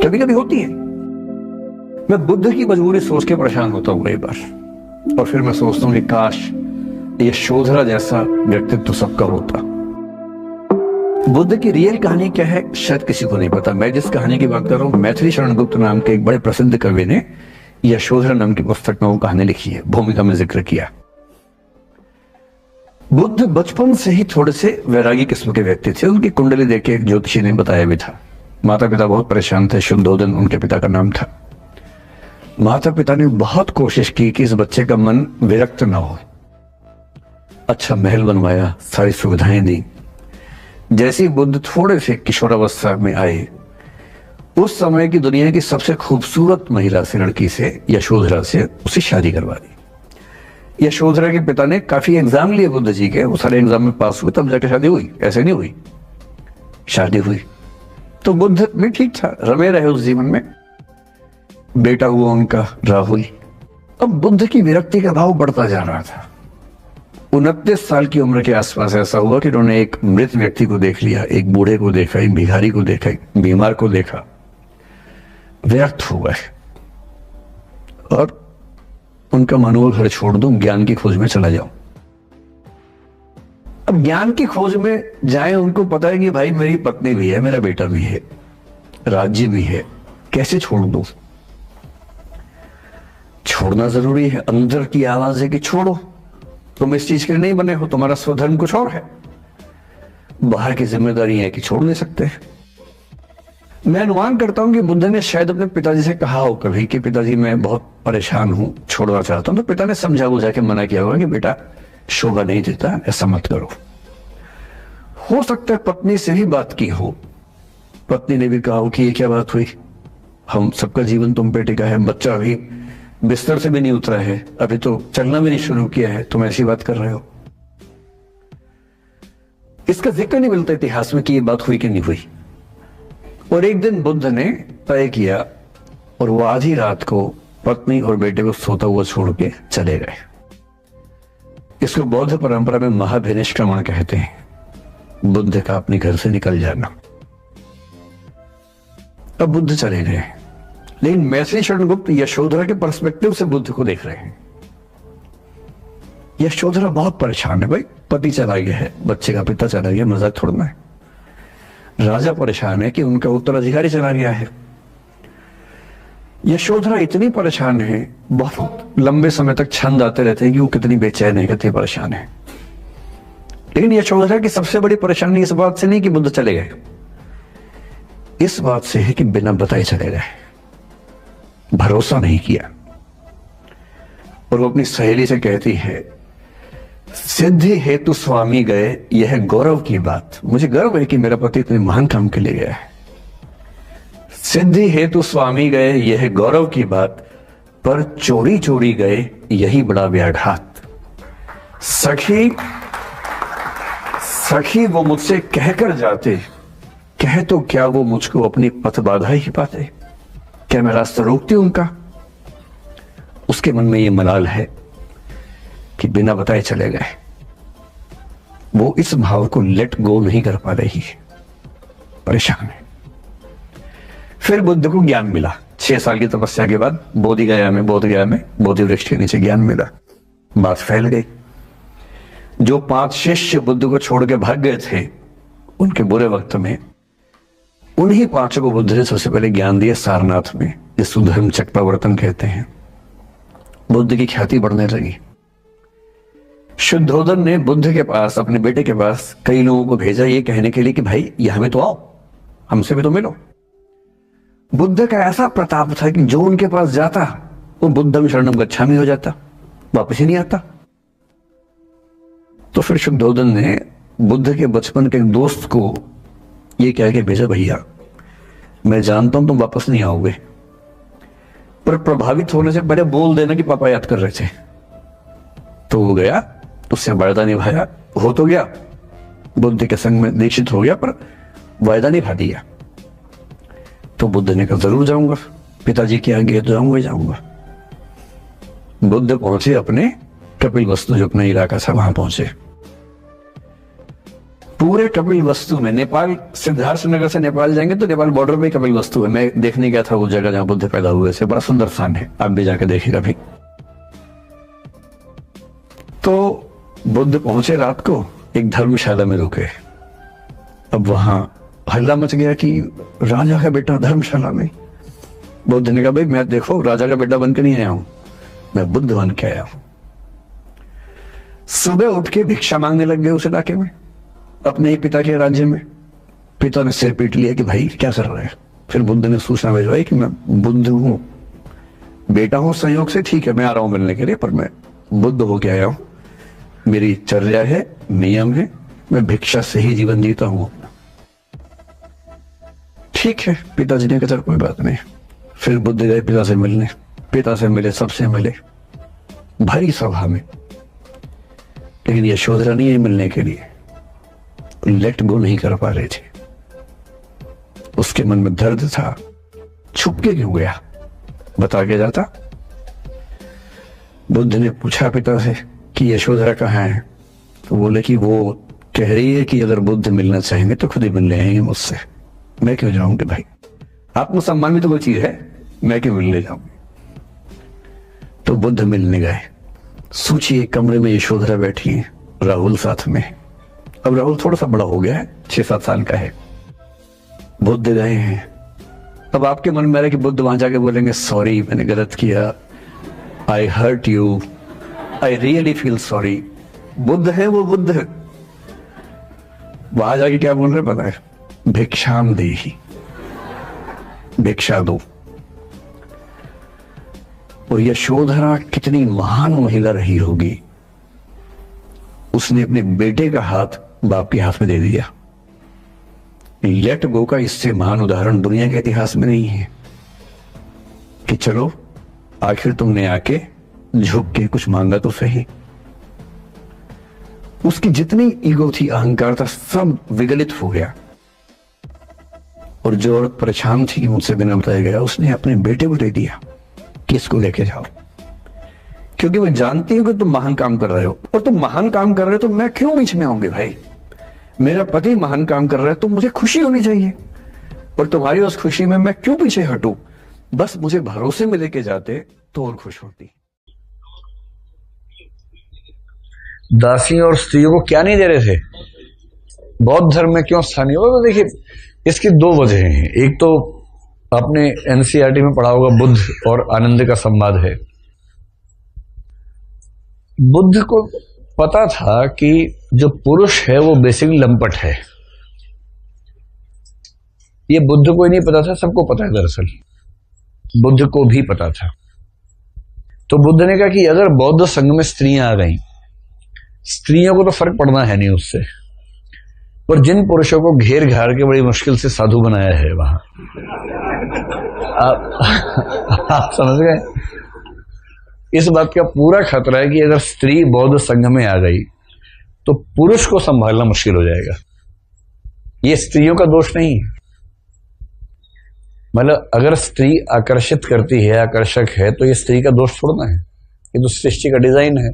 कभी कभी होती है। मैं बुद्ध की मजबूरी सोच के परेशान होता हूँ कई बार, और फिर मैं सोचता हूँ कि काश यशोधरा जैसा व्यक्तित्व सबका होता। बुद्ध की रियल कहानी क्या है शायद किसी को नहीं पता। मैं जिस कहानी की बात कर रहा हूँ, मैथिली शरण गुप्त नाम के एक बड़े प्रसिद्ध कवि ने यशोधरा नाम की पुस्तक में वो कहानी लिखी है, भूमिका में जिक्र किया। बुद्ध बचपन से ही थोड़े से वैरागी किस्म के व्यक्ति थे। उनकी कुंडली देख के एक ज्योतिषी ने बताया भी था। माता पिता बहुत परेशान थे। शुद्धोदन उनके पिता का नाम था। माता पिता ने बहुत कोशिश की कि इस बच्चे का मन विरक्त ना हो। अच्छा महल बनवाया, सारी सुविधाएं दी। जैसे ही बुद्ध थोड़े से किशोरावस्था में आए, उस समय की दुनिया की सबसे खूबसूरत महिला से, लड़की से, यशोधरा से उससे शादी करवा दी। यशोधरा के पिता ने काफी एग्जाम लिए बुद्ध जी के, वो सारे एग्जाम में पास हुए, तब जाके शादी हुई। ऐसे नहीं हुई, शादी हुई। तो बुद्ध भी ठीक था, रमे रहे उस जीवन में। बेटा हुआ उनका राहुल। अब बुद्ध की विरक्ति का भाव बढ़ता जा रहा था। 29 साल की उम्र के आसपास ऐसा हुआ कि उन्होंने एक मृत व्यक्ति को देख लिया, एक बूढ़े को देखा, एक भिखारी को देखा, एक बीमार को देखा। व्यर्थ हो गए और उनका मनोबल घर छोड़ दूं, ज्ञान की खोज में चला जाऊं। अब ज्ञान की खोज में जाए, उनको पता है कि भाई मेरी पत्नी भी है, मेरा बेटा भी है, राज्य भी है, कैसे छोड़ दूं? छोड़ना जरूरी है। अंदर की आवाज है कि छोड़ो, तुम इस चीज के लिए नहीं बने हो, तुम्हारा स्वधर्म कुछ और है। बाहर की जिम्मेदारी है कि छोड़ नहीं सकते। मैं अनुमान करता हूं कि बुद्ध ने शायद अपने पिताजी से कहा हो कभी कि पिताजी मैं बहुत परेशान हूं, छोड़ना चाहता हूं। तो पिता ने समझा बुझा के मना किया होगा कि बेटा शोभा नहीं देता, ऐसा मत करो। हो सकता है पत्नी से भी बात की हो। पत्नी ने भी कहा हो कि ये क्या बात हुई, हम सबका जीवन तुम पे टिका है, बच्चा अभी बिस्तर से भी नहीं उतरा है, अभी तो चलना भी नहीं शुरू किया है, तुम ऐसी बात कर रहे हो। इसका जिक्र नहीं मिलता इतिहास में कि ये बात हुई कि नहीं हुई। और एक दिन बुद्ध ने तय किया और वो आधी रात को पत्नी और बेटे को सोता हुआ छोड़ के चले गए। इसको बौद्ध परंपरा में महाभिनिष्क्रमण कहते हैं, बुद्ध का अपने घर से निकल जाना। अब बुद्ध चले गए, लेकिन मैथिली शरण गुप्त यशोधरा के पर्सपेक्टिव से बुद्ध को देख रहे हैं। यशोधरा बहुत परेशान है। भाई पति चला गया है, बच्चे का पिता चला गया, मजाक थोड़ा है। राजा परेशान है कि उनका उत्तराधिकारी चला गया है। यशोधरा इतनी परेशान है, बहुत लंबे समय तक छंद आते रहते हैं कि वो कितनी बेचैन है, कितनी परेशान है। लेकिन यशोधरा की सबसे बड़ी परेशानी इस बात से नहीं कि बुद्ध चले गए, इस बात से है कि बिना बताए चले गए, भरोसा नहीं किया। और वो अपनी सहेली से कहती है, सिद्धि हेतु स्वामी गए, यह गौरव की बात। मुझे गर्व है कि मेरा पति इतने महान काम के लिए गया है। सिद्धि हेतु स्वामी गए, यह गौरव की बात, पर चोरी चोरी गए, यही बड़ा व्याघात। सखी सखी वो मुझसे कहकर जाते, कह तो क्या वो मुझको अपनी पथ बाधा ही पाते। क्या मैं रास्ता रोकती हूं उनका? उसके मन में ये मलाल है कि बिना बताए चले गए। वो इस भाव को लेट गो नहीं कर पा रही है, परेशान है। फिर बुद्ध को ज्ञान मिला। 6 साल की तपस्या के बाद बोधि गया में बोधि वृक्ष के नीचे ज्ञान मिला। बात फैल गई। जो 5 शिष्य बुद्ध को छोड़ के भाग गए थे, उनके बुरे वक्त में उन्हीं 5 को बुद्ध ने सबसे पहले ज्ञान दिया सारनाथ में, जिसको धर्म चक्रावर्तन कहते हैं। बुद्ध की ख्याति बढ़ने लगी। शुद्धोदन ने बुद्ध के पास, अपने बेटे के पास कई लोगों को भेजा ये कहने के लिए कि भाई यहां में तो आओ, हमसे भी तो मिलो। बुद्ध का ऐसा प्रताप था कि जो उनके पास जाता वो बुद्धम शरणम गच्छामि हो जाता, वापस ही नहीं आता। तो फिर शुद्धोदन ने बुद्ध के बचपन के एक दोस्त को ये कह के भेजा, भैया मैं जानता हूं तुम वापस नहीं आओगे, पर प्रभावित होने से पहले बोल देना कि पापा याद कर रहे थे। तो वो गया, उससे वायदा निभाया, हो तो गया, बुद्ध के संग में दीक्षित हो गया, पर वायदा निभा दिया। तो बुद्ध ने कहा जरूर जाऊंगा, पिताजी के आगे तो जाऊंगा ही जाऊंगा। बुद्ध पहुंचे अपने कपिल वस्तु, जो अपना इलाका था, वहां पहुंचे। पूरे कपिल वस्तु में, नेपाल सिद्धार्थ नगर से नेपाल जाएंगे तो नेपाल बॉर्डर पे कपिल वस्तु है। मैं देखने गया था वो जगह जहां बुद्ध पैदा हुए थे, बड़ा सुंदर स्थान है, आप भी जाके देखिएगा भी। तो बुद्ध पहुंचे रात को, एक धर्मशाला में रुके। अब वहां हल्ला मच गया कि राजा का बेटा धर्मशाला में। बुद्ध ने कहा भाई मैं देखो राजा का बेटा बन के नहीं आया हूं, मैं बुद्ध बन के आया हूं। सुबह उठ के भिक्षा मांगने लग गए उस इलाके में, अपने ही पिता के राज्य में। पिता ने सिर पीट लिया कि भाई क्या कर रहे हैं। फिर बुद्ध ने सूचना भिजवाई कि मैं बुद्ध हूं, बेटा हूं संयोग से, ठीक है मैं आ रहा हूं मिलने के लिए, पर मैं बुद्ध होके आया हूं, मेरी चर्या है, नियम है, मैं भिक्षा से ही जीवन जीता हूं अपना। ठीक है, पिताजी ने कहा कोई बात नहीं। फिर बुद्ध गए पिता से मिलने, पिता से मिले, सबसे मिले, भरी सभा में। लेकिन यशोधरा नहीं है मिलने के लिए, लेट गो नहीं कर पा रहे थे। उसके मन में दर्द था, छुप के क्यों गया, बता के जाता। बुद्ध ने पूछा पिता से कि यशोधरा कहाँ है, तो बोले कि वो कह रही है कि अगर बुद्ध मिलना चाहेंगे तो खुद ही मिलने आएंगे मुझसे, मैं क्यों जाऊंगी भाई, आत्मसम्मान भी तो कोई चीज है, मैं क्यों मिलने जाऊंगी। तो बुद्ध मिलने गए। सोचिए कमरे में यशोधरा बैठी है, राहुल साथ में। अब राहुल थोड़ा सा बड़ा हो गया है, 6-7 साल का है। बुद्ध गए हैं। अब आपके मन में आ रहा है कि बुद्ध वहां जाके बोलेंगे सॉरी मैंने गलत किया, I hurt you, I really feel sorry. बुद्ध है वो, बुद्ध है। वहां जाके क्या बोल रहे पता है, भिक्षाम देहि, भिक्षा दो। और यशोधरा कितनी महान महिला रही होगी, उसने अपने बेटे का हाथ बाप के हाथ में दे दिया। लेट गो का इससे महान उदाहरण दुनिया के इतिहास में नहीं है कि चलो आखिर तुमने आके झुक के कुछ मांगा तो सही। उसकी जितनी ईगो थी, अहंकार था, सब विगलित हो गया। और जो औरत परेशान थी कि मुझसे बिना बताया गया, उसने अपने बेटे को दे दिया कि इसको लेके जाओ, क्योंकि मैं जानती हूं कि तुम महान काम कर रहे हो, और तुम महान काम कर रहे हो तो मैं क्यों बीच में आऊंगी भाई। मेरा पति महान काम कर रहा है तो मुझे खुशी होनी चाहिए, और तुम्हारी उस खुशी में मैं क्यों पीछे हटूं। बस मुझे भरोसे में लेके जाते तो और खुश होती। दासियों और स्त्रियों को क्या नहीं दे रहे थे, बौद्ध धर्म में क्यों स्थानीय हो। तो देखिए इसकी 2 वजह हैं। एक तो आपने एनसीईआरटी में पढ़ा होगा, बुद्ध और आनंद का संवाद है। बुद्ध को पता था कि जो पुरुष है वो बेसिकली लंपट है। ये बुद्ध को ही नहीं पता था, सबको पता है दरअसल, बुद्ध को भी पता था। तो बुद्ध ने कहा कि अगर बौद्ध संघ में स्त्रियां आ गई, स्त्रियों को तो फर्क पड़ना है नहीं उससे, पर जिन पुरुषों को घेर घार के बड़ी मुश्किल से साधु बनाया है वहां, आप समझ गए, इस बात का पूरा खतरा है कि अगर स्त्री बौद्ध संघ में आ गई तो पुरुष को संभालना मुश्किल हो जाएगा। ये स्त्रियों का दोष नहीं है। मतलब अगर स्त्री आकर्षित करती है, आकर्षक है, तो ये स्त्री का दोष थोड़ा है, ये तो सृष्टि का डिजाइन है।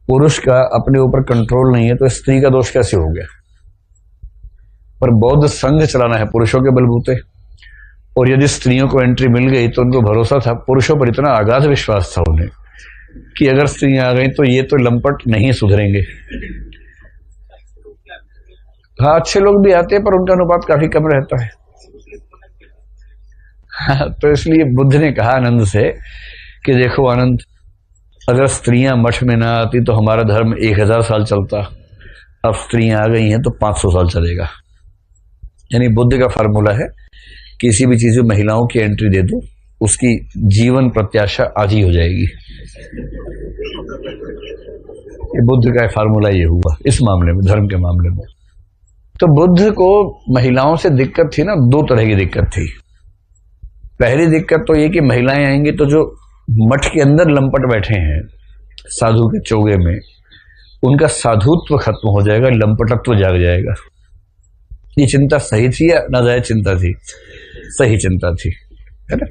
पुरुष का अपने ऊपर कंट्रोल नहीं है तो स्त्री का दोष कैसे हो गया। पर बौद्ध संघ चलाना है पुरुषों के बलबूते, और यदि स्त्रियों को एंट्री मिल गई तो उनको भरोसा था, पुरुषों पर इतना अगाध विश्वास था उन्हें कि अगर स्त्रियां आ गई तो ये तो लंपट नहीं सुधरेंगे। हाँ, अच्छे लोग भी आते हैं पर उनका अनुपात काफी कम रहता है। तो इसलिए बुद्ध ने कहा आनंद से कि देखो आनंद, अगर स्त्रियां मठ में ना आती तो हमारा धर्म 1000 साल चलता, अब स्त्रियां आ गई हैं तो 500 साल चलेगा। यानी बुद्ध का फार्मूला है, किसी भी चीज में महिलाओं की एंट्री दे दो, उसकी जीवन प्रत्याशा आज ही हो जाएगी। ये बुद्ध का फार्मूला ये हुआ इस मामले में, धर्म के मामले में। तो बुद्ध को महिलाओं से दिक्कत थी ना, 2 तरह की दिक्कत थी। पहली दिक्कत तो ये कि महिलाएं आएंगी तो जो मठ के अंदर लंपट बैठे हैं साधु के चोगे में, उनका साधुत्व खत्म हो जाएगा, लंपटत्व जाग जाएगा। ये चिंता सही थी या नाजायज चिंता थी? सही चिंता थी, है ना।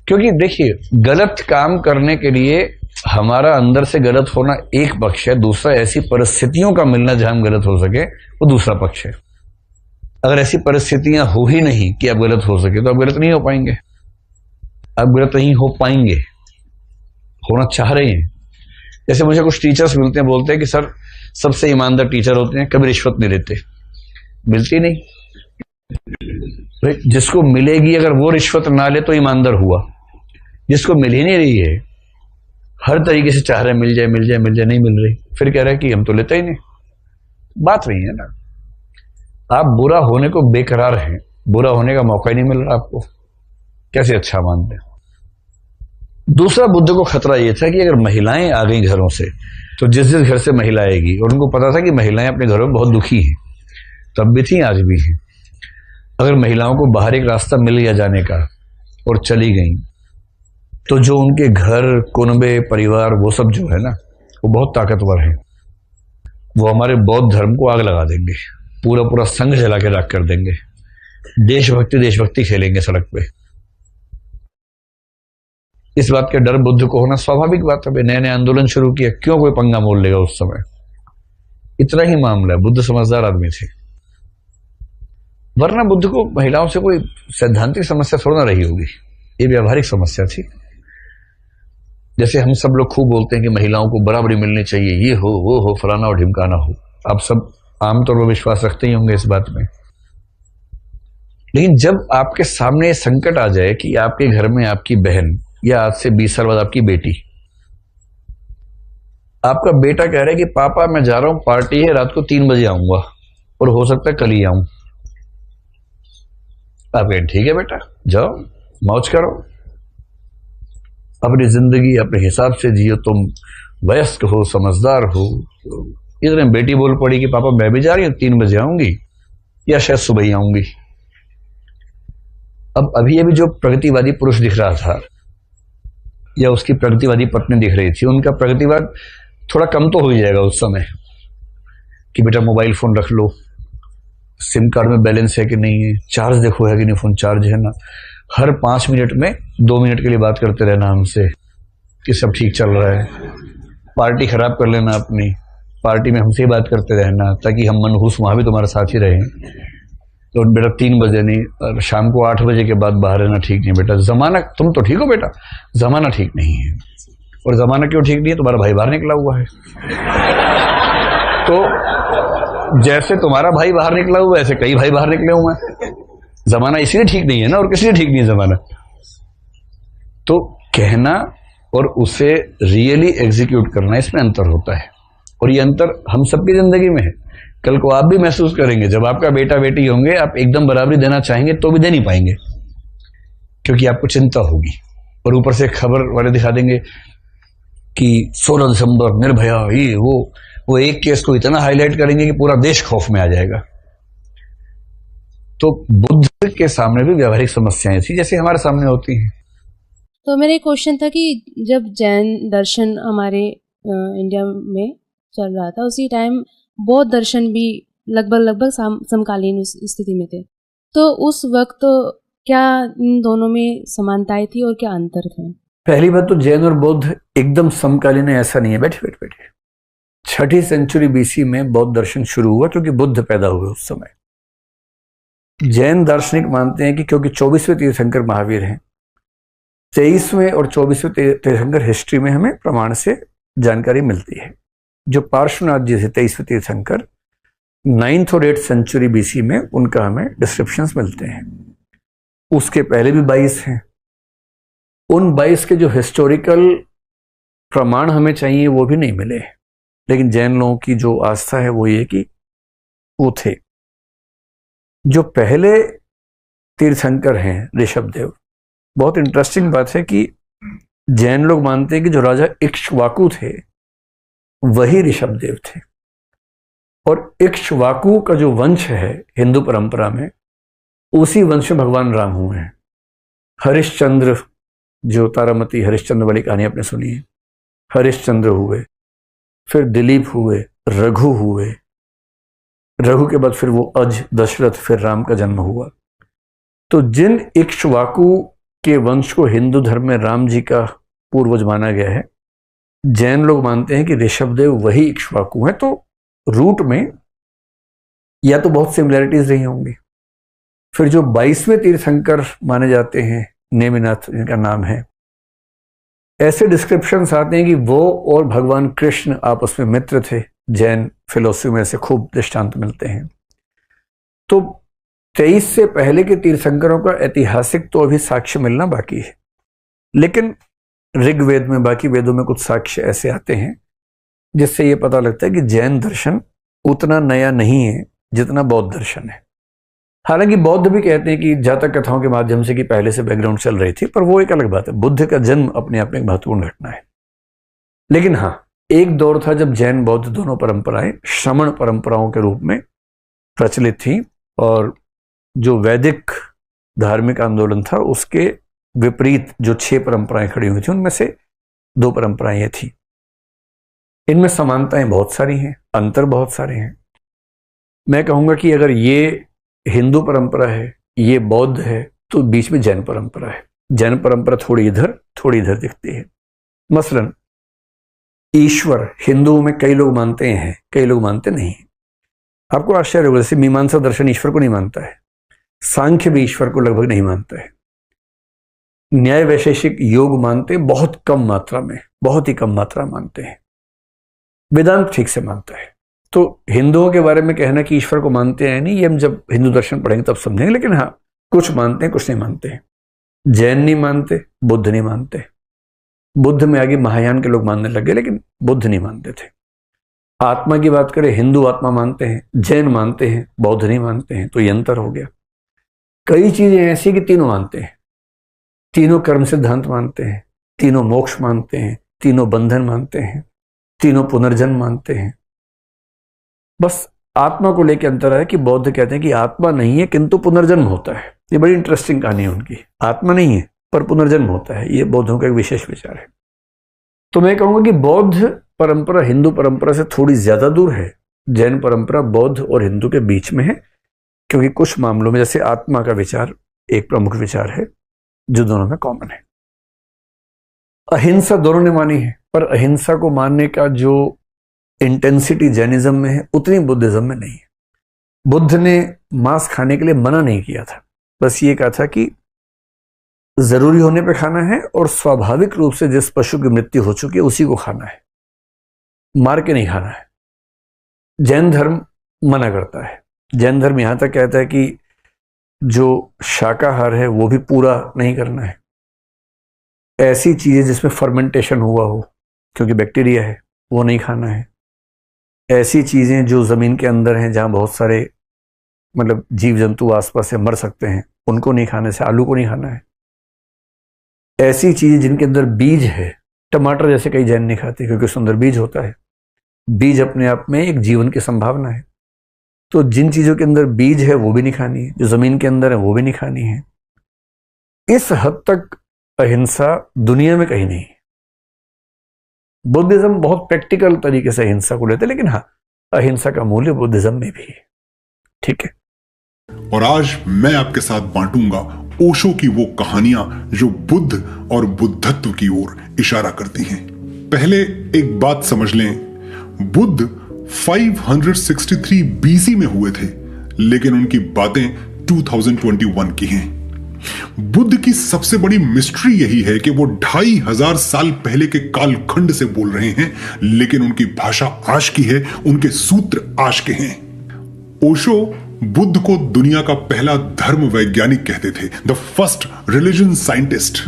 क्योंकि देखिए गलत काम करने के लिए हमारा अंदर से गलत होना एक पक्ष है, दूसरा ऐसी परिस्थितियों का मिलना जहां हम गलत हो सके वो दूसरा पक्ष है। अगर ऐसी परिस्थितियां हो ही नहीं कि आप गलत हो सके तो आप गलत नहीं हो पाएंगे, आप गलत नहीं हो पाएंगे, होना चाह रहे हैं। जैसे मुझे कुछ टीचर्स मिलते हैं, बोलते हैं कि सर सबसे ईमानदार टीचर होते हैं, कभी रिश्वत नहीं लेते। मिलती नहीं भाई, जिसको मिलेगी अगर वो रिश्वत ना ले तो ईमानदार हुआ, जिसको मिल ही नहीं रही है, हर तरीके से चाह रहे हैं मिल जाए मिल जाए मिल जाए, नहीं मिल रही, फिर कह रहा है कि हम तो लेते ही नहीं। बात नहीं है ना, आप बुरा होने को बेकरार हैं, बुरा होने का मौका ही नहीं मिल रहा आपको, कैसे अच्छा मानते हैं। दूसरा बुद्ध को खतरा यह था कि अगर महिलाएं आ गई घरों से तो जिस जिस घर से महिला आएगी, और उनको पता था कि महिलाएं अपने घरों में बहुत दुखी हैं, तब भी थी आज भी हैं, अगर महिलाओं को बाहर एक रास्ता मिल गया जाने का और चली गई तो जो उनके घर कुनबे परिवार वो सब जो है ना वो बहुत ताकतवर है, वो हमारे बौद्ध धर्म को आग लगा देंगे, पूरा पूरा संघ जला के राख कर देंगे, देशभक्ति खेलेंगे सड़क पे। इस बात का डर बुद्ध को होना स्वाभाविक बात है। नए नए आंदोलन शुरू किया, क्यों कोई पंगा मोल लेगा उस समय, इतना ही मामला है। बुद्ध समझदार आदमी थे, वरना बुद्ध को महिलाओं से कोई सैद्धांतिक समस्या थोड़ा ना रही होगी, ये व्यावहारिक समस्या थी। जैसे हम सब लोग खूब बोलते हैं कि महिलाओं को बराबरी मिलनी चाहिए, ये हो वो हो फलाना और ढिमकाना हो, आप सब आमतौर पर विश्वास रखते ही होंगे इस बात में। लेकिन जब आपके सामने संकट आ जाए कि आपके घर में आपकी बहन या आज से 20 साल बाद आपकी बेटी, आपका बेटा कह रहा है कि पापा मैं जा रहा हूं, पार्टी है, रात को 3 बजे आऊंगा और हो सकता है कल ही आऊं, आप कहें ठीक है बेटा जाओ मौज करो, अपनी जिंदगी अपने हिसाब से जियो, तुम वयस्क हो समझदार हो। इतने बेटी बोल पड़ी कि पापा मैं भी जा रही हूं, 3 बजे आऊंगी या शायद सुबह ही आऊंगी। अब अभी अभी जो प्रगतिवादी पुरुष दिख रहा था या उसकी प्रगतिवादी पत्नी दिख रही थी, उनका प्रगतिवाद थोड़ा कम तो हो ही जाएगा उस समय कि बेटा मोबाइल फोन रख लो, सिम कार्ड में बैलेंस है कि नहीं है, चार्ज देखो है कि नहीं, फोन चार्ज है ना, हर 5 मिनट में 2 मिनट के लिए बात करते रहना हमसे कि सब ठीक चल रहा है, पार्टी खराब कर लेना अपनी, पार्टी में हमसे ही बात करते रहना ताकि हम मनहूस वहां भी तुम्हारे साथ ही रहें। तो बेटा 3 बजे नहीं, शाम को 8 बजे के बाद बाहर रहना ठीक नहीं बेटा, जमाना तुम तो ठीक हो बेटा, जमाना ठीक नहीं है। और जमाना क्यों ठीक नहीं है, तुम्हारा भाई बाहर निकला हुआ है। तो जैसे तुम्हारा भाई बाहर निकला हुआ है ऐसे कई भाई बाहर निकले हुए हैं, जमाना इसलिए ठीक नहीं है ना, और किस लिए ठीक नहीं है जमाना। तो कहना और उसे रियली एग्जीक्यूट करना, इसमें अंतर होता है, और ये अंतर हम सबकी जिंदगी में है। कल को आप भी महसूस करेंगे, जब आपका बेटा बेटी होंगे, आप एकदम बराबरी देना चाहेंगे तो भी दे नहीं पाएंगे क्योंकि आपको चिंता होगी, और ऊपर से खबर वाले दिखा देंगे कि 16 दिसंबर निर्भया, ये वो एक केस को इतना हाईलाइट करेंगे कि पूरा देश खौफ में आ जाएगा। तो बुद्ध के सामने भी व्यावहारिक समस्याएं थी जैसे हमारे सामने होती हैं। तो मेरा एक क्वेश्चन था कि जब जैन दर्शन हमारे इंडिया में चल रहा था, उसी टाइम बौद्ध दर्शन भी लगभग समकालीन उस स्थिति में थे, तो उस वक्त क्या इन दोनों में समानताएं थी और क्या अंतर थे? पहली बात तो जैन और बौद्ध एकदम समकालीन है ऐसा नहीं है। बैठे 6ठी सेंचुरी बीसी में बौद्ध दर्शन शुरू हुआ क्योंकि बुद्ध पैदा हुए उस समय। जैन दार्शनिक मानते हैं कि क्योंकि 24वें तीर्थंकर महावीर हैं, 23वें और 24वें तीर्थंकर हिस्ट्री में हमें प्रमाण से जानकारी मिलती है। जो पार्श्वनाथ जी थे 23वें तीर्थंकर, 9th और 8th सेंचुरी बीसी में उनका हमें डिस्क्रिप्शंस मिलते हैं। उसके पहले भी 22 हैं। उन 22 के जो हिस्टोरिकल प्रमाण हमें चाहिए वो भी नहीं मिले, लेकिन जैन लोगों की जो आस्था है वो ये कि वो थे। जो पहले तीर्थंकर हैं ऋषभदेव, बहुत इंटरेस्टिंग बात है कि जैन लोग मानते हैं कि जो राजा इक्ष्वाकु थे वही ऋषभदेव थे, और इक्ष्वाकु का जो वंश है हिंदू परंपरा में, उसी वंश में भगवान राम हुए हैं। हरिश्चंद्र, जो तारामती हरिश्चंद्र वाली कहानी आपने सुनी है, हरिश्चंद्र हुए, फिर दिलीप हुए, रघु हुए, रघु के बाद फिर वो अज दशरथ, फिर राम का जन्म हुआ। तो जिन इक्ष्वाकु के वंश को हिंदू धर्म में राम जी का पूर्वज माना गया है, जैन लोग मानते हैं कि ऋषभदेव वही इक्ष्वाकु हैं, तो रूट में या तो बहुत सिमिलैरिटीज रही होंगी। फिर जो 22वें तीर्थंकर माने जाते हैं, नेमिनाथ जिनका नाम है, ऐसे डिस्क्रिप्शंस आते हैं कि वो और भगवान कृष्ण आपस में मित्र थे। जैन फिलोसफी में से खूब दृष्टांत मिलते हैं। तो 23 से पहले के तीर्थंकरों का ऐतिहासिक तो अभी साक्ष्य मिलना बाकी है, लेकिन ऋग्वेद में, बाकी वेदों में कुछ साक्ष्य ऐसे आते हैं जिससे ये पता लगता है कि जैन दर्शन उतना नया नहीं है जितना बौद्ध दर्शन है। हालांकि बौद्ध भी कहते हैं कि जातक कथाओं के माध्यम से कि पहले से बैकग्राउंड चल रही थी, पर वो एक अलग बात है। बुद्ध का जन्म अपने आप में एक महत्वपूर्ण घटना है। लेकिन हाँ, एक दौर था जब जैन बौद्ध दोनों परंपराएं श्रमण परंपराओं के रूप में प्रचलित थी, और जो वैदिक धार्मिक आंदोलन था उसके विपरीत जो 6 परंपराएं खड़ी हुई थी, उनमें से 2 परंपराएं ये थी। इनमें समानताएं बहुत सारी हैं, अंतर बहुत सारे हैं। मैं कहूंगा कि अगर ये हिंदू परंपरा है, ये बौद्ध है, तो बीच में जैन परंपरा है। जैन परंपरा थोड़ी इधर दिखती है। मसलन ईश्वर हिंदुओं में कई लोग मानते हैं, कई लोग मानते नहीं। आपको आश्चर्य होगा, जैसे मीमांसा दर्शन ईश्वर को नहीं मानता है, सांख्य भी ईश्वर को लगभग नहीं मानता है, न्याय वैशेषिक योग मानते हैं बहुत कम मात्रा में, बहुत ही कम मात्रा मानते हैं, वेदांत ठीक से मानता है। तो हिंदुओं के बारे में कहना कि ईश्वर को मानते हैं नहीं, ये हम जब हिंदू दर्शन पढ़ेंगे तब समझेंगे। लेकिन हाँ, कुछ मानते हैं, कुछ नहीं मानते हैं। जैन नहीं मानते, बुद्ध नहीं मानते। बुद्ध में आगे महायान के लोग मानने लगे, लेकिन बुद्ध नहीं मानते थे। आत्मा की बात करें, हिंदू आत्मा मानते हैं, जैन मानते हैं, बौद्ध नहीं मानते हैं, तो ये अंतर हो गया। कई चीजें ऐसी कि तीनों मानते हैं, तीनों कर्म सिद्धांत मानते हैं, तीनों मोक्ष मानते हैं, तीनों बंधन मानते हैं, तीनों पुनर्जन्म मानते हैं। बस आत्मा को लेकर अंतर है कि बौद्ध कहते हैं कि आत्मा नहीं है किंतु पुनर्जन्म होता है। ये बड़ी इंटरेस्टिंग कहानी है उनकी। आत्मा नहीं है पर पुनर्जन्म होता है, ये बौद्धों का एक विशेष विचार है। तो मैं कहूंगा कि बौद्ध परंपरा हिंदू परंपरा से थोड़ी ज्यादा दूर है। जैन परंपरा बौद्ध और हिंदू के बीच में है, क्योंकि कुछ मामलों में जैसे आत्मा का विचार एक प्रमुख विचार है जो दोनों में कॉमन है। अहिंसा दोनों ने मानी है, पर अहिंसा को मानने का जो इंटेंसिटी जैनिज्म में है उतनी बुद्धिज्म में नहीं है। बुद्ध ने मांस खाने के लिए मना नहीं किया था, बस ये कहा था कि जरूरी होने पे खाना है और स्वाभाविक रूप से जिस पशु की मृत्यु हो चुकी है उसी को खाना है, मार के नहीं खाना है। जैन धर्म मना करता है। जैन धर्म यहां तक कहता है कि जो शाकाहार है वो भी पूरा नहीं करना है। ऐसी चीजें जिसमें फर्मेंटेशन हुआ हो, क्योंकि बैक्टीरिया है, वो नहीं खाना है। ऐसी चीजें जो जमीन के अंदर हैं, जहां बहुत सारे मतलब जीव जंतु आसपास से मर सकते हैं, उनको नहीं खाने से, आलू को नहीं खाना है। ऐसी चीजें जिनके अंदर बीज है, टमाटर जैसे कई जैन नहीं खाते क्योंकि उसके अंदर बीज होता है। बीज अपने आप में एक जीवन की संभावना है। तो जिन चीजों के अंदर बीज है वो भी नहीं खानी है, जो जमीन के अंदर है वो भी नहीं खानी है। इस हद तक अहिंसा दुनिया में कहीं नहीं है। बुद्धिज्म बहुत प्रैक्टिकल तरीके से अहिंसा को लेते, लेकिन हाँ, अहिंसा का मूल्य बुद्धिज्म में भी है। ठीक है। और आज मैं आपके साथ बांटूंगा ओशो की वो कहानियां जो बुद्ध और बुद्धत्व की ओर इशारा करती हैं। पहले एक बात समझ लें, बुद्ध 563 बीसी में हुए थे, लेकिन उनकी बातें 2021 की हैं। बुद्ध की सबसे बड़ी मिस्ट्री यही है कि वो 2500 साल पहले के कालखंड से बोल रहे हैं, लेकिन उनकी भाषा आज की है, उनके सूत्र आज के हैं। ओशो बुद्ध को दुनिया का पहला धर्म वैज्ञानिक कहते थे, द फर्स्ट रिलीजन साइंटिस्ट,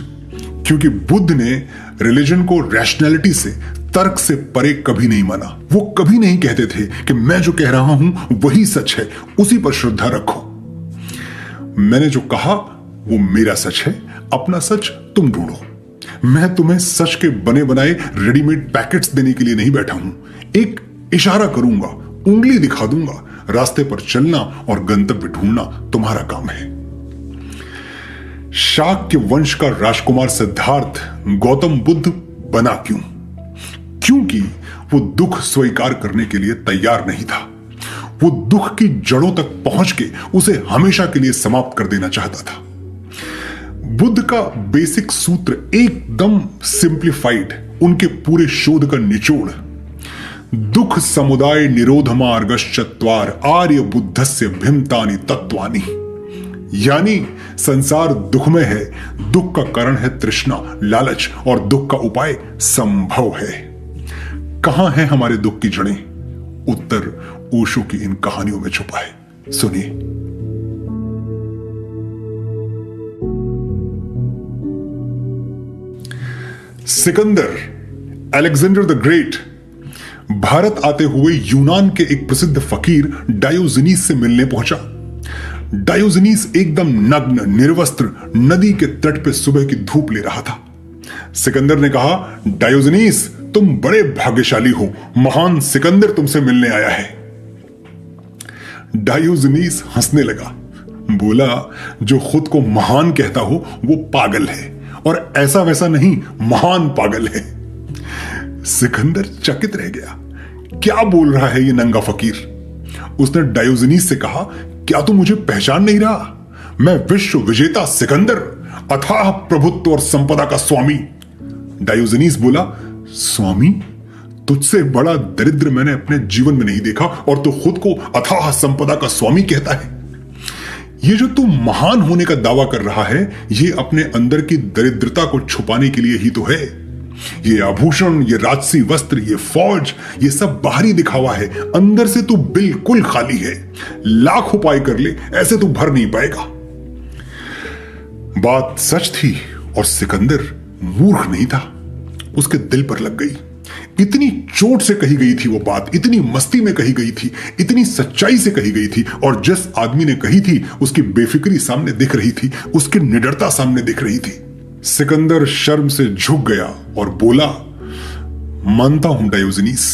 क्योंकि बुद्ध ने रिलीजन को रैशनैलिटी से, तर्क से परे कभी नहीं माना। वो कभी नहीं कहते थे कि मैं जो कह रहा हूं वही सच है, उसी पर श्रद्धा रखो। मैंने जो कहा वो मेरा सच है, अपना सच तुम ढूंढो। मैं तुम्हें सच के बने बनाए रेडीमेड पैकेट्स देने के लिए नहीं बैठा हूं। एक इशारा करूंगा, उंगली दिखा दूंगा, रास्ते पर चलना और गंतव्य ढूंढना तुम्हारा काम है। शाक्य वंश का राजकुमार सिद्धार्थ गौतम बुद्ध बना क्यों? क्योंकि वो दुख स्वीकार करने के लिए तैयार नहीं था। वो दुख की जड़ों तक पहुंच के उसे हमेशा के लिए समाप्त कर देना चाहता था। बुद्ध का बेसिक सूत्र एकदम सिंप्लीफाइड उनके पूरे शोध का निचोड़। दुख समुदाय निरोध मार्गश्चत्वार आर्य बुद्धस्य भिमतानि तत्वानि, यानी संसार दुखमय है, दुख का कारण है तृष्णा, लालच, और दुख का उपाय संभव है। कहां है हमारे दुख की जड़ें? उत्तर ओशो की इन कहानियों में छुपा है। सुनिए। Sikandar, Alexander the great, Bharat आते हुए यूनान के एक प्रसिद्ध फकीर डायोजनीस से मिलने पहुंचा। डायोजनीस एकदम नग्न निर्वस्त्र नदी के तट पे सुबह की धूप ले रहा था। सिकंदर ने कहा, डायोजनीस तुम बड़े भाग्यशाली हो, महान सिकंदर तुमसे मिलने आया है। डायोजनीस हंसने लगा, बोला, जो खुद को महान कहता हो वो पागल है, और ऐसा वैसा नहीं, महान पागल है। सिकंदर चकित रह गया, क्या बोल रहा है ये नंगा फकीर? उसने डायोजनीस से कहा, क्या तू मुझे पहचान नहीं रहा? मैं विश्व विजेता सिकंदर, अथाह प्रभुत्व और संपदा का स्वामी। डायोजनीस बोला, स्वामी? तुझसे बड़ा दरिद्र मैंने अपने जीवन में नहीं देखा, और तू खुद को अथाह संपदा का स्वामी कहता है। ये जो तू महान होने का दावा कर रहा है, ये अपने अंदर की दरिद्रता को छुपाने के लिए ही तो है। ये आभूषण, ये राजसी वस्त्र, ये फौज, ये सब बाहरी दिखावा है, अंदर से तू बिल्कुल खाली है। लाख उपाय कर ले, ऐसे तू भर नहीं पाएगा। बात सच थी, और सिकंदर मूर्ख नहीं था, उसके दिल पर लग गई। इतनी चोट से कही गई थी वो बात, इतनी मस्ती में कही गई थी, इतनी सच्चाई से कही गई थी, और जिस आदमी ने कही थी उसकी बेफिक्री सामने दिख रही थी, उसकी निडरता सामने दिख रही थी। सिकंदर शर्म से झुक गया और बोला, मानता हूं डायोजनीस,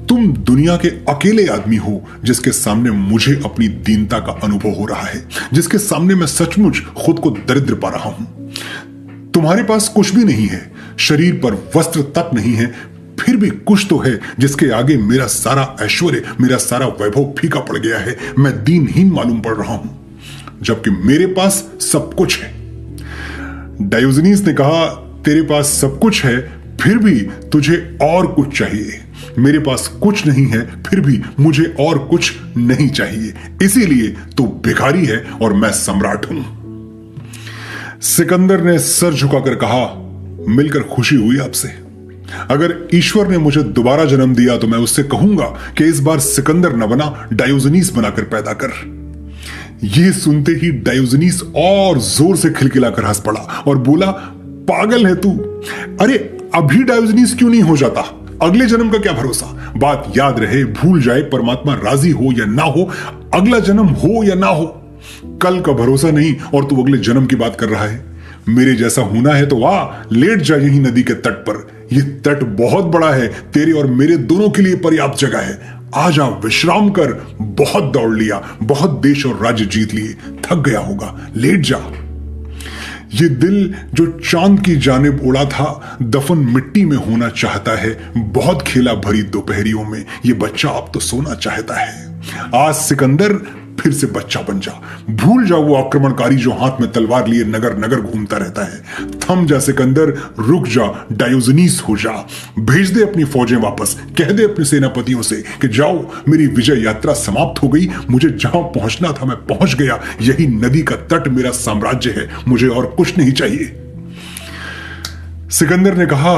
तुम दुनिया के अकेले आदमी हो जिसके सामने मुझे अपनी दीनता का अनुभव हो रहा है, जिसके सामने मैं सचमुच खुद को दरिद्र पा रहा हूं। तुम्हारे पास कुछ भी नहीं है, शरीर पर वस्त्र तक नहीं है, फिर भी कुछ तो है जिसके आगे मेरा सारा ऐश्वर्य, मेरा सारा वैभव फीका पड़ गया है। मैं दीनहीन मालूम पड़ रहा हूं, जबकि मेरे पास सब कुछ है। डायोजनीस ने कहा, तेरे पास सब कुछ है, फिर भी तुझे और कुछ चाहिए। मेरे पास कुछ नहीं है, फिर भी मुझे और कुछ नहीं चाहिए, इसीलिए तू भिखारी है और मैं सम्राट हूं। सिकंदर ने सर झुकाकर कहा, मिलकर खुशी हुई आपसे। अगर ईश्वर ने मुझे दोबारा जन्म दिया तो मैं उससे कहूंगा कि इस बार सिकंदर न बना, डायोजनीस बनाकर पैदा कर। यह सुनते ही डायोजनीस और जोर से खिलखिलाकर हंस पड़ा और बोला, पागल है तू? अरे अभी डायोजनीस क्यों नहीं हो जाता? अगले जन्म का क्या भरोसा? बात याद रहे, भूल जाए, परमात्मा राजी हो या ना हो, अगला जन्म हो या ना हो, कल का भरोसा नहीं, और तू अगले जन्म की बात कर रहा है। मेरे जैसा होना है तो वाह, लेट जा यही नदी के तट पर। यह तट बहुत बड़ा है, तेरे और मेरे दोनों के लिए पर्याप्त जगह है। आ जा, विश्राम कर, बहुत दौड़ लिया, बहुत देश और राज्य जीत लिए, थक गया होगा, लेट जा। ये दिल जो चांद की जानिब उड़ा था, दफन मिट्टी में होना चाहता है। बहुत खेला भरी दोपहरियों में, ये बच्चा अब तो सोना चाहता है। आज सिकंदर फिर से बच्चा बन जा, भूल जा वो आक्रमणकारी जो हाथ में तलवार लिए नगर नगर घूमता रहता है। थम जा सिकंदर, रुक जा, डायोजनीस हो जा। भेज दे अपनी फौजें वापस, कह दे अपने सेनापतियों से कि जाओ, मेरी विजय यात्रा समाप्त हो गई, मुझे जहां पहुंचना था मैं पहुंच गया, यही नदी का तट मेरा साम्राज्य है, मुझे और कुछ नहीं चाहिए। सिकंदर ने कहा,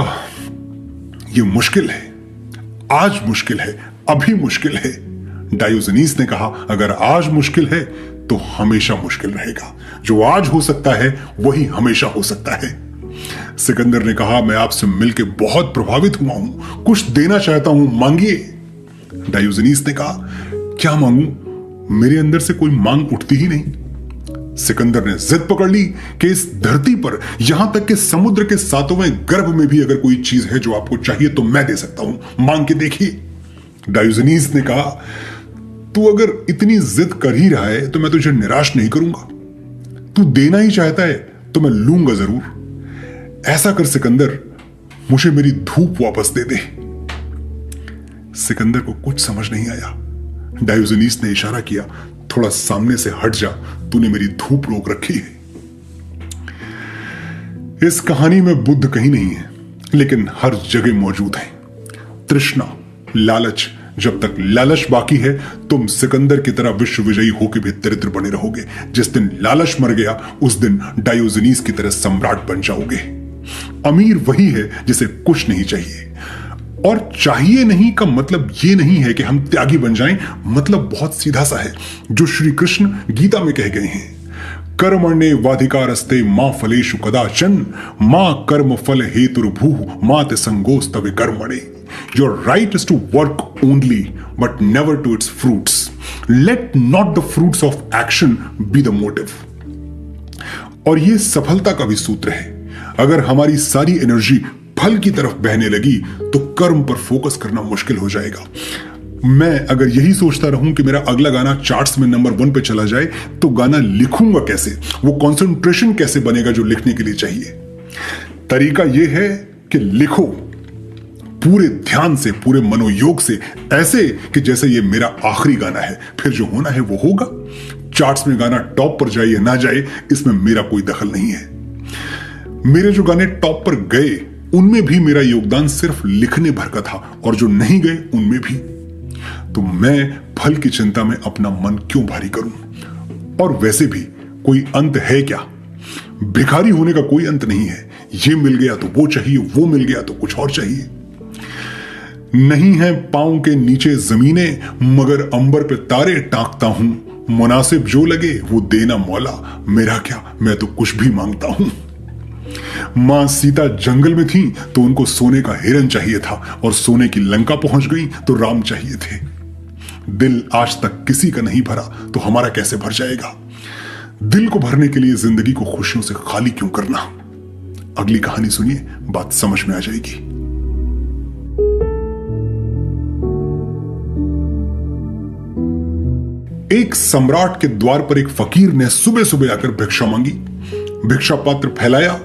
यह मुश्किल है, आज मुश्किल है, अभी मुश्किल है। डायोजनीस ने कहा, अगर आज मुश्किल है तो हमेशा मुश्किल रहेगा। जो आज हो सकता है वही हमेशा हो सकता है। सिकंदर ने कहा, मैं आपसे मिलकर बहुत प्रभावित हुआ हूं, कुछ देना चाहता हूं, मांगिए। डायोजनीस ने कहा, क्या मांगूं? मेरे अंदर से कोई मांग उठती ही नहीं। सिकंदर ने जिद पकड़ ली कि इस धरती पर, यहां तक कि समुद्र के सातवें गर्भ में भी अगर कोई चीज है जो आपको चाहिए तो मैं दे सकता हूं, मांग के देखिए। डायोजनीस ने कहा, तू अगर इतनी जिद कर ही रहा है तो मैं तुझे निराश नहीं करूंगा। तू देना ही चाहता है तो मैं लूंगा जरूर। ऐसा कर सिकंदर, मुझे मेरी धूप वापस दे दे। सिकंदर को कुछ समझ नहीं आया। डायोजनीस ने इशारा किया, थोड़ा सामने से हट जा, तूने मेरी धूप रोक रखी है। इस कहानी में बुद्ध कहीं नहीं है, लेकिन हर जगह मौजूद हैं। तृष्णा, लालच, जब तक लालच बाकी है तुम सिकंदर की तरह विश्व विजयी होकर भी दरिद्र बने रहोगे। जिस दिन लालच मर गया उस दिन डायोजनीस की तरह सम्राट बन जाओगे। अमीर वही है जिसे कुछ नहीं चाहिए, और चाहिए नहीं का मतलब ये नहीं है कि हम त्यागी बन जाएं। मतलब बहुत सीधा सा है जो श्री कृष्ण गीता में कह गए हैं, कर्मण्ये वाधिकारस्ते मां फलेषु कदाचन मां कर्म फल हेतुर्भूः मा ते संगोस्तवे कर्मणे। Your right is to work only, but never to its fruits. Let not the fruits of action be the motive. और ये सफलता का भी सूत्र है। अगर हमारी सारी एनर्जी फल की तरफ बहने लगी तो कर्म पर फोकस करना मुश्किल हो जाएगा। मैं अगर यही सोचता रहूं कि मेरा अगला गाना चार्ट्स में नंबर 1 पे चला जाए तो गाना लिखूंगा कैसे, वो कंसंट्रेशन कैसे बनेगा जो लिखने के लिए चाहिए। तरीका यह है कि लिखो पूरे ध्यान से, पूरे मनोयोग से, ऐसे कि जैसे ये मेरा आखिरी गाना है, फिर जो होना है वो होगा। चार्ट्स में गाना टॉप पर जाए या ना जाए इसमें मेरा कोई दखल नहीं है। मेरे जो गाने टॉप पर गए उनमें भी मेरा योगदान सिर्फ लिखने भर का था, और जो नहीं गए उनमें भी। तो मैं फल की चिंता में अपना मन क्यों भारी करूं? और वैसे भी कोई अंत है क्या? भिखारी होने का कोई अंत नहीं है। ये मिल गया तो वो चाहिए, वो मिल गया तो कुछ और चाहिए। नहीं है पांव के नीचे जमीने मगर अंबर पे तारे टांकता हूं, मुनासिब जो लगे वो देना मौला, मेरा क्या मैं तो कुछ भी मांगता हूं। मां सीता जंगल में थी तो उनको सोने का हिरन चाहिए था, और सोने की लंका पहुंच गई तो राम चाहिए थे। दिल आज तक किसी का नहीं भरा तो हमारा कैसे भर जाएगा? दिल को भरने के लिए जिंदगी को खुशियों से खाली क्यों करना? अगली कहानी सुनिए, बात समझ में आ जाएगी। एक सम्राट के द्वार पर एक फकीर ने सुबह सुबह आकर भिक्षा मांगी। भिक्षा पात्र फैलाया।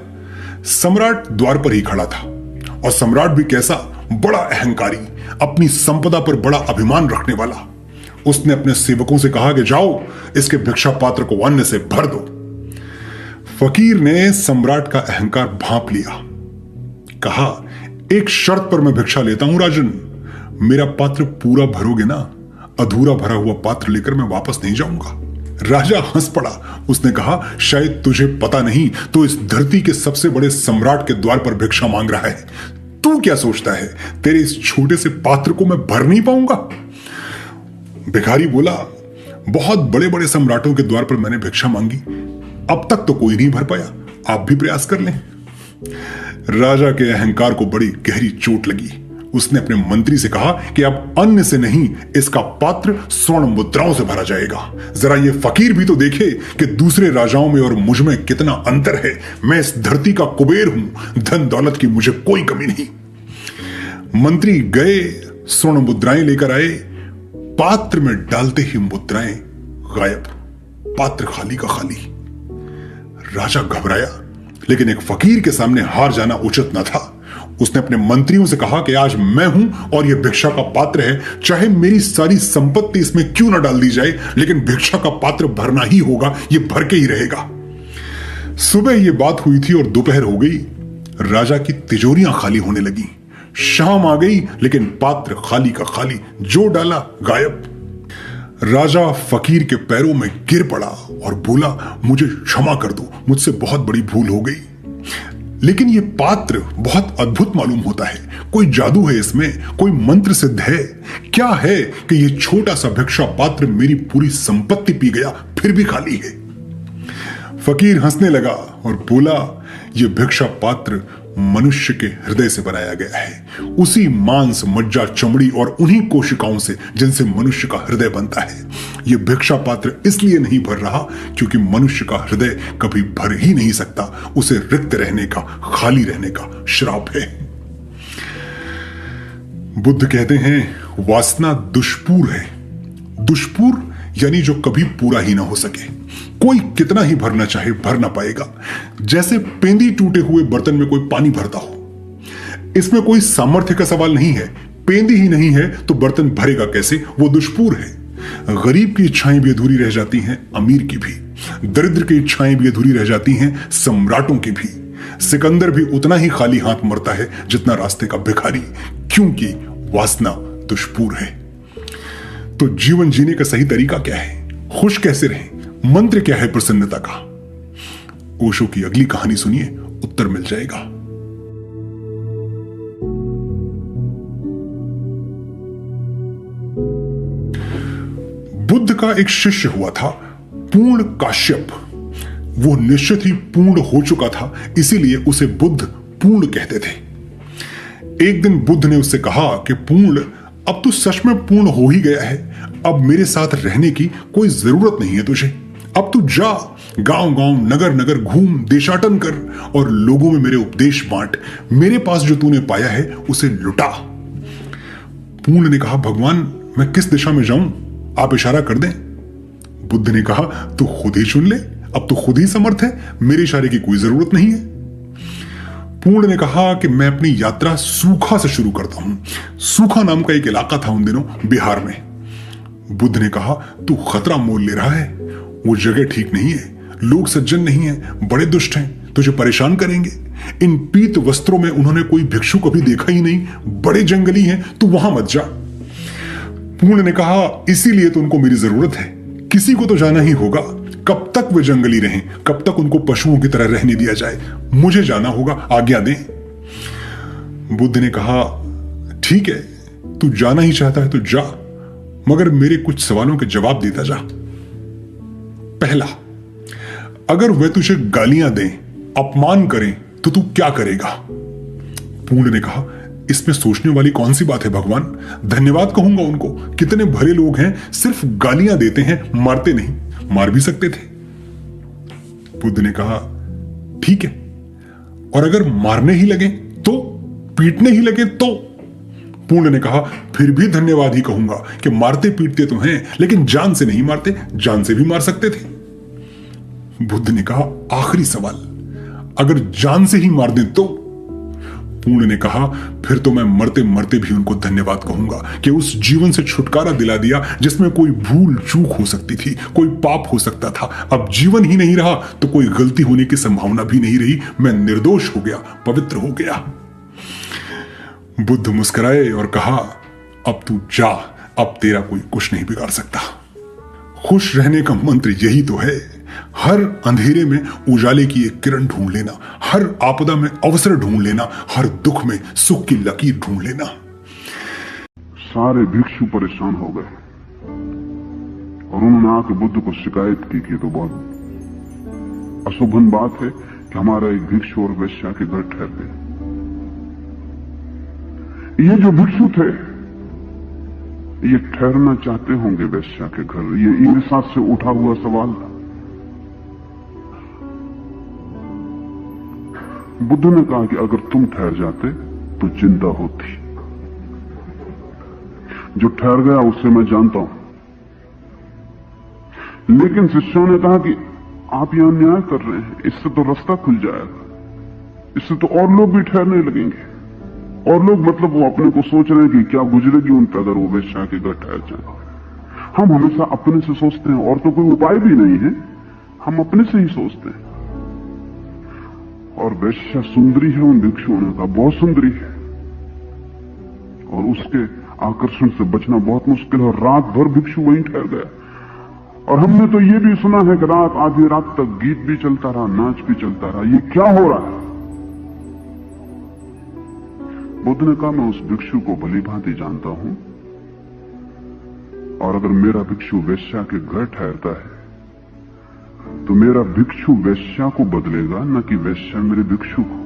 सम्राट द्वार पर ही खड़ा था, और सम्राट भी कैसा, बड़ा अहंकारी, अपनी संपदा पर बड़ा अभिमान रखने वाला। उसने अपने सेवकों से कहा कि जाओ इसके भिक्षा पात्र को अन्न से भर दो। फकीर ने सम्राट का अहंकार भांप लिया। कहा, एक शर्त पर मैं भिक्षा लेता हूं राजन, मेरा पात्र पूरा भरोगे ना? अधूरा भरा हुआ पात्र लेकर मैं वापस नहीं जाऊंगा। राजा हंस पड़ा। उसने कहा, शायद तुझे पता नहीं, तो इस धरती के सबसे बड़े सम्राट के द्वार पर भिक्षा मांग रहा है। तू क्या सोचता है तेरे इस छोटे से पात्र को मैं भर नहीं पाऊंगा? भिखारी बोला, बहुत बड़े बड़े सम्राटों के द्वार पर मैंने भिक्षा मांगी, अब तक तो कोई नहीं भर पाया, आप भी प्रयास कर लें। राजा के अहंकार को बड़ी गहरी चोट लगी। उसने अपने मंत्री से कहा कि अब अन्न से नहीं, इसका पात्र स्वर्ण मुद्राओं से भरा जाएगा। जरा ये फकीर भी तो देखे कि दूसरे राजाओं में और मुझ में कितना अंतर है। मैं इस धरती का कुबेर हूं, धन दौलत की मुझे कोई कमी नहीं। मंत्री गए, स्वर्ण मुद्राएं लेकर आए। पात्र में डालते ही मुद्राएं गायब, पात्र खाली का खाली। राजा घबराया, लेकिन एक फकीर के सामने हार जाना उचित न था। उसने अपने मंत्रियों से कहा कि आज मैं हूं और यह भिक्षा का पात्र है, चाहे मेरी सारी संपत्ति इसमें क्यों ना डाल दी जाए, लेकिन भिक्षा का पात्र भरना ही होगा, यह भर के ही रहेगा। सुबह यह बात हुई थी और दोपहर हो गई। राजा की तिजोरियां खाली होने लगी। शाम आ गई, लेकिन पात्र खाली का खाली, जो डाला गायब। राजा फकीर के पैरों में गिर पड़ा और बोला, मुझे क्षमा कर दो, मुझसे बहुत बड़ी भूल हो गई। लेकिन यह पात्र बहुत अद्भुत मालूम होता है, कोई जादू है इसमें, कोई मंत्र सिद्ध है। क्या है कि यह छोटा सा भिक्षा पात्र मेरी पूरी संपत्ति पी गया, फिर भी खाली है। फकीर हंसने लगा और बोला, यह भिक्षा पात्र मनुष्य के हृदय से बनाया गया है, उसी मांस, मज्जा, चमड़ी और उन्हीं कोशिकाओं से जिनसे मनुष्य का हृदय बनता है। यह भिक्षा पात्र इसलिए नहीं भर रहा क्योंकि मनुष्य का हृदय कभी भर ही नहीं सकता, उसे रिक्त रहने का, खाली रहने का श्राप है। बुद्ध कहते हैं, वासना दुष्पूर है। दुष्पूर यानी जो कभी पूरा ही ना हो सके। कोई कितना ही भरना चाहे भर ना पाएगा, जैसे पेंदी टूटे हुए बर्तन में कोई पानी भरता हो। इसमें कोई सामर्थ्य का सवाल नहीं है, पेंदी ही नहीं है तो बर्तन भरेगा कैसे, वो दुष्पूर है। गरीब की इच्छाएं भी अधूरी रह जाती हैं, अमीर की भी। दरिद्र की इच्छाएं भी अधूरी रह जाती हैं, सम्राटों की भी। सिकंदर भी उतना ही खाली हाथ मरता है जितना रास्ते का भिखारी, क्योंकि वासना दुष्पूर है। तो जीवन जीने का सही तरीका क्या है? खुश कैसे रहें? मंत्र क्या है प्रसन्नता का? ओशो की अगली कहानी सुनिए, उत्तर मिल जाएगा। बुद्ध का एक शिष्य हुआ था, पूर्ण काश्यप। वो निश्चित ही पूर्ण हो चुका था, इसीलिए उसे बुद्ध पूर्ण कहते थे। एक दिन बुद्ध ने उससे कहा कि पूर्ण, अब तू सच में पूर्ण हो ही गया है, अब मेरे साथ रहने की कोई जरूरत नहीं है तुझे। अब तू जा, गांव गांव नगर नगर घूम, देशाटन कर और लोगों में मेरे उपदेश बांट। मेरे पास जो तूने पाया है उसे लुटा। पूर्ण ने कहा, भगवान मैं किस दिशा में जाऊं, आप इशारा कर दें। बुद्ध ने कहा, तू खुद ही चुन ले, अब तो खुद ही समर्थ है, मेरे इशारे की कोई जरूरत नहीं है। पूर्ण ने कहा कि मैं अपनी यात्रा सूखा से शुरू करता हूं। सूखा नाम का एक इलाका था उन दिनों बिहार में। बुद्ध ने कहा, तू खतरा मोल ले रहा है, वो जगह ठीक नहीं है, लोग सज्जन नहीं है, बड़े दुष्ट हैं, तुझे परेशान करेंगे। इन पीत वस्त्रों में उन्होंने कोई भिक्षु कभी देखा ही नहीं, बड़े जंगली हैं, तू वहां मत जा। पूर्ण ने कहा, इसीलिए तो उनको मेरी जरूरत है, किसी को तो जाना ही होगा। कब तक वे जंगली रहें, कब तक उनको पशुओं की तरह रहने दिया जाए? मुझे जाना होगा, आज्ञा दें। बुद्ध ने कहा, ठीक है, तू जाना ही चाहता है तो जा, मगर मेरे कुछ सवालों के जवाब देता जा। पहला, अगर वे तुझे गालियां दें, अपमान करें, तो तू क्या करेगा? पूर्ण ने कहा, इसमें सोचने वाली कौन सी बात है भगवान, धन्यवाद कहूंगा उनको, कितने भले लोग हैं, सिर्फ गालियां देते हैं, मारते नहीं, मार भी सकते थे। बुद्ध ने कहा, ठीक है, और अगर मारने ही लगे तो, पीटने ही लगे तो? पूर्ण ने कहा, फिर भी धन्यवाद ही कहूंगा कि मारते पीटते तो हैं, लेकिन जान से नहीं मारते, जान से भी मार सकते थे। बुद्ध ने कहा, आखिरी सवाल, अगर जान से ही मार दें तो? पूर्ण ने कहा, फिर तो मैं मरते मरते भी उनको धन्यवाद कहूंगा कि उस जीवन से छुटकारा दिला दिया जिसमें कोई भूल चूक हो सकती थी, कोई पाप हो सकता था। अब जीवन ही नहीं रहा तो कोई गलती होने की संभावना भी नहीं रही, मैं निर्दोष हो गया, पवित्र हो गया। बुद्ध मुस्कुराए और कहा, अब तू जा, अब तेरा कोई कुछ नहीं बिगाड़ सकता। खुश रहने का मंत्र यही तो है, हर अंधेरे में उजाले की एक किरण ढूंढ लेना, हर आपदा में अवसर ढूंढ लेना, हर दुख में सुख की लकीर ढूंढ लेना। सारे भिक्षु परेशान हो गए और उन्होंने आके बुद्ध को शिकायत की कि तो बहुत अशुभन बात है कि हमारा एक भिक्षु और वेश्या के घर ठहर गए। ये जो भिक्षु थे ये ठहरना चाहते होंगे वेश्या के घर, ये ईर्ष्या से उठा हुआ सवाल था। बुद्ध ने कहा कि अगर तुम ठहर जाते तो चिंता होती, जो ठहर गया उससे मैं जानता हूं। लेकिन शिष्यों ने कहा कि आप यहां न्याय कर रहे हैं, इससे तो रास्ता खुल जाएगा, इससे तो और लोग भी ठहरने लगेंगे। और लोग मतलब वो अपने को सोच रहे हैं कि क्या गुजरेगी उन पर अगर वो वेश्या के घर ठहर जाए। हम हमेशा अपने से सोचते हैं, और तो कोई उपाय भी नहीं है, हम अपने से ही सोचते हैं। और वेश्या सुंदरी है, उन भिक्षुओं ने कहा बहुत सुंदरी है, और उसके आकर्षण से बचना बहुत मुश्किल है। और रात भर भिक्षु वहीं ठहर गया। और हमने तो ये भी सुना है कि रात आधी रात तक गीत भी चलता रहा, नाच भी चलता रहा। ये क्या हो रहा है? बुद्ध ने कहा, मैं उस भिक्षु को भली भांति जानता हूं, और अगर मेरा भिक्षु वेश्या के घर ठहरता है तो मेरा भिक्षु वेश्या को बदलेगा, न कि वेश्या मेरे भिक्षु को।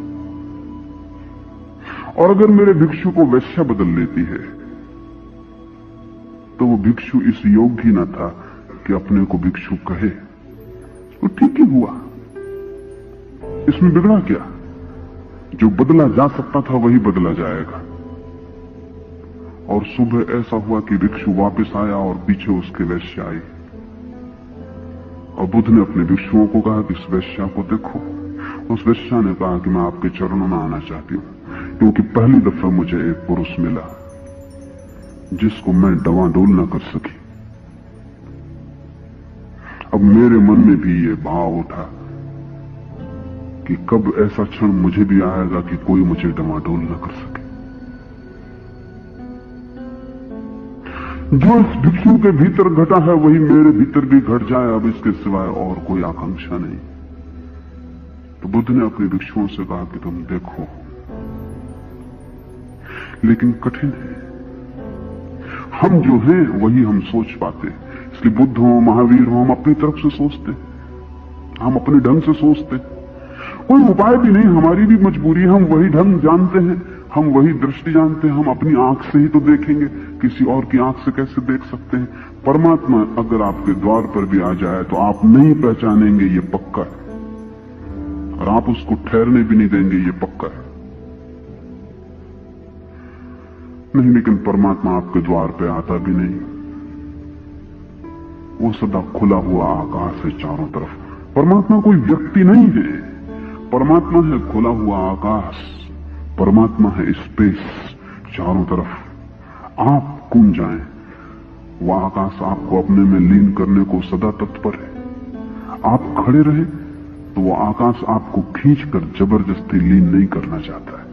और अगर मेरे भिक्षु को वेश्या बदल लेती है तो वो भिक्षु इस योग्य ही न था कि अपने को भिक्षु कहे। तो ठीक ही हुआ, इसमें बिगड़ा क्या? जो बदला जा सकता था वही बदला जाएगा। और सुबह ऐसा हुआ कि भिक्षु वापस आया और पीछे उसके वेश्या आई। और बुद्ध ने अपने भिक्षुओं को कहा कि इस वेश्या को देखो। उस वेश्या ने कहा कि मैं आपके चरणों में आना चाहती हूं, क्योंकि पहली दफा मुझे एक पुरुष मिला जिसको मैं डवाडोल न कर सकी। अब मेरे मन में भी ये भाव उठा कि कब ऐसा क्षण मुझे भी आएगा कि कोई मुझे डमाडोल न कर सके। जो इस भिक्षु के भीतर घटा है वही मेरे भीतर भी घट जाए, अब इसके सिवाय और कोई आकांक्षा नहीं। तो बुद्ध ने अपने भिक्षुओं से कहा कि तुम देखो, लेकिन कठिन है। हम जो हैं वही हम सोच पाते, इसलिए बुद्ध हो महावीर हो हम अपनी तरफ से सोचते, हम अपने ढंग से सोचते, कोई उपाय भी नहीं, हमारी भी मजबूरी है, हम वही ढंग जानते हैं, हम वही दृष्टि जानते हैं, हम अपनी आंख से ही तो देखेंगे, किसी और की आंख से कैसे देख सकते हैं। परमात्मा अगर आपके द्वार पर भी आ जाए तो आप नहीं पहचानेंगे, ये पक्का है, और आप उसको ठहरने भी नहीं देंगे, ये पक्का है। नहीं, लेकिन परमात्मा आपके द्वार पे आता भी नहीं, वो सदा खुला हुआ आकाश है चारों तरफ। परमात्मा कोई व्यक्ति नहीं है, परमात्मा है खुला हुआ आकाश, परमात्मा है स्पेस चारों तरफ। आप कूद जाएं, वो आकाश आपको अपने में लीन करने को सदा तत्पर है। आप खड़े रहे तो वो आकाश आपको खींचकर जबरदस्ती लीन नहीं करना चाहता है,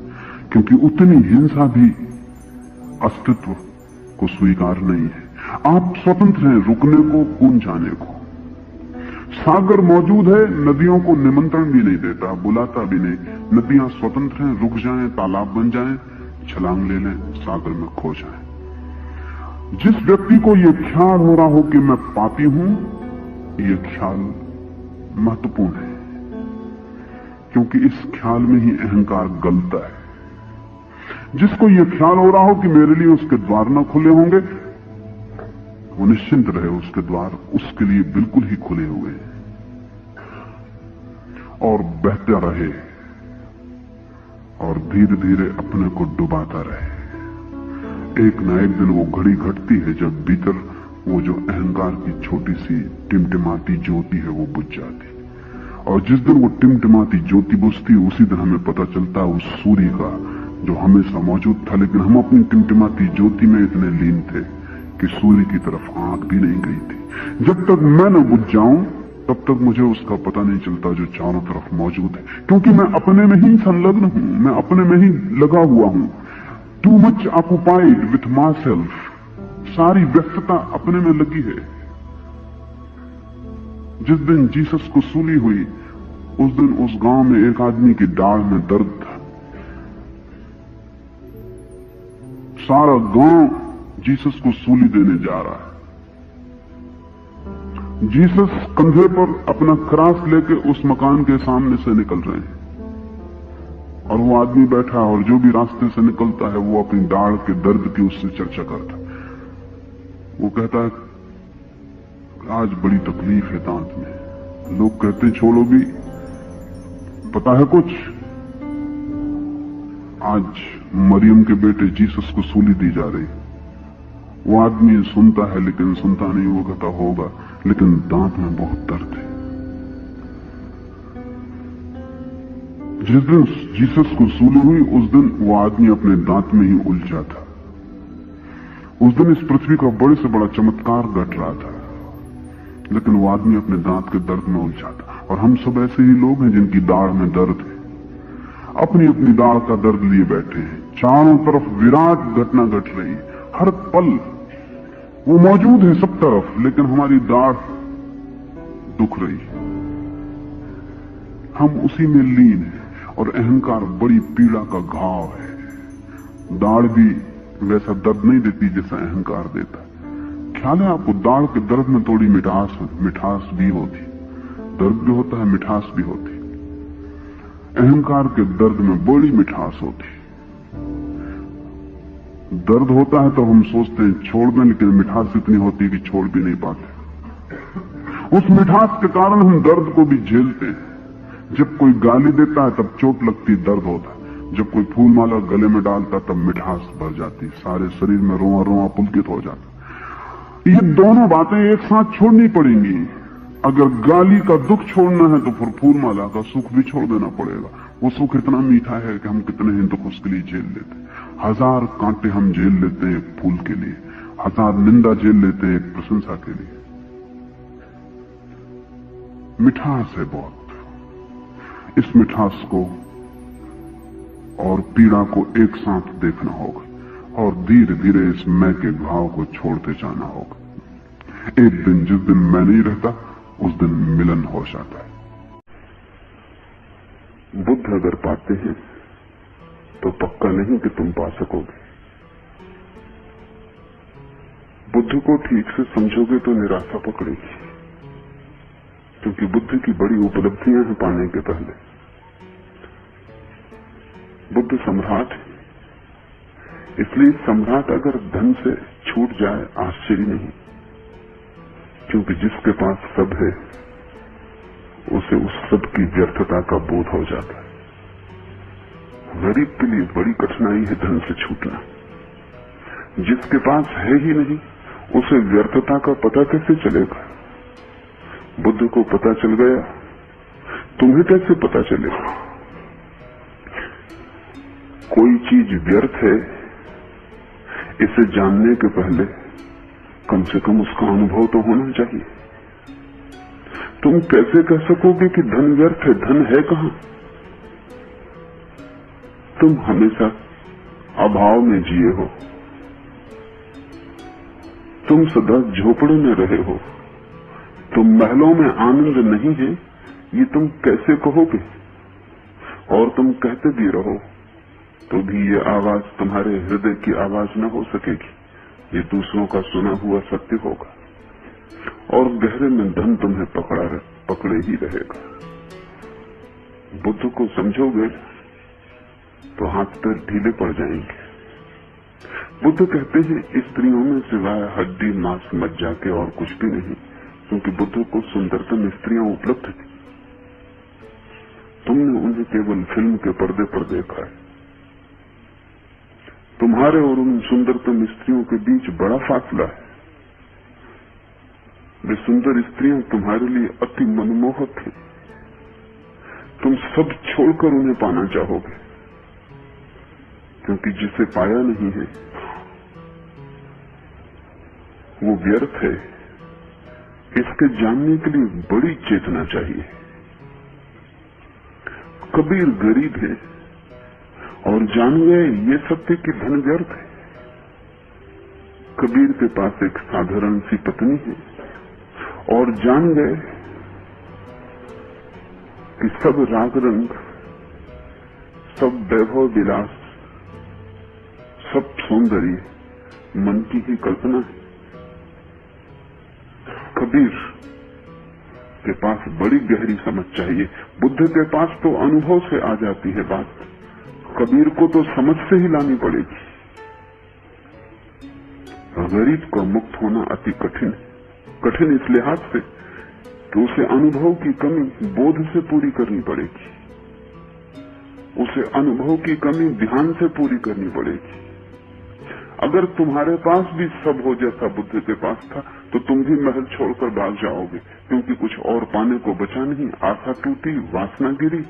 क्योंकि उतनी हिंसा भी अस्तित्व को स्वीकार नहीं है। आप स्वतंत्र हैं रुकने को, कूद जाने को। सागर मौजूद है, नदियों को निमंत्रण भी नहीं देता, बुलाता भी नहीं। नदियां स्वतंत्र हैं, रुक जाएं, तालाब बन जाएं, छलांग ले लें, सागर में खो जाएं। जिस व्यक्ति को यह ख्याल हो रहा हो कि मैं पापी हूं, यह ख्याल महत्वपूर्ण है, क्योंकि इस ख्याल में ही अहंकार गलता है। जिसको यह ख्याल हो रहा हो कि मेरे लिए उसके द्वार न खुले होंगे, वो निश्चिंत रहे, उसके द्वार उसके लिए बिल्कुल ही खुले हुए हैं, और बहता रहे और धीरे धीरे अपने को डुबाता रहे। एक न एक दिन वो घड़ी घटती है जब भीतर वो जो अहंकार की छोटी सी टिमटिमाती ज्योति है वो बुझ जाती, और जिस दिन वो टिमटिमाती ज्योति बुझती उसी दिन हमें पता चलता है उस सूर्य का जो हमेशा मौजूद था, लेकिन हम अपनी टिमटिमाती ज्योति में इतने लीन थे कि सूर्य की तरफ आंख भी नहीं गई थी। जब तक मैं न बुझ जाऊं तब तक मुझे उसका पता नहीं चलता जो चारों तरफ मौजूद है, क्योंकि मैं अपने में ही संलग्न हूं, मैं अपने में ही लगा हुआ हूं। Too much occupied with my self, सारी व्यस्तता अपने में लगी है। जिस दिन जीसस को सूली हुई उस दिन उस गांव में एक आदमी की दाढ़ में दर्द था। सारा गांव जीसस को सूली देने जा रहा है। जीसस कंधे पर अपना क्रॉस लेके उस मकान के सामने से निकल रहे हैं, और वो आदमी बैठा, और जो भी रास्ते से निकलता है वो अपनी दाढ़ के दर्द की उससे चर्चा करता है। वो कहता है आज बड़ी तकलीफ है दांत में। लोग कहते छोड़ो भी, पता है कुछ, आज मरियम के बेटे जीसस को सूली दी जा रही। वो आदमी सुनता है लेकिन सुनता नहीं, वो कहता होगा, लेकिन दांत में बहुत दर्द है। जिस दिन जीसस को सूली हुई उस दिन वो आदमी अपने दांत में ही उलझा था। उस दिन इस पृथ्वी का बड़े से बड़ा चमत्कार घट रहा था, लेकिन वो आदमी अपने दांत के दर्द में उलझा था। और हम सब ऐसे ही लोग हैं जिनकी दाढ़ में दर्द है, अपनी अपनी दाढ़ का दर्द लिए बैठे हैं। चारों तरफ विराट घटना घट रही है, हर पल वो मौजूद है सब तरफ, लेकिन हमारी दाढ़ दुख रही है, हम उसी में लीन हैं। और अहंकार बड़ी पीड़ा का घाव है। दाढ़ भी वैसा दर्द नहीं देती जैसा अहंकार देता है। ख्याल है आपको, दाढ़ के दर्द में थोड़ी मिठास भी होती, दर्द भी होता है, मिठास भी होती। अहंकार के दर्द में बड़ी मिठास होती। दर्द होता है तो हम सोचते हैं छोड़ दें, लेकिन मिठास इतनी होती है कि छोड़ भी नहीं पाते। उस मिठास के कारण हम दर्द को भी झेलते हैं। जब कोई गाली देता है तब चोट लगती, दर्द होता है। जब कोई फूल माला गले में डालता तब मिठास भर जाती, सारे शरीर में रोआ रोआ पुलकित हो जाता। ये दोनों बातें एक साथ छोड़नी पड़ेंगी। अगर गाली का दुख छोड़ना है तो फिर फूल माला का सुख भी छोड़ देना पड़ेगा। वो सुख इतना मीठा है कि हम कितने ही दुख उसके लिए झेल लेते हैं। 1000 कांटे हम झेल लेते हैं एक फूल के लिए, 1000 निंदा झेल लेते हैं एक प्रशंसा के लिए। मिठास है बहुत। इस मिठास को और पीड़ा को एक साथ देखना होगा और धीरे धीरे इस मैं के घाव को छोड़ते जाना होगा। एक दिन जिस दिन मैं नहीं रहता उस दिन मिलन हो जाता है। बुद्ध अगर पाते हैं तो पक्का नहीं कि तुम पा सकोगे। बुद्ध को ठीक से समझोगे तो निराशा पकड़ेगी, क्योंकि बुद्ध की बड़ी उपलब्धियां हैं पाने के पहले। बुद्ध सम्राट है, इसलिए सम्राट अगर धन से छूट जाए आश्चर्य नहीं, क्योंकि जिसके पास सब है उसे उस सब की व्यर्थता का बोध हो जाता है। गरीब के लिए बड़ी कठिनाई है धन से छूटना। जिसके पास है ही नहीं उसे व्यर्थता का पता कैसे चलेगा? बुद्ध को पता चल गया, तुम्हें कैसे पता चलेगा? कोई चीज व्यर्थ है, इसे जानने के पहले कम से कम उसका अनुभव तो होना चाहिए। तुम कैसे कह सकोगे कि धन व्यर्थ है? धन है कहां? तुम हमेशा अभाव में जिए हो, तुम सदा झोपड़े में रहे हो, तुम महलों में आनंद नहीं है, ये तुम कैसे कहोगे? और तुम कहते भी रहो तो भी ये आवाज तुम्हारे हृदय की आवाज न हो सकेगी, ये दूसरों का सुना हुआ सत्य होगा, और गहरे में धन तुम्हें पकड़े ही रहेगा। बुद्ध को समझोगे तो हाथ पैर ढीले पड़ जाएंगे। बुद्ध कहते हैं स्त्रियों में सिवाय हड्डी मांस मज्जा के और कुछ भी नहीं, क्योंकि बुद्ध को सुंदरतम स्त्रियां उपलब्ध थी। तुमने उन्हें केवल फिल्म के पर्दे पर देखा है। तुम्हारे और उन सुंदरतम स्त्रियों के बीच बड़ा फासला है। वे सुंदर स्त्रियां तुम्हारे लिए अति मनमोहक हैं। तुम सब छोड़कर उन्हें पाना चाहोगे, क्योंकि जिसे पाया नहीं है वो व्यर्थ है। इसके जानने के लिए बड़ी चेतना चाहिए। कबीर गरीब है और जान गए ये सत्य कि धन व्यर्थ है। कबीर के पास एक साधारण सी पत्नी है और जान गए कि सब राग रंग, सब वैभव विलास, सब सौंदर्य मन की ही कल्पना है। कबीर के पास बड़ी गहरी समझ चाहिए। बुद्ध के पास तो अनुभव से आ जाती है बात, कबीर को तो समझ से ही लानी पड़ेगी। गरीब का मुक्त होना अति कठिन है। कठिन इस लिहाज से कि उसे अनुभव की कमी बोध से पूरी करनी पड़ेगी, उसे अनुभव की कमी ध्यान से पूरी करनी पड़ेगी। अगर तुम्हारे पास भी सब हो जैसा बुद्ध के पास था तो तुम भी महल छोड़कर भाग जाओगे, क्योंकि कुछ और पाने को बचा नहीं। आशा टूटी, वासना गिरी,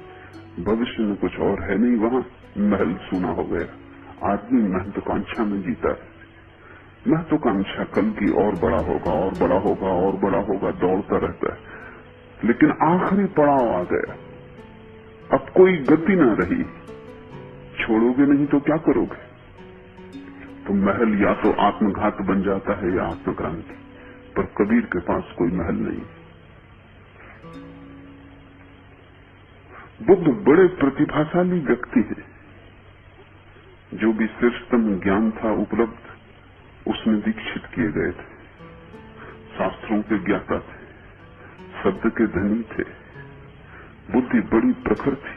भविष्य में कुछ और है नहीं वहां। महल सूना हो गया। आदमी महत्वाकांक्षा में जीता है। महत्वाकांक्षा कल की और बड़ा होगा और बड़ा होगा और बड़ा होगा, दौड़ता रहता है। लेकिन आखिरी पड़ाव आ गया, अब कोई गति ना रही। छोड़ोगे नहीं तो क्या करोगे? तो महल या तो आत्मघात बन जाता है या आत्मक्रांति, पर कबीर के पास कोई महल नहीं। बुद्ध बड़े प्रतिभाशाली व्यक्ति है। जो भी श्रेष्ठतम ज्ञान था उपलब्ध उसमें दीक्षित किए गए थे। शास्त्रों के ज्ञाता थे, शब्द के धनी थे, बुद्धि बड़ी प्रखर थी।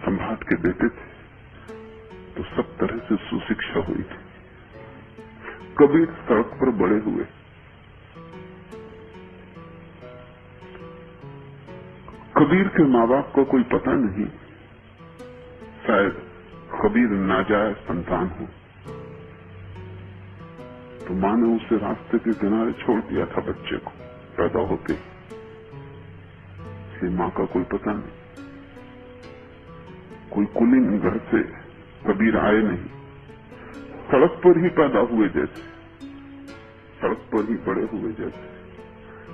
सम्राट के बेटे थे तो सब तरह से सुशिक्षा हुई थी। कबीर सड़क पर बड़े हुए। कबीर के माँ बाप का कोई पता नहीं, शायद कबीर नाजायज संतान हो, तो मां ने उसे रास्ते के किनारे छोड़ दिया था बच्चे को पैदा होते। इसलिए मां का कोई पता नहीं। कोई कुलीन घर से कबीर आए नहीं, सड़क पर ही पैदा हुए जैसे, सड़क पर ही बड़े हुए जैसे।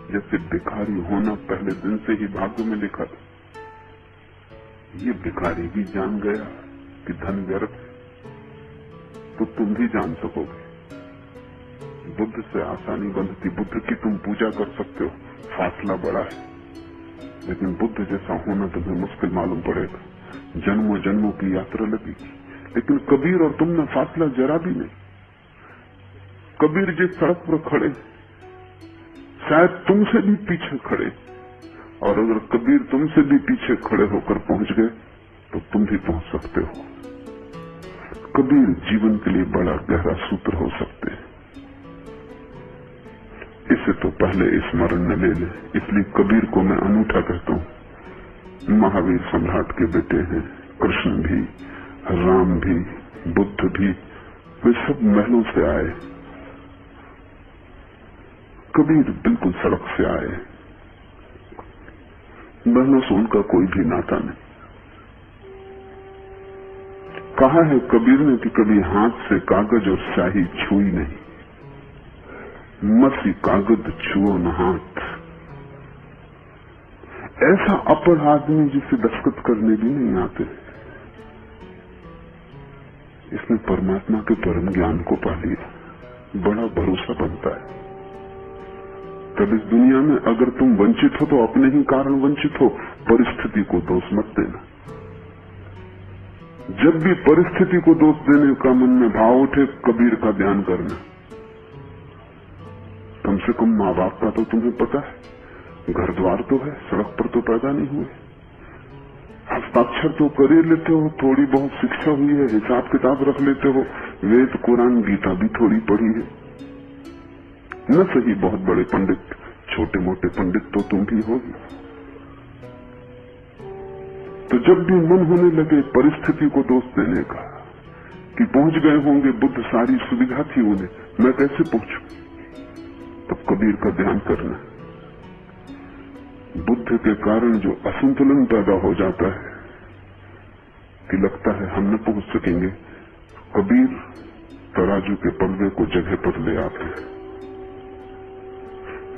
जैसे भिखारी होना पहले दिन से ही भाग्य में लिखा था। ये भिखारी भी जान गया कि धन व्यर्थ है, तो तुम भी जान सकोगे। बुद्ध से आसानी बंधती, बुद्ध की तुम पूजा कर सकते हो, फासला बड़ा है, लेकिन बुद्ध जैसा होना तुम्हें मुश्किल मालूम पड़ेगा। जन्मों जन्मों की यात्रा लगेगी। लेकिन कबीर और तुम में फासला जरा भी नहीं। कबीर जिस सड़क पर खड़े शायद तुमसे भी पीछे खड़े, और अगर कबीर तुमसे भी पीछे खड़े होकर पहुंच गए तो तुम भी पहुंच सकते हो। कबीर जीवन के लिए बड़ा गहरा सूत्र हो सकते हैं। इसे तो पहले स्मरण में ले ले। इसलिए कबीर को मैं अनूठा कहता हूं। महावीर सम्राट के बेटे हैं, कृष्ण भी, राम भी, बुद्ध भी, वे सब महलों से आए। कबीर बिल्कुल सड़क से आए। महलों से उनका कोई भी नाता नहीं। कहा है कबीर ने कि कभी हाथ से कागज और स्याही छुई नहीं, मसी कागज छुओ न हाथ। ऐसा अपढ़ आदमी जिसे दस्तखत करने भी नहीं आते, इसने परमात्मा के परम ज्ञान को पा लिया। बड़ा भरोसा बनता है। तब इस दुनिया में अगर तुम वंचित हो तो अपने ही कारण वंचित हो, परिस्थिति को दोष मत देना। जब भी परिस्थिति को दोष देने का मन में भाव उठे, कबीर का ध्यान करना। कम से कम माँ बाप का तो तुम्हें पता है, घर द्वार तो है, सड़क पर तो पैदा नहीं हुए, हस्ताक्षर तो कर ही लेते हो, थोड़ी बहुत शिक्षा हुई है, हिसाब किताब रख लेते हो, वेद कुरान गीता भी थोड़ी पढ़ी है। न सही बहुत बड़े पंडित, छोटे मोटे पंडित तो तुम भी होगी। तो जब भी मन होने लगे परिस्थिति को दोष देने का कि पहुंच गए होंगे बुद्ध, सारी सुविधा थी उन्हें, मैं कैसे पहुंचूं, तब कबीर का ध्यान करना। बुद्ध के कारण जो असंतुलन पैदा हो जाता है कि लगता है हम न पहुंच सकेंगे, कबीर तराजू के पल्ले को जगह पर ले आते हैं।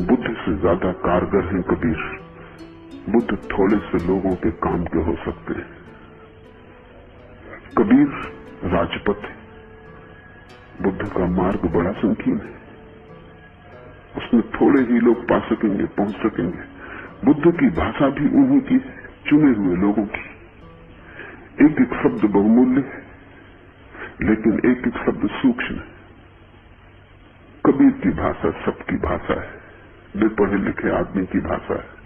बुद्ध से ज्यादा कारगर हैं कबीर। बुद्ध थोड़े से लोगों के काम के हो सकते हैं। कबीर राजपथ है। बुद्ध का मार्ग बड़ा संकीर्ण है, उसमें थोड़े ही लोग पा सकेंगे, पहुंच सकेंगे। बुद्ध की भाषा भी उन्हीं की है, चुने हुए लोगों की। एक एक शब्द बहुमूल्य है, लेकिन एक एक शब्द सूक्ष्म है। कबीर की भाषा सबकी भाषा है, वे पढ़े लिखे आदमी की भाषा है।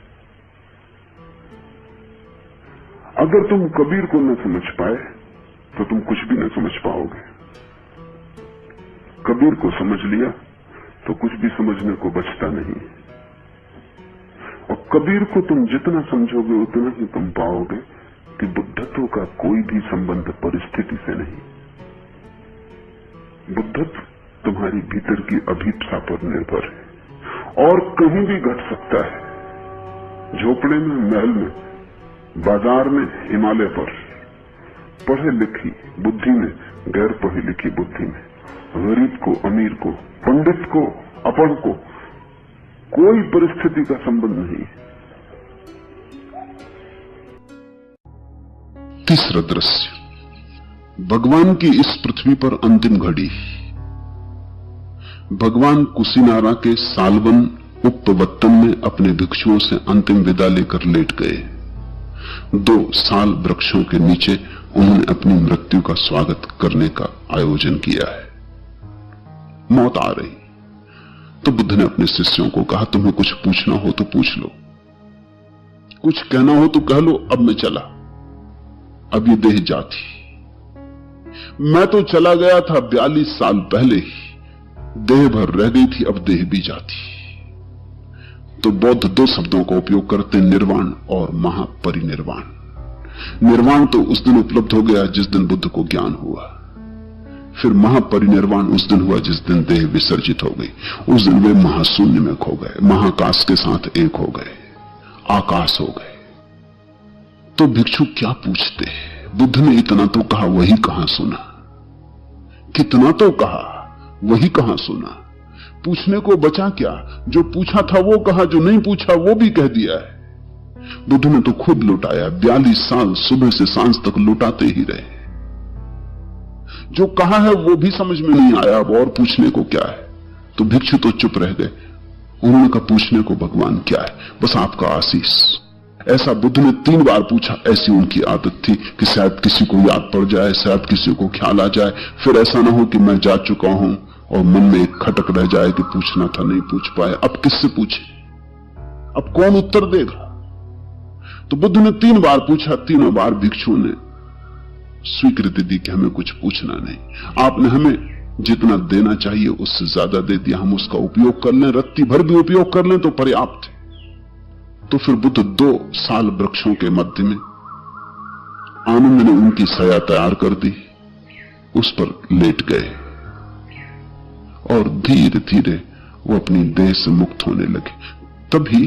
अगर तुम कबीर को न समझ पाए तो तुम कुछ भी न समझ पाओगे। कबीर को समझ लिया तो कुछ भी समझने को बचता नहीं। और कबीर को तुम जितना समझोगे उतना ही तुम पाओगे कि बुद्धत्व का कोई भी संबंध परिस्थिति से नहीं। बुद्धत्व तुम्हारी भीतर की अभीपसा पर निर्भर है और कहीं भी घट सकता है। झोपड़े में, महल में, बाजार में, हिमालय पर, पढ़े लिखी बुद्धि में, गैर पढ़ी लिखी बुद्धि में, गरीब को, अमीर को, पंडित को, अपढ़ को, कोई परिस्थिति का संबंध नहीं। तीसरा दृश्य, भगवान की इस पृथ्वी पर अंतिम घड़ी। भगवान कुशीनारा के सालवन उपवत्तन में अपने भिक्षुओं से अंतिम विदा लेकर लेट गए। 2 साल वृक्षों के नीचे उन्होंने अपनी मृत्यु का स्वागत करने का आयोजन किया है। मौत आ रही तो बुद्ध ने अपने शिष्यों को कहा, तुम्हें कुछ पूछना हो तो पूछ लो, कुछ कहना हो तो कह लो, अब मैं चला, अब ये देह जाती। मैं तो चला गया था 42 साल पहले ही, देह भर रह गई थी, अब देह भी जाती। तो बौद्ध 2 शब्दों का उपयोग करते, निर्वाण और महापरिनिर्वाण। निर्वाण तो उस दिन उपलब्ध हो गया जिस दिन बुद्ध को ज्ञान हुआ, फिर महापरिनिर्वाण उस दिन हुआ जिस दिन देह विसर्जित हो गई। उस दिन वे महाशून्य में खो गए, महाकाश के साथ एक हो गए, आकाश हो गए। तो भिक्षु क्या पूछते, बुद्ध ने इतना तो कहा, वही कहां सुना, कितना तो कहा, वही कहां सुना, पूछने को बचा क्या? जो पूछा था वो कहा, जो नहीं पूछा वो भी कह दिया है। बुद्ध ने तो खुद लुटाया, 42 साल सुबह से सांझ तक लुटाते ही रहे। जो कहा है वो भी समझ में नहीं आया, अब और पूछने को क्या है? तो भिक्षु तो चुप रह गए। उन्होंने कहा, पूछने को भगवान क्या है, बस आपका आशीष। ऐसा बुद्ध ने 3 बार पूछा। ऐसी उनकी आदत थी कि शायद किसी को याद पड़ जाए, शायद किसी को ख्याल आ जाए, फिर ऐसा ना हो कि मैं जा चुका हूं और मन में एक खटक रह जाए कि पूछना था नहीं पूछ पाए, अब किससे पूछे, अब कौन उत्तर देगा? तो बुद्ध ने 3 बार पूछा। तीनों बार भिक्षुओं ने स्वीकृति दी कि हमें कुछ पूछना नहीं, आपने हमें जितना देना चाहिए उससे ज्यादा दे दिया, हम उसका उपयोग कर लें, रत्ती भर भी उपयोग कर लें तो पर्याप्त है। तो फिर बुद्ध 2 साल वृक्षों के मध्य में, आनंद ने उनकी सया तैयार कर दी, उस पर लेट गए और धीरे धीरे वो अपनी देह से मुक्त होने लगे। तभी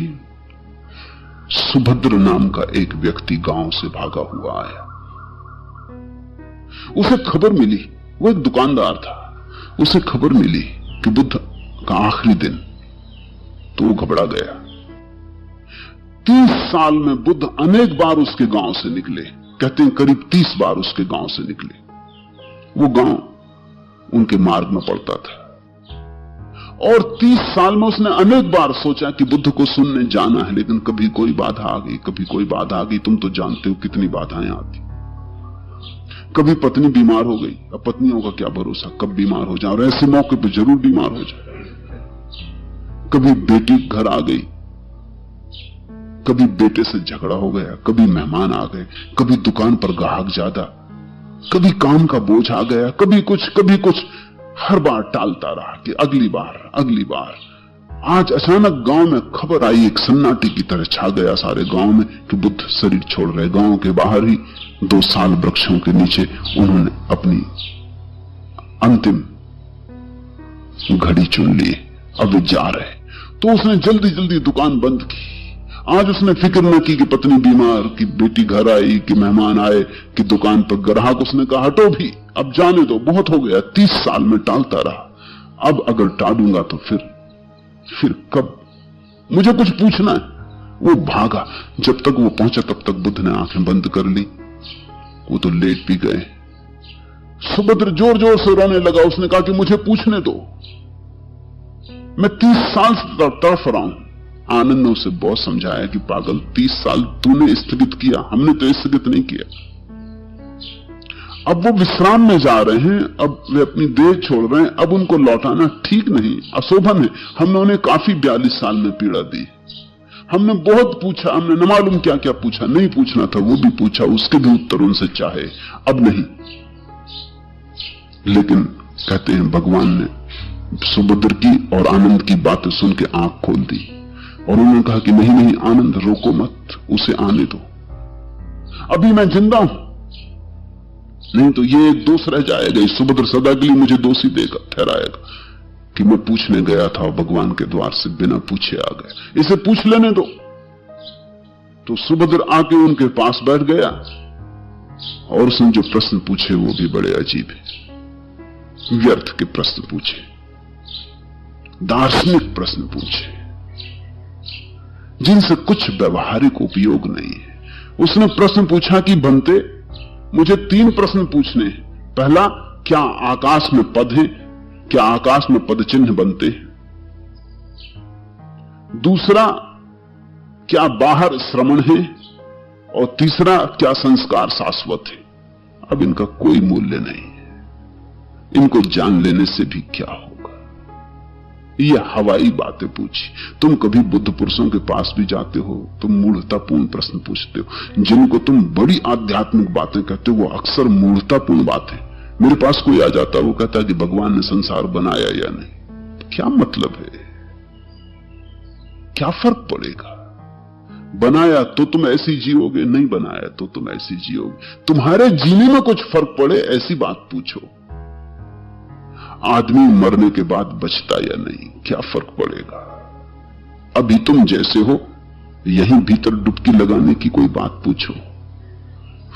सुभद्र नाम का एक व्यक्ति गांव से भागा हुआ आया। उसे खबर मिली, वो एक दुकानदार था, उसे खबर मिली कि बुद्ध का आखिरी दिन, तो वो घबरा गया। 30 साल में बुद्ध अनेक बार उसके गांव से निकले, कहते हैं करीब 30 बार उसके गांव से निकले। वो गांव उनके मार्ग में पड़ता था और 30 साल में उसने अनेक बार सोचा कि बुद्ध को सुनने जाना है, लेकिन कभी कोई बाधा आ गई, कभी कोई बाधा आ गई। तुम तो जानते हो कितनी बाधाएं आती। कभी पत्नी बीमार हो गई, अब पत्नियों का क्या भरोसा, कब बीमार हो जाए, और ऐसे मौके पर जरूर बीमार हो जाए। कभी बेटी घर आ गई, कभी बेटे से झगड़ा हो गया, कभी मेहमान आ गए, कभी दुकान पर ग्राहक ज्यादा, कभी काम का बोझ आ गया, कभी कुछ। हर बार टालता रहा कि अगली बार। आज अचानक गांव में खबर आई, एक सन्नाटे की तरह छा गया सारे गांव में कि बुद्ध शरीर छोड़ रहे। गांव के बाहर ही 2 साल वृक्षों के नीचे उन्होंने अपनी अंतिम घड़ी चुन ली, अब जा रहे। तो उसने जल्दी जल्दी दुकान बंद की। आज उसने फिक्र न की कि पत्नी बीमार, कि बेटी घर आई, कि मेहमान आए, कि दुकान पर ग्राहक। उसने कहा हटो भी, अब जाने दो, बहुत हो गया। 30 साल में टालता रहा, अब अगर टालूंगा तो फिर कब? मुझे कुछ पूछना है। वो भागा, जब तक वो पहुंचा तब तक बुद्ध ने आंखें बंद कर ली। वो तो लेट भी गए। सुभद्र जोर जोर से रोने लगा। उसने कहा कि मुझे पूछने दो, मैं 30 साल से तड़फ रहा हूं। आनंद ने उसे बहुत समझाया कि पागल, 30 साल तूने स्थगित किया, हमने तो स्थगित नहीं किया। अब वो विश्राम में जा रहे हैं, अब वे अपनी देह छोड़ रहे हैं, अब उनको लौटाना ठीक नहीं, अशोभन है। हमने उन्हें काफी 42 साल में पीड़ा दी। हमने बहुत पूछा, हमने न मालूम क्या क्या पूछा, नहीं पूछना था वो भी पूछा, उसके भी उत्तर उनसे चाहे, अब नहीं। लेकिन कहते हैं भगवान ने सुभद्र की और आनंद की बातें सुन के आंख खोल दी और उन्होंने कहा कि नहीं आनंद, रोको मत, उसे आने दो, अभी मैं जिंदा हूं, नहीं तो ये एक दोष रह जाएगा। सुभद्र सदा के लिए मुझे दोषी देगा, ठहराएगा कि मैं पूछने गया था और भगवान के द्वार से बिना पूछे आ गया, इसे पूछ लेने दो। तो सुभद्र आके उनके पास बैठ गया और उसने जो प्रश्न पूछे वो भी बड़े अजीब है। व्यर्थ के प्रश्न पूछे, दार्शनिक प्रश्न पूछे, जिनसे कुछ व्यवहारिक उपयोग नहीं है। उसने प्रश्न पूछा कि बनते, मुझे 3 प्रश्न पूछने हैं। पहला, क्या आकाश में पद है? क्या आकाश में पद चिन्ह बनते हैं? दूसरा, क्या बाहर श्रवण है? और तीसरा, क्या संस्कार शाश्वत है? अब इनका कोई मूल्य नहीं है, इनको जान लेने से भी क्या होगा। ये हवाई बातें पूछी। तुम कभी बुद्ध पुरुषों के पास भी जाते हो, तुम मूढ़तापूर्ण प्रश्न पूछते हो। जिनको तुम बड़ी आध्यात्मिक बातें कहते हो वो अक्सर मूढ़तापूर्ण बातें। मेरे पास कोई आ जाता, वो कहता है कि भगवान ने संसार बनाया या नहीं। क्या मतलब है? क्या फर्क पड़ेगा? बनाया तो तुम ऐसी जियोगे, नहीं बनाया तो तुम ऐसी जियोगे। तुम्हारे जीने में कुछ फर्क पड़े ऐसी बात पूछो। आदमी मरने के बाद बचता या नहीं, क्या फर्क पड़ेगा? अभी तुम जैसे हो यहीं भीतर डुबकी लगाने की कोई बात पूछो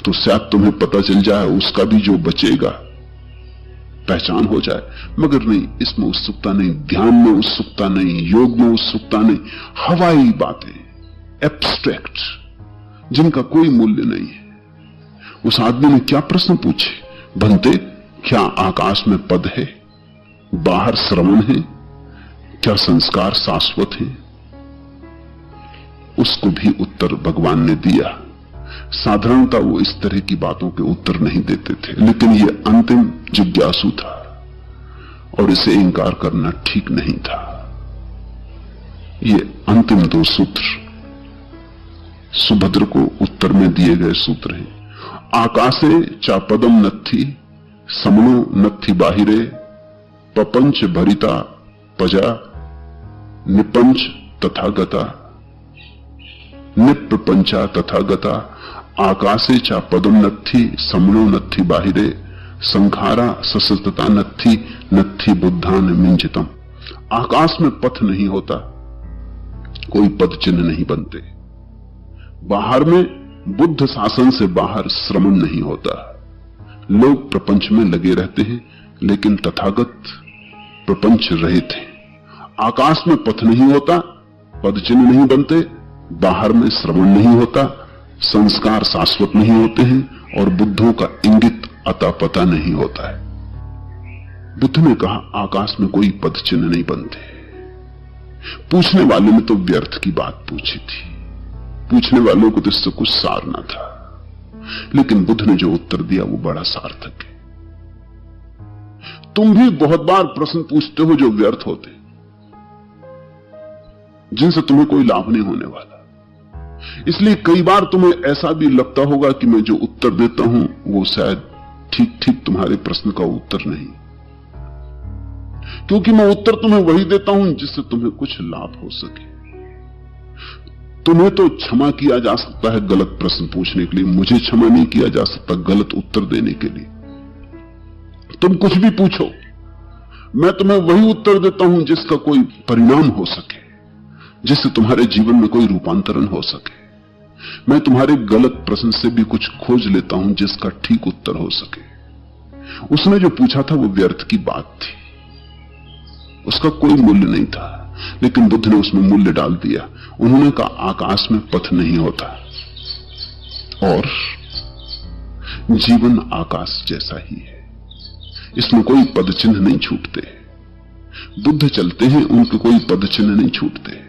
तो शायद तुम्हें पता चल जाए उसका भी जो बचेगा पहचान हो जाए, मगर नहीं, इसमें उत्सुकता नहीं, ध्यान में उत्सुकता नहीं, योग में उत्सुकता नहीं, हवाई बातें, एब्स्ट्रैक्ट, जिनका कोई मूल्य नहीं है। उस आदमी ने क्या प्रश्न पूछे? बनते, क्या आकाश में पद है? बाहर श्रवण है? क्या संस्कार शाश्वत है? उसको भी उत्तर भगवान ने दिया। साधारणता वो इस तरह की बातों के उत्तर नहीं देते थे, लेकिन ये अंतिम जिज्ञासु था और इसे इंकार करना ठीक नहीं था। ये अंतिम 2 सूत्र सुभद्र को उत्तर में दिए गए सूत्र हैं। आकाशे चापदम नत्थि समणो नत्थि बाहिरे पपंच भरिता पजा निपंच तथागता निप्रपंचा तथागता आकाशे चा पदम नत्थि समणो नत्थि बाहिरे संखारा ससतता नत्थि नत्थि बुद्धान मिंजितम। आकाश में पथ नहीं होता, कोई पद चिन्ह नहीं बनते। बाहर में बुद्ध शासन से बाहर श्रमण नहीं होता। लोग प्रपंच में लगे रहते हैं, लेकिन तथागत प्रपंच रहित है। आकाश में पथ नहीं होता, पद चिन्ह नहीं बनते, बाहर में श्रवण नहीं होता, संस्कार शाश्वत नहीं होते हैं और बुद्धों का इंगित अता पता नहीं होता है। बुद्ध ने कहा आकाश में कोई पद चिन्ह नहीं बनते। पूछने वाले ने तो व्यर्थ की बात पूछी थी, पूछने वालों को तो इससे कुछ सार ना था, लेकिन बुद्ध ने जो उत्तर दिया वो बड़ा सार्थक है। तुम भी बहुत बार प्रश्न पूछते हो जो व्यर्थ होते, जिनसे तुम्हें कोई लाभ नहीं होने वाला। इसलिए कई बार तुम्हें ऐसा भी लगता होगा कि मैं जो उत्तर देता हूं वो शायद ठीक ठीक तुम्हारे प्रश्न का उत्तर नहीं, क्योंकि मैं उत्तर तुम्हें वही देता हूं जिससे तुम्हें कुछ लाभ हो सके। तुम्हें तो क्षमा किया जा सकता है गलत प्रश्न पूछने के लिए, मुझे क्षमा नहीं किया जा सकता गलत उत्तर देने के लिए। तुम कुछ भी पूछो, मैं तुम्हें वही उत्तर देता हूं जिसका कोई परिणाम हो सके, जिससे तुम्हारे जीवन में कोई रूपांतरण हो सके। मैं तुम्हारे गलत प्रश्न से भी कुछ खोज लेता हूं जिसका ठीक उत्तर हो सके। उसने जो पूछा था वो व्यर्थ की बात थी, उसका कोई मूल्य नहीं था, लेकिन बुद्ध ने उसमें मूल्य डाल दिया। उन्होंने कहा आकाश में पथ नहीं होता और जीवन आकाश जैसा ही है, इसमें कोई पद चिन्ह नहीं छूटते। बुद्ध चलते हैं, उनके कोई पद चिन्ह नहीं छूटते।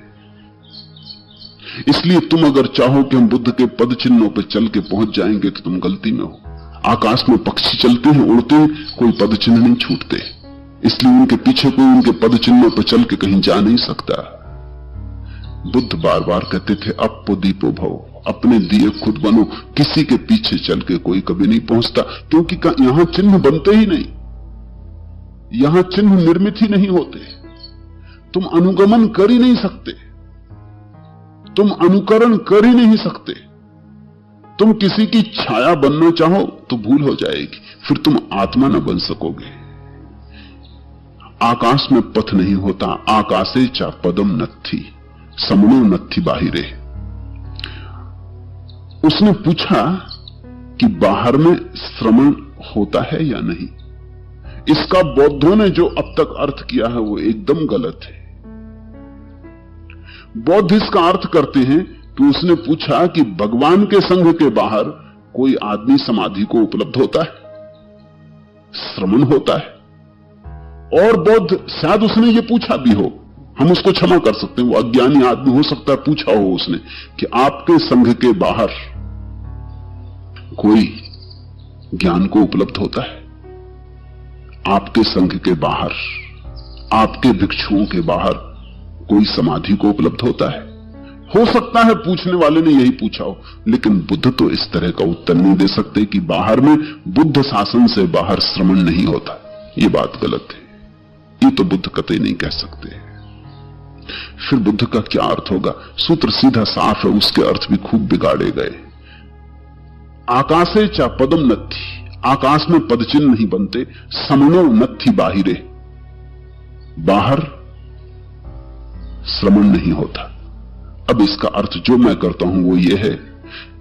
इसलिए तुम अगर चाहो कि हम बुद्ध के पद चिन्हों पर चल के पहुंच जाएंगे तो तुम गलती में हो। आकाश में पक्षी चलते हैं, उड़ते हैं, कोई पद चिन्ह नहीं छूटते, इसलिए उनके पीछे कोई उनके पद चिन्हों पर चल के कहीं जा नहीं सकता। बुद्ध बार बार कहते थे अपो दीपो भव, अपने दिए खुद बनो। किसी के पीछे चल के कोई कभी नहीं पहुंचता, क्योंकि यहां चिन्ह बनते ही नहीं, यहां चिन्ह निर्मित ही नहीं होते। तुम अनुगमन कर ही नहीं सकते, तुम अनुकरण कर ही नहीं सकते। तुम किसी की छाया बनना चाहो तो भूल हो जाएगी, फिर तुम आत्मा न बन सकोगे। आकाश में पथ नहीं होता, आकाशे चा पदम नत्थि समणो नत्थि बाहिरे। उसने पूछा कि बाहर में श्रवण होता है या नहीं। इसका बौद्धों ने जो अब तक अर्थ किया है वो एकदम गलत है। बौद्ध इसका अर्थ करते हैं कि उसने पूछा कि भगवान के संघ के बाहर कोई आदमी समाधि को उपलब्ध होता है, श्रवण होता है। और बौद्ध शायद उसने ये पूछा भी हो, हम उसको क्षमा कर सकते हैं, वो अज्ञानी आदमी हो सकता है, पूछा हो उसने कि आपके संघ के बाहर कोई ज्ञान को उपलब्ध होता है, आपके संघ के बाहर, आपके भिक्षुओं के बाहर कोई समाधि को उपलब्ध होता है। हो सकता है पूछने वाले ने यही पूछा हो, लेकिन बुद्ध तो इस तरह का उत्तर नहीं दे सकते कि बाहर में बुद्ध शासन से बाहर श्रवण नहीं होता। ये बात गलत है, ये तो बुद्ध कतई नहीं कह सकते। फिर बुद्ध का क्या अर्थ होगा? सूत्र सीधा साफ है, उसके अर्थ भी खूब बिगाड़े गए। आकाशे चा पदम नत्थि, आकाश में पद चिन्ह नहीं बनते, समणो नत्थि बाहिरे, बाहर श्रवण नहीं होता। अब इसका अर्थ जो मैं करता हूं वो ये है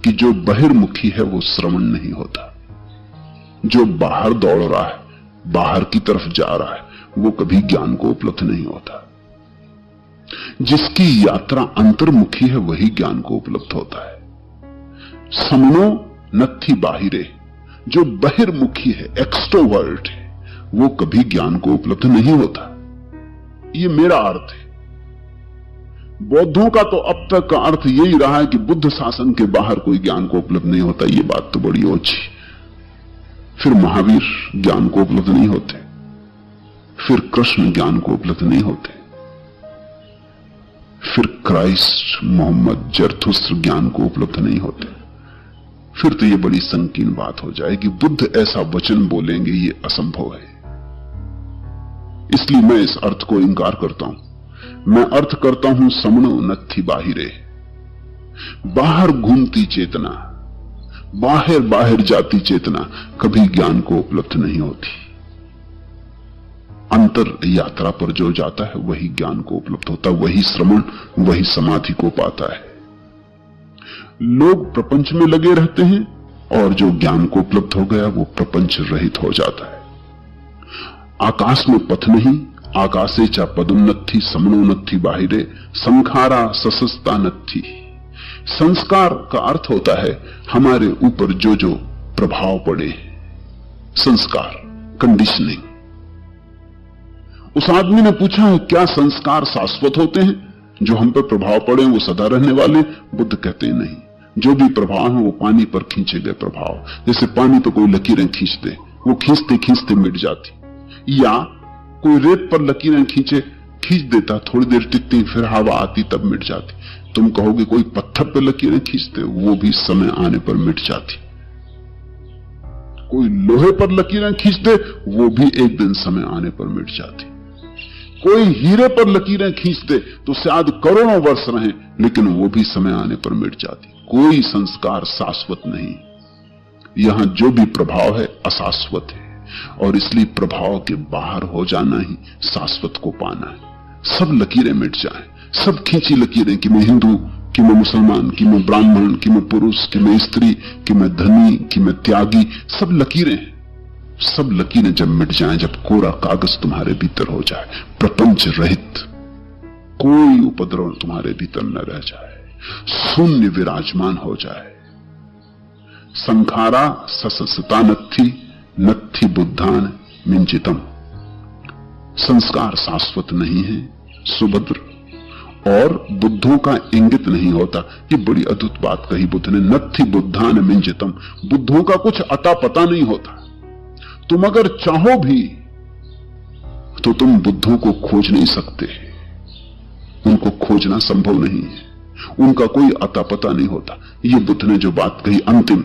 कि जो बहिर्मुखी है वो श्रवण नहीं होता, जो बाहर दौड़ रहा है बाहर की तरफ जा रहा है, वो कभी ज्ञान को उपलब्ध नहीं होता। जिसकी यात्रा अंतर्मुखी है वही ज्ञान को उपलब्ध होता है। समनो नत्थि बाहिरे, जो बहिर्मुखी है, एक्सट्रोवर्ट है, वो कभी ज्ञान को उपलब्ध नहीं होता। ये मेरा अर्थ है। बौद्धों का तो अब तक का अर्थ यही रहा है कि बुद्ध शासन के बाहर कोई ज्ञान को उपलब्ध नहीं होता। ये बात तो बड़ी ओछी। फिर महावीर ज्ञान को उपलब्ध नहीं होते, फिर कृष्ण ज्ञान को उपलब्ध नहीं होते, फिर क्राइस्ट, मोहम्मद, जरथुस्त्र ज्ञान को उपलब्ध नहीं होते। फिर तो ये बड़ी संकीर्ण बात हो जाएगी। बुद्ध ऐसा वचन बोलेंगे, ये असंभव है। इसलिए मैं इस अर्थ को इंकार करता हूं। मैं अर्थ करता हूं समनो नत्थि बाहिरे, बाहर घूमती चेतना, बाहर बाहर जाती चेतना कभी ज्ञान को उपलब्ध नहीं होती। अंतर यात्रा पर जो जाता है वही ज्ञान को उपलब्ध होता है, वही श्रवण, वही समाधि को पाता है। लोग प्रपंच में लगे रहते हैं और जो ज्ञान को उपलब्ध हो गया वो प्रपंच रहित हो जाता है। आकाश में पथ नहीं, आकाशे चा पदोन्नति समनोन्नति बाहिरे संखारा ससस्ता नत्थि। संस्कार का अर्थ होता है हमारे ऊपर जो जो प्रभाव पड़े, संस्कार, कंडीशनिंग। उस आदमी ने पूछा है क्या संस्कार शाश्वत होते हैं? जो हम पर प्रभाव पड़े वो सदा रहने वाले? बुद्ध कहते हैं नहीं, जो भी प्रभाव है वो पानी पर खींचे गए प्रभाव। जैसे पानी पर कोई लकीरें खींच दे, वो खींचते खींचते मिट जाती, या कोई रेत पर लकीरें खींच देता, थोड़ी देर टिकती, फिर हवा आती तब मिट जाती। तुम कहोगे कोई पत्थर पर लकीरें खींचते, वो भी समय आने पर मिट जाती। कोई लोहे पर लकीरें खींचते, वो भी एक दिन समय आने पर मिट जाती। कोई हीरे पर लकीरें खींचते तो शायद करोड़ों वर्ष रहे, लेकिन वो भी समय आने पर मिट जाती। कोई संस्कार शाश्वत नहीं। यहां जो भी प्रभाव है अशाश्वत है, और इसलिए प्रभाव के बाहर हो जाना ही शाश्वत को पाना है। सब लकीरें मिट जाएं, सब खींची लकीरें कि मैं हिंदू, कि मैं मुसलमान, कि मैं ब्राह्मण, कि मैं पुरुष, कि मैं स्त्री, कि मैं धनी, कि मैं त्यागी, सब लकीरें, सब लकीरें जब मिट जाएं, जब कोरा कागज तुम्हारे भीतर हो जाए, प्रपंच रहित, कोई उपद्रव तुम्हारे भीतर न रह जाए, शून्य विराजमान हो जाए। संखारा ससस्ता नत्थि नत्थि बुद्धान मिंचितम। संस्कार शाश्वत नहीं है, सुभद्र, और बुद्धों का इंगित नहीं होता। ये बड़ी अद्भुत बात कही बुद्ध ने, नत्थि बुद्धान मिंचितम। बुद्धों का कुछ अता पता नहीं होता। तुम अगर चाहो भी तो तुम बुद्धों को खोज नहीं सकते, उनको खोजना संभव नहीं है, उनका कोई अता पता नहीं होता। ये बुद्ध ने जो बात कही अंतिम,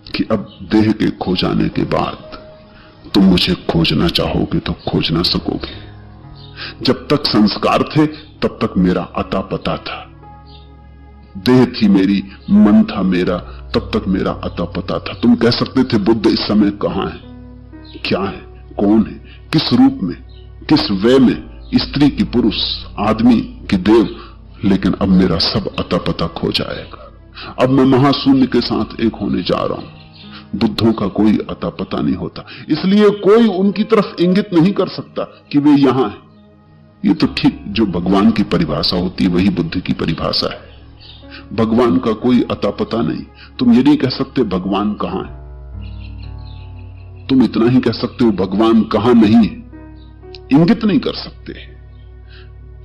कि अब देह के खो जाने के बाद तुम मुझे खोजना चाहोगे तो खोज ना सकोगे। जब तक संस्कार थे तब तक मेरा अता पता था, देह थी मेरी, मन था मेरा, तब तक मेरा अता पता था। तुम कह सकते थे बुद्ध इस समय कहां है, क्या है, कौन है, किस रूप में, किस वे में, स्त्री की पुरुष, आदमी की देव, लेकिन अब मेरा सब अता पता खो जाएगा। अब मैं महाशून्य के साथ एक होने जा रहा हूं। बुद्धों का कोई अता पता नहीं होता, इसलिए कोई उनकी तरफ इंगित नहीं कर सकता कि वे यहां हैं। ये तो ठीक जो भगवान की परिभाषा होती है वही बुद्ध की परिभाषा है। भगवान का कोई अता पता नहीं। तुम ये नहीं कह सकते भगवान कहां है, तुम इतना ही कह सकते हो भगवान कहां नहीं है। इंगित नहीं कर सकते,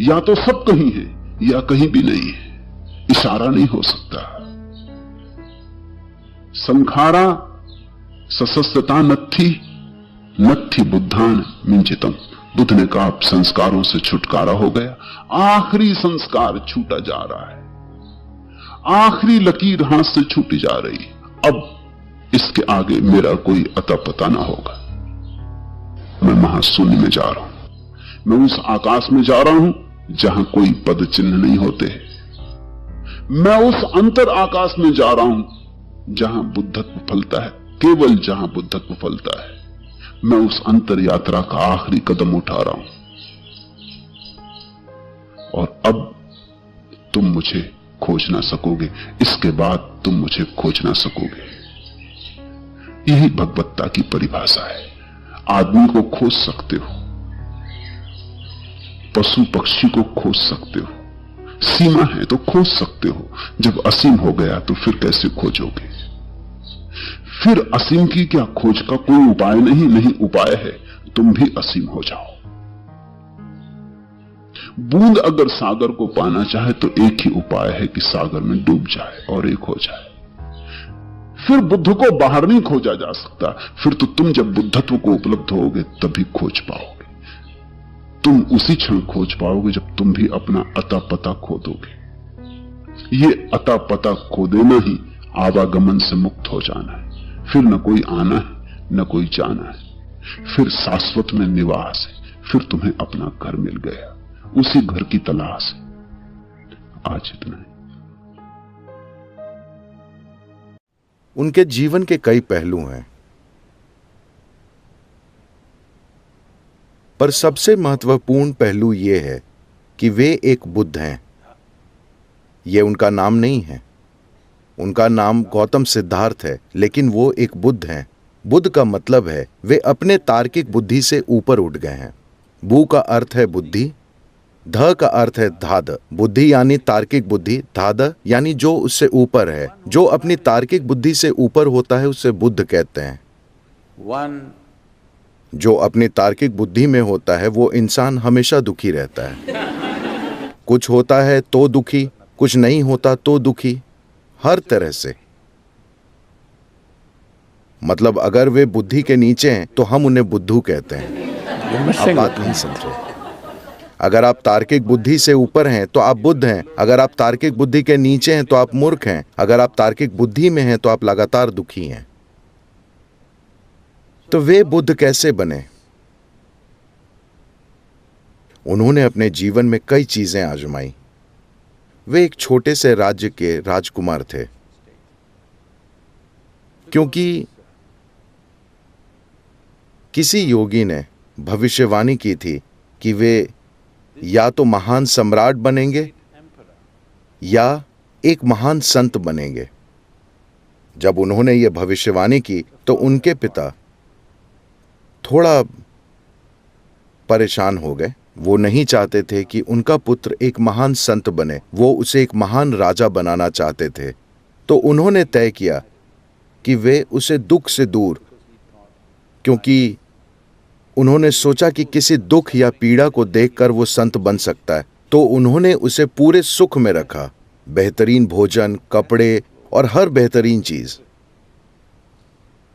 या तो सब कहीं है या कहीं भी नहीं है, इशारा नहीं हो सकता। संखारा ससस्ता नत्थि नत्थि बुद्धान मिंचितम। बुद्ध ने कहा अब संस्कारों से छुटकारा हो गया, आखिरी संस्कार छूटा जा रहा है, आखिरी लकीर हाथ से छूटी जा रही। अब इसके आगे मेरा कोई अता पता ना होगा। मैं महाशून्य में जा रहा हूं, मैं उस आकाश में जा रहा हूं जहां कोई पद चिन्ह नहीं होते। मैं उस अंतर आकाश में जा रहा हूं जहां बुद्धत्व फलता है, केवल जहां बुद्धत्व फलता है। मैं उस अंतर यात्रा का आखिरी कदम उठा रहा हूं, और अब तुम मुझे खोज ना सकोगे, इसके बाद तुम मुझे खोज ना सकोगे। यही भगवत्ता की परिभाषा है। आदमी को खोज सकते हो, पशु पक्षी को खोज सकते हो, सीमा है तो खोज सकते हो। जब असीम हो गया तो फिर कैसे खोजोगे? फिर असीम की क्या खोज का कोई उपाय नहीं? नहीं उपाय है, तुम भी असीम हो जाओ। बूंद अगर सागर को पाना चाहे तो एक ही उपाय है कि सागर में डूब जाए और एक हो जाए। फिर बुद्ध को बाहर नहीं खोजा जा सकता। फिर तो तुम जब बुद्धत्व को उपलब्ध होगे तभी खोज पाओगे। तुम उसी क्षण खोज पाओगे जब तुम भी अपना अता पता खो दोगे। ये अता पता खो देना ही आवागमन से मुक्त हो जाना है। फिर न कोई आना है न कोई जाना है, फिर शाश्वत में निवास है। फिर तुम्हें अपना घर मिल गया, उसी घर की तलाश है। आज इतना है। उनके जीवन के कई पहलू हैं, पर सबसे महत्वपूर्ण पहलू यह है कि वे एक बुद्ध हैं। यह उनका नाम नहीं है। उनका नाम गौतम सिद्धार्थ है, लेकिन वो एक बुद्ध हैं। बुद्ध का मतलब है वे अपने तार्किक बुद्धि से ऊपर उठ गए हैं। बु का अर्थ है बुद्धि, ध का अर्थ है धाद। बुद्धि यानी तार्किक बुद्धि, धाद यानी जो उससे ऊपर है। जो अपनी तार्किक बुद्धि से ऊपर होता है उसे बुद्ध कहते हैं। जो अपनी तार्किक बुद्धि में होता है वो इंसान हमेशा दुखी रहता है। कुछ होता है तो दुखी, कुछ नहीं होता तो दुखी, हर तरह से। मतलब अगर वे बुद्धि के नीचे हैं तो हम उन्हें बुद्धू कहते हैं। आप बात नहीं समझे। अगर आप तार्किक बुद्धि से ऊपर हैं तो आप बुद्ध हैं। अगर आप तार्किक बुद्धि के नीचे हैं तो आप मूर्ख हैं। अगर आप तार्किक बुद्धि में हैं तो आप लगातार दुखी हैं। तो वे बुद्ध कैसे बने? उन्होंने अपने जीवन में कई चीजें आजमाई। वे एक छोटे से राज्य के राजकुमार थे, क्योंकि किसी योगी ने भविष्यवाणी की थी कि वे या तो महान सम्राट बनेंगे या एक महान संत बनेंगे। जब उन्होंने ये भविष्यवाणी की तो उनके पिता थोड़ा परेशान हो गए। वो नहीं चाहते थे कि उनका पुत्र एक महान संत बने, वो उसे एक महान राजा बनाना चाहते थे। तो उन्होंने तय किया कि वे उसे दुख से दूर, क्योंकि उन्होंने सोचा कि किसी दुख या पीड़ा को देखकर वो संत बन सकता है, तो उन्होंने उसे पूरे सुख में रखा। बेहतरीन भोजन, कपड़े और हर बेहतरीन चीज।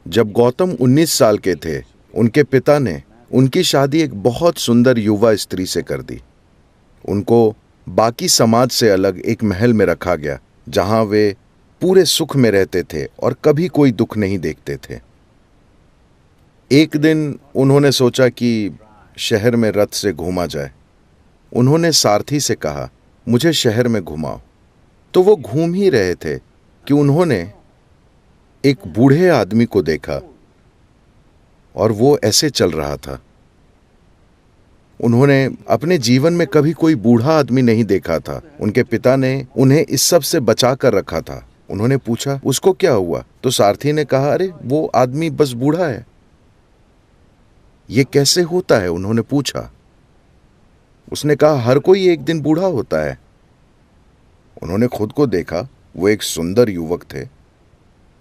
जब गौतम 19 साल के थे, उनके पिता ने उनकी शादी एक बहुत सुंदर युवा स्त्री से कर दी। उनको बाकी समाज से अलग एक महल में रखा गया, जहां वे पूरे सुख में रहते थे और कभी कोई दुख नहीं देखते थे। एक दिन उन्होंने सोचा कि शहर में रथ से घूमा जाए। उन्होंने सारथी से कहा, मुझे शहर में घुमाओ। तो वो घूम ही रहे थे कि उन्होंने एक बूढ़े आदमी को देखा और वो ऐसे चल रहा था। उन्होंने अपने जीवन में कभी कोई बूढ़ा आदमी नहीं देखा था। उनके पिता ने उन्हें इस सब से बचा कर रखा था। उन्होंने पूछा, उसको क्या हुआ? तो सारथी ने कहा, अरे वो आदमी बस बूढ़ा है। ये कैसे होता है? उन्होंने पूछा। उसने कहा, हर कोई एक दिन बूढ़ा होता है। उन्होंने खुद को देखा, वो एक सुंदर युवक थे।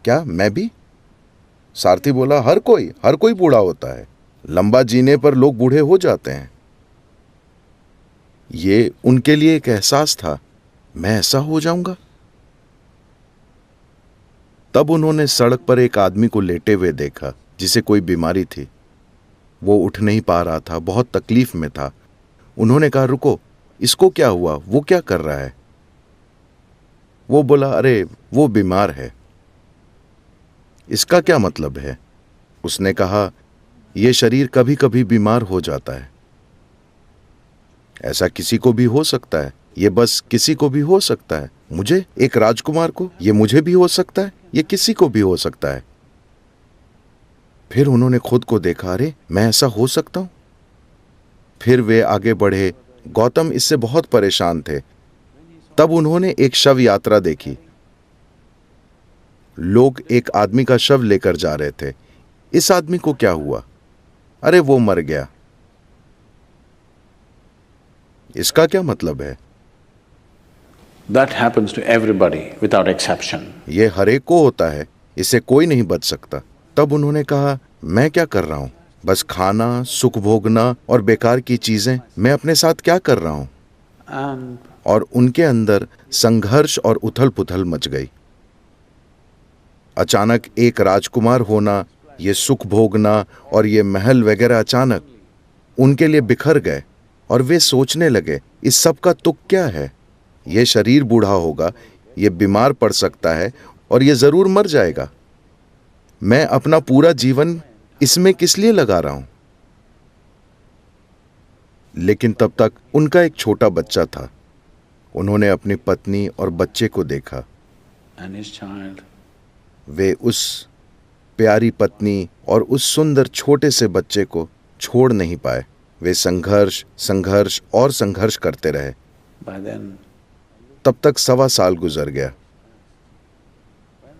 क्या मैं भी? सारथी बोला, हर कोई बूढ़ा होता है। लंबा जीने पर लोग बूढ़े हो जाते हैं। ये उनके लिए एक एहसास था, मैं ऐसा हो जाऊंगा। तब उन्होंने सड़क पर एक आदमी को लेटे हुए देखा, जिसे कोई बीमारी थी। वो उठ नहीं पा रहा था, बहुत तकलीफ में था। उन्होंने कहा, रुको, इसको क्या हुआ? वो क्या कर रहा है? वो बोला, अरे वो बीमार है। इसका क्या मतलब है? उसने कहा, यह शरीर कभी कभी बीमार हो जाता है। ऐसा किसी को भी हो सकता है। ये बस किसी को भी हो सकता है। मुझे, एक राजकुमार को, ये मुझे भी हो सकता है। ये किसी को भी हो सकता है। फिर उन्होंने खुद को देखा, अरे मैं ऐसा हो सकता हूं। फिर वे आगे बढ़े। गौतम इससे बहुत परेशान थे। तब उन्होंने एक शव यात्रा देखी। लोग एक आदमी का शव लेकर जा रहे थे। इस आदमी को क्या हुआ? अरे वो मर गया। इसका क्या मतलब है? That happens to everybody without exception. ये हर एक को होता है, इससे कोई नहीं बच सकता। तब उन्होंने कहा, मैं क्या कर रहा हूं? बस खाना, सुख भोगना और बेकार की चीजें, मैं अपने साथ क्या कर रहा हूं? And और उनके अंदर संघर्ष और उथल पुथल मच गई। अचानक एक राजकुमार होना, ये सुख भोगना और ये महल वगैरह अचानक उनके लिए बिखर गए और वे सोचने लगे, इस सब का तुक क्या है? ये शरीर बूढ़ा होगा, ये बीमार पड़ सकता है और ये जरूर मर जाएगा। मैं अपना पूरा जीवन इसमें किस लिए लगा रहा हूं? लेकिन तब तक उनका एक छोटा बच्चा था। उन्होंने अपनी पत्नी और बच्चे को देखा। and his child. वे उस प्यारी पत्नी और उस सुंदर छोटे से बच्चे को छोड़ नहीं पाए। वे संघर्ष संघर्ष और संघर्ष करते रहे। By then, तब तक 1.25 साल गुजर गया।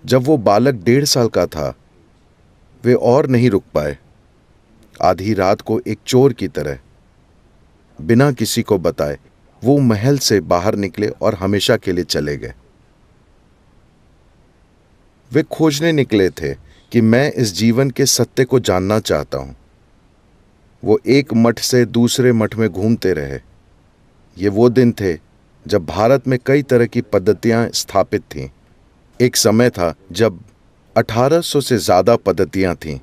जब वो बालक 1.5 साल का था, वे और नहीं रुक पाए। आधी रात को एक चोर की तरह बिना किसी को बताए वो महल से बाहर निकले और हमेशा के लिए चले गए। वे खोजने निकले थे कि मैं इस जीवन के सत्य को जानना चाहता हूं। वो एक मठ से दूसरे मठ में घूमते रहे। ये वो दिन थे जब भारत में कई तरह की पद्धतियां स्थापित थीं। एक समय था जब 1800 से ज्यादा पद्धतियां थीं।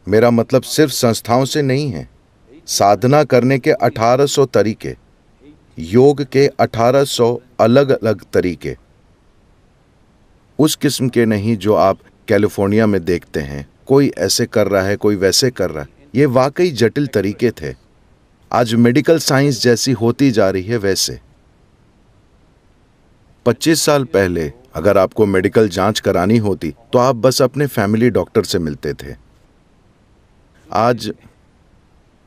मेरा मतलब सिर्फ संस्थाओं से नहीं है। साधना करने के 1800 तरीके, योग के 1800 अलग अलग तरीके, उस किस्म के नहीं जो आप कैलिफोर्निया में देखते हैं। कोई ऐसे कर रहा है, कोई वैसे कर रहा है। ये वाकई जटिल तरीके थे। आज मेडिकल साइंस जैसी होती जा रही है वैसे। 25 साल पहले अगर आपको मेडिकल जांच करानी होती तो आप बस अपने फैमिली डॉक्टर से मिलते थे। आज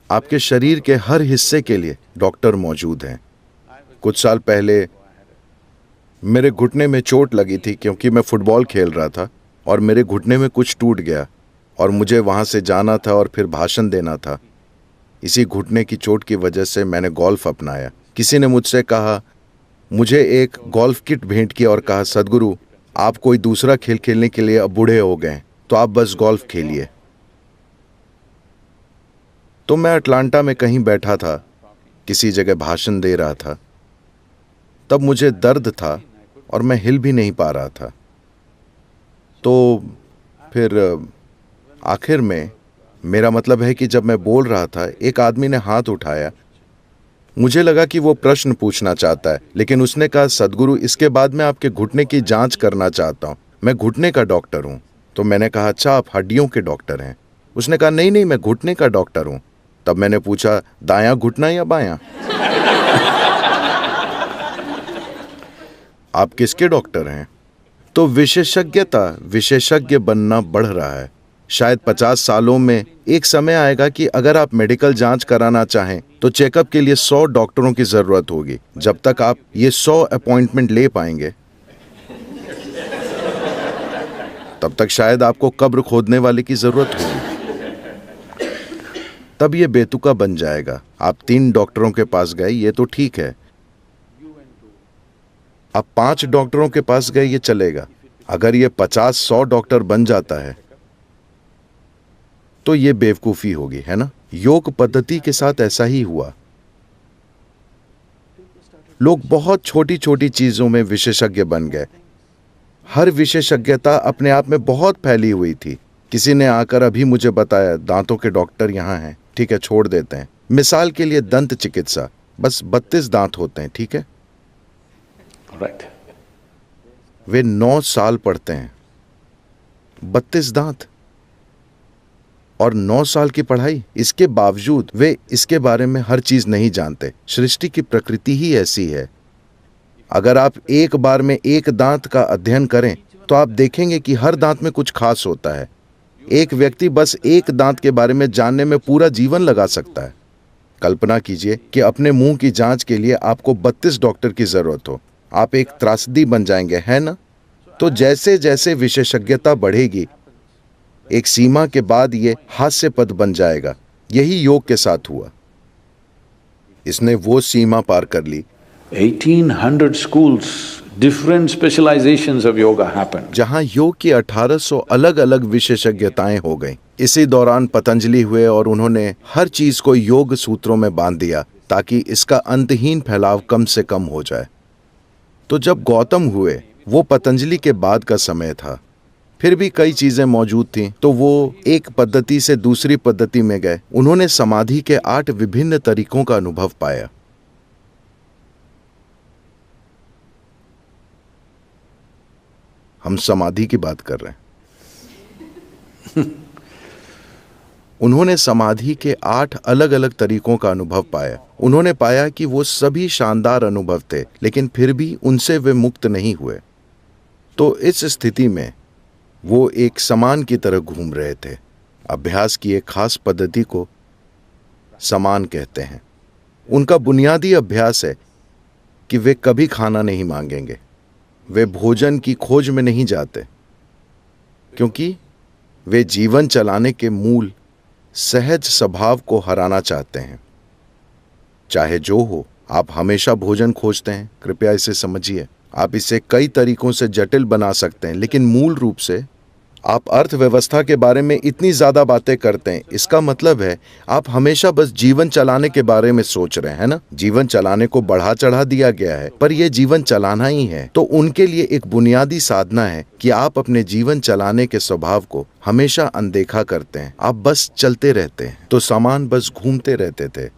आपके शरीर के हर हिस्से के लिए डॉक्टर मौजूद हैं। कुछ साल पहले मेरे घुटने में चोट लगी थी क्योंकि मैं फुटबॉल खेल रहा था और मेरे घुटने में कुछ टूट गया और मुझे वहां से जाना था और फिर भाषण देना था। इसी घुटने की चोट की वजह से मैंने गोल्फ अपनाया। किसी ने मुझसे कहा, मुझे एक गोल्फ किट भेंट की और कहा, सदगुरु आप कोई दूसरा खेल खेलने के लिए अब बूढ़े हो गए, तो आप बस गोल्फ खेलिए। तो मैं अटलांटा में कहीं बैठा था, किसी जगह भाषण दे रहा था। तब मुझे दर्द था और मैं हिल भी नहीं पा रहा था। तो फिर आखिर में, मेरा मतलब है कि जब मैं बोल रहा था, एक आदमी ने हाथ उठाया। मुझे लगा कि वो प्रश्न पूछना चाहता है, लेकिन उसने कहा, सदगुरु इसके बाद मैं आपके घुटने की जांच करना चाहता हूं। मैं घुटने का डॉक्टर हूं। तो मैंने कहा, अच्छा आप हड्डियों के डॉक्टर हैं? उसने कहा, नहीं नहीं, मैं घुटने का डॉक्टर हूं। तब मैंने पूछा, दायां घुटना या बायां? आप किसके डॉक्टर हैं? तो विशेषज्ञ बनना बढ़ रहा है। शायद 50 सालों में एक समय आएगा कि अगर आप मेडिकल जांच कराना चाहें तो चेकअप के लिए 100 डॉक्टरों की जरूरत होगी। जब तक आप ये 100 अपॉइंटमेंट ले पाएंगे, तब तक शायद आपको कब्र खोदने वाले की जरूरत होगी। तब ये बेतुका बन जाएगा। आप 3 डॉक्टरों के पास गए, ये तो ठीक है। आप 5 डॉक्टरों के पास गए, ये चलेगा। अगर ये 50-100 डॉक्टर बन जाता है तो ये बेवकूफी होगी, है ना? योग पद्धति के साथ ऐसा ही हुआ। लोग बहुत छोटी छोटी चीजों में विशेषज्ञ बन गए। हर विशेषज्ञता अपने आप में बहुत फैली हुई थी। किसी ने आकर अभी मुझे बताया, दांतों के डॉक्टर यहां हैं, ठीक है छोड़ देते हैं। मिसाल के लिए दंत चिकित्सा, बस 32 दांत होते हैं, ठीक है? right. वे 9 साल पढ़ते हैं, 32 दांत और 9 साल की पढ़ाई। इसके बावजूद वे इसके बारे में हर चीज नहीं जानते। सृष्टि की प्रकृति ही ऐसी है। अगर आप एक बार में एक दांत का अध्ययन करें तो आप देखेंगे कि हर दांत में कुछ खास होता है। एक व्यक्ति बस एक दांत के बारे में जानने में पूरा जीवन लगा सकता है। कल्पना कीजिए कि अपने मुंह की जांच के लिए आपको 32 डॉक्टर की जरूरत हो। आप एक त्रासदी बन जाएंगे, है ना? तो जैसे जैसे विशेषज्ञता बढ़ेगी, एक सीमा के बाद ये हास्यास्पद बन जाएगा। यही योग के साथ हुआ। इसने वो सीमा पार कर ली 1800 schools, different specializations of yoga happened. जहां योग की 1800 अलग अलग विशेषज्ञताएं हो गईं। इसी दौरान पतंजलि हुए और उन्होंने हर चीज को योग सूत्रों में बांध दिया ताकि इसका अंतहीन फैलाव कम से कम हो जाए। तो जब गौतम हुए वो पतंजलि के बाद का समय था, फिर भी कई चीजें मौजूद थीं, तो वो एक पद्धति से दूसरी पद्धति में गए। उन्होंने समाधि के 8 विभिन्न तरीकों का अनुभव पाया। हम समाधि की बात कर रहे हैं। उन्होंने समाधि के 8 अलग अलग तरीकों का अनुभव पाया। उन्होंने पाया कि वो सभी शानदार अनुभव थे, लेकिन फिर भी उनसे वे मुक्त नहीं हुए। तो इस स्थिति में वो एक समान की तरह घूम रहे थे। अभ्यास की एक खास पद्धति को समान कहते हैं। उनका बुनियादी अभ्यास है कि वे कभी खाना नहीं मांगेंगे। वे भोजन की खोज में नहीं जाते, क्योंकि वे जीवन चलाने के मूल सहज स्वभाव को हराना चाहते हैं। चाहे जो हो, आप हमेशा भोजन खोजते हैं। कृपया इसे समझिए। आप इसे कई तरीकों से जटिल बना सकते हैं, लेकिन मूल रूप से आप अर्थव्यवस्था के बारे में इतनी ज्यादा बातें करते हैं, इसका मतलब है आप हमेशा बस जीवन चलाने के बारे में सोच रहे हैं ना। जीवन चलाने को बढ़ा चढ़ा दिया गया है, पर यह जीवन चलाना ही है। तो उनके लिए एक बुनियादी साधना है कि आप अपने जीवन चलाने के स्वभाव को हमेशा अनदेखा करते हैं। आप बस चलते रहते हैं। तो सामान बस घूमते रहते थे,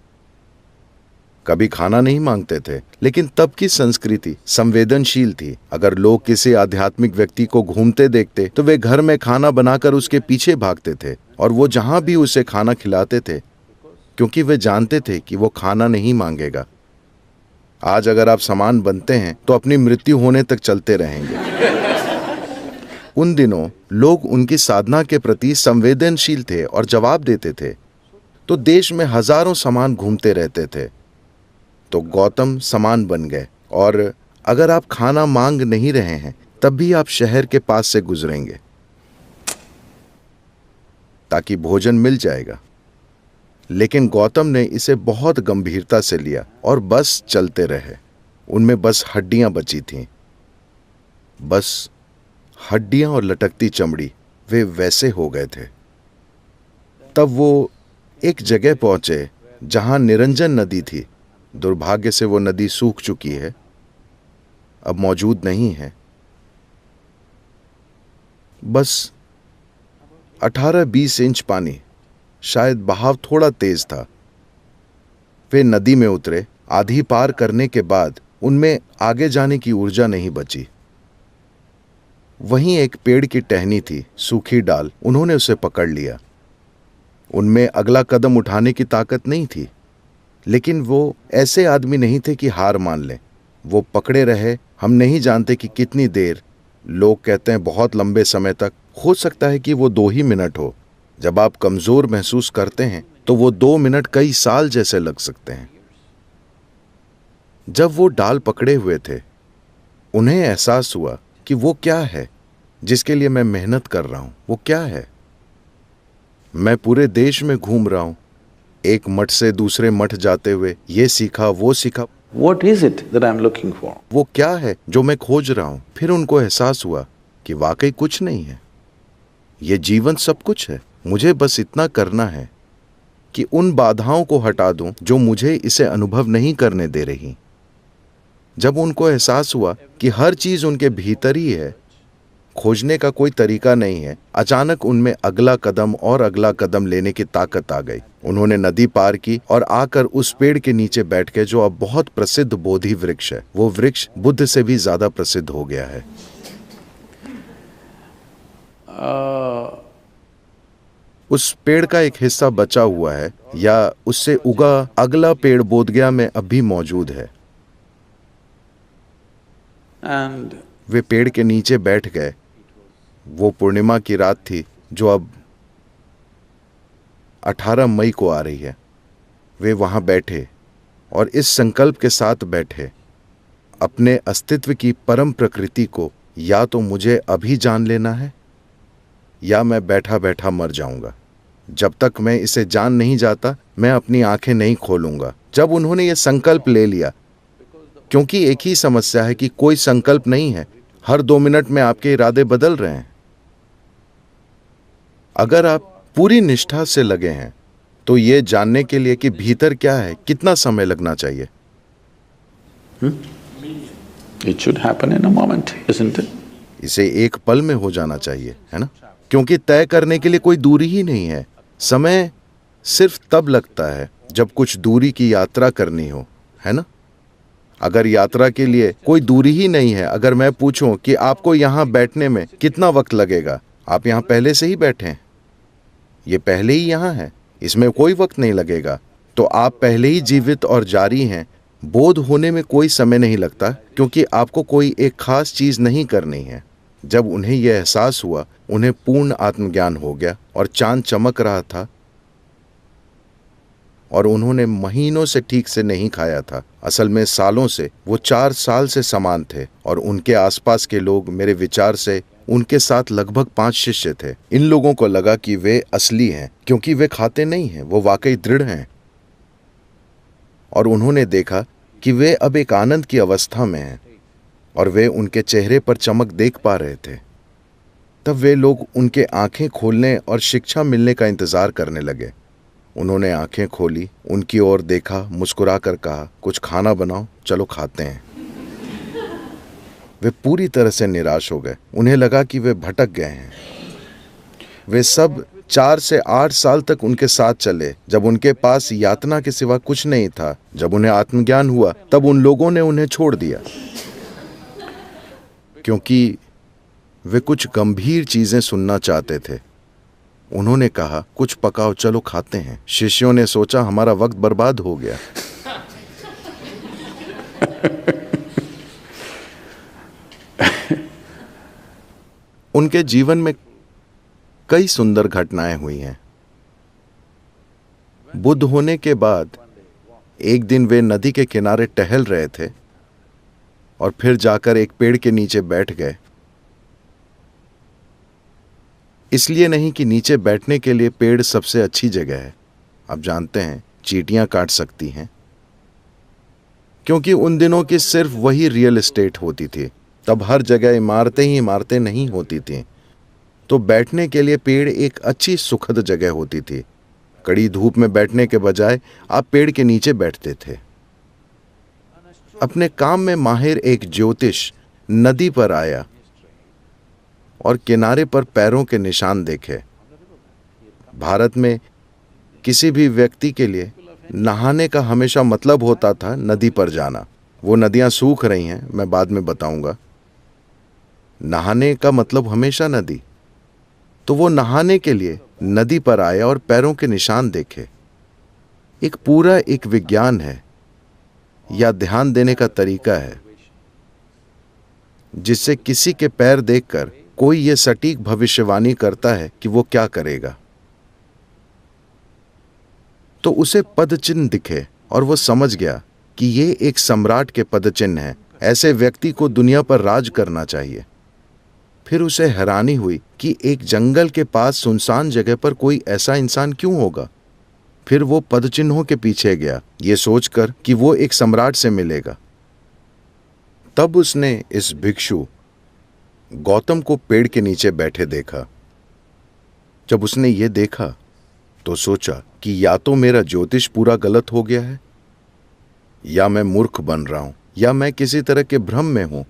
कभी खाना नहीं मांगते थे। लेकिन तब की संस्कृति संवेदनशील थी। अगर लोग किसी आध्यात्मिक व्यक्ति को घूमते देखते तो वे घर में खाना बनाकर उसके पीछे भागते थे, और वो जहां भी उसे खाना खिलाते थे, क्योंकि वे जानते थे कि वो खाना नहीं मांगेगा। आज अगर आप समान बनते हैं तो अपनी मृत्यु होने तक चलते रहेंगे। उन दिनों लोग उनकी साधना के प्रति संवेदनशील थे और जवाब देते थे। तो देश में हजारों समान घूमते रहते थे। तो गौतम समान बन गए, और अगर आप खाना मांग नहीं रहे हैं तब भी आप शहर के पास से गुजरेंगे, ताकि भोजन मिल जाएगा। लेकिन गौतम ने इसे बहुत गंभीरता से लिया और बस चलते रहे। उनमें बस हड्डियां बची थीं, बस हड्डियां और लटकती चमड़ी। वे वैसे हो गए थे। तब वो एक जगह पहुंचे जहां निरंजन नदी थी। दुर्भाग्य से वो नदी सूख चुकी है, अब मौजूद नहीं है। बस 18-20 इंच पानी, शायद बहाव थोड़ा तेज था। वे नदी में उतरे। आधी पार करने के बाद उनमें आगे जाने की ऊर्जा नहीं बची। वहीं एक पेड़ की टहनी थी, सूखी डाल। उन्होंने उसे पकड़ लिया। उनमें अगला कदम उठाने की ताकत नहीं थी, लेकिन वो ऐसे आदमी नहीं थे कि हार मान लें। वो पकड़े रहे। हम नहीं जानते कि कितनी देर। लोग कहते हैं बहुत लंबे समय तक। हो सकता है कि वो 2 ही मिनट हो। जब आप कमजोर महसूस करते हैं तो वो 2 मिनट कई साल जैसे लग सकते हैं। जब वो डाल पकड़े हुए थे, उन्हें एहसास हुआ कि वो क्या है जिसके लिए मैं मेहनत कर रहा हूं। वो क्या है? मैं पूरे देश में घूम रहा हूं, एक मठ से दूसरे मठ जाते हुए ये सीखा वो सीखा। What is it that I'm looking for? वो क्या है जो मैं खोज रहा हूं? फिर उनको एहसास हुआ कि वाकई कुछ नहीं है। ये जीवन सब कुछ है। मुझे बस इतना करना है कि उन बाधाओं को हटा दूं जो मुझे इसे अनुभव नहीं करने दे रही। जब उनको एहसास हुआ कि हर चीज उनके भीतर ही है, खोजने का कोई तरीका नहीं है, अचानक उनमें अगला कदम और अगला कदम लेने की ताकत आ गई। उन्होंने नदी पार की और आकर उस पेड़ के नीचे बैठ गए जो अब बहुत प्रसिद्ध बोधि वृक्ष है। वो वृक्ष बुद्ध से भी ज्यादा प्रसिद्ध हो गया है। उस पेड़ का एक हिस्सा बचा हुआ है, या उससे उगा अगला पेड़ बोधगया में अब भी मौजूद है। And वे पेड़ के नीचे बैठ गए। वो पूर्णिमा की रात थी जो अब 18 मई को आ रही है। वे वहां बैठे और इस संकल्प के साथ बैठे, अपने अस्तित्व की परम प्रकृति को या तो मुझे अभी जान लेना है या मैं बैठा बैठा मर जाऊंगा। जब तक मैं इसे जान नहीं जाता मैं अपनी आंखें नहीं खोलूंगा। जब उन्होंने ये संकल्प ले लिया, क्योंकि एक ही समस्या है कि कोई संकल्प नहीं है, हर 2 मिनट में आपके इरादे बदल रहे हैं। अगर आप पूरी निष्ठा से लगे हैं तो ये जानने के लिए कि भीतर क्या है कितना समय लगना चाहिए? It should happen in a moment, isn't it? इसे एक पल में हो जाना चाहिए, है ना? क्योंकि तय करने के लिए कोई दूरी ही नहीं है। समय सिर्फ तब लगता है जब कुछ दूरी की यात्रा करनी हो, है ना? अगर यात्रा के लिए कोई दूरी ही नहीं है, अगर मैं पूछूं कि आपको यहां बैठने में कितना वक्त लगेगा, आप यहां पहले से ही बैठे हैं, ये पहले ही यहां है, इसमें कोई वक्त नहीं लगेगा, तो आप पहले ही जीवित और जारी हैं। बोध होने में कोई समय नहीं लगता क्योंकि आपको कोई एक खास चीज नहीं करनी है। जब उन्हें यह एहसास हुआ, उन्हें पूर्ण आत्मज्ञान हो गया और चांद चमक रहा था और उन्होंने महीनों से ठीक से नहीं खाया था, असल में सालों से। वो 4 साल से समान थे और उनके आसपास के लोग मेरे विचार से उनके साथ लगभग 5 शिष्य थे। इन लोगों को लगा कि वे असली हैं क्योंकि वे खाते नहीं हैं, वो वाकई दृढ़ हैं। और उन्होंने देखा कि वे अब एक आनंद की अवस्था में हैं और वे उनके चेहरे पर चमक देख पा रहे थे। तब वे लोग उनके आंखें खोलने और शिक्षा मिलने का इंतजार करने लगे। उन्होंने आंखें खोली, उनकी ओर देखा, मुस्कुराकर कहा, कुछ खाना बनाओ, चलो खाते हैं। वे पूरी तरह से निराश हो गए। उन्हें लगा कि वे भटक गए हैं। वे सब 4 से 8 साल तक उनके साथ चले, जब उनके पास यातना के सिवा कुछ नहीं था। जब उन्हें आत्मज्ञान हुआ, तब उन लोगों ने उन्हें छोड़ दिया क्योंकि वे कुछ गंभीर चीजें सुनना चाहते थे। उन्होंने कहा, कुछ पकाओ, चलो खाते हैं। शिष्यों ने सोचा, हमारा वक्त बर्बाद हो गया। उनके जीवन में कई सुंदर घटनाएं हुई हैं। बुद्ध होने के बाद एक दिन वे नदी के किनारे टहल रहे थे और फिर जाकर एक पेड़ के नीचे बैठ गए। इसलिए नहीं कि नीचे बैठने के लिए पेड़ सबसे अच्छी जगह है। आप जानते हैं, चींटियां काट सकती हैं, क्योंकि उन दिनों की सिर्फ वही रियल एस्टेट होती थी। तब हर जगह इमारतें ही इमारतें नहीं होती थीं। तो बैठने के लिए पेड़ एक अच्छी सुखद जगह होती थी। कड़ी धूप में बैठने के बजाय आप पेड़ के नीचे बैठते थे। अपने काम में माहिर एक ज्योतिष नदी पर आया और किनारे पर पैरों के निशान देखे। भारत में किसी भी व्यक्ति के लिए नहाने का हमेशा मतलब होता था नदी पर जाना। वो नदियां सूख रही हैं, मैं बाद में बताऊंगा। नहाने का मतलब हमेशा नदी। तो वो नहाने के लिए नदी पर आए और पैरों के निशान देखे। एक पूरा एक विज्ञान है या ध्यान देने का तरीका है जिससे किसी के पैर देखकर कोई ये सटीक भविष्यवाणी करता है कि वो क्या करेगा। तो उसे पदचिन्ह दिखे और वो समझ गया कि ये एक सम्राट के पदचिन्ह हैं। ऐसे व्यक्ति को दुनिया पर राज करना चाहिए। फिर उसे हैरानी हुई कि एक जंगल के पास सुनसान जगह पर कोई ऐसा इंसान क्यों होगा। फिर वो पदचिन्हों के पीछे गया, ये सोचकर कि वो एक सम्राट से मिलेगा। तब उसने इस भिक्षु गौतम को पेड़ के नीचे बैठे देखा। जब उसने ये देखा तो सोचा कि या तो मेरा ज्योतिष पूरा गलत हो गया है, या मैं मूर्ख बन रहा हूं, या मैं किसी तरह के भ्रम में हूं।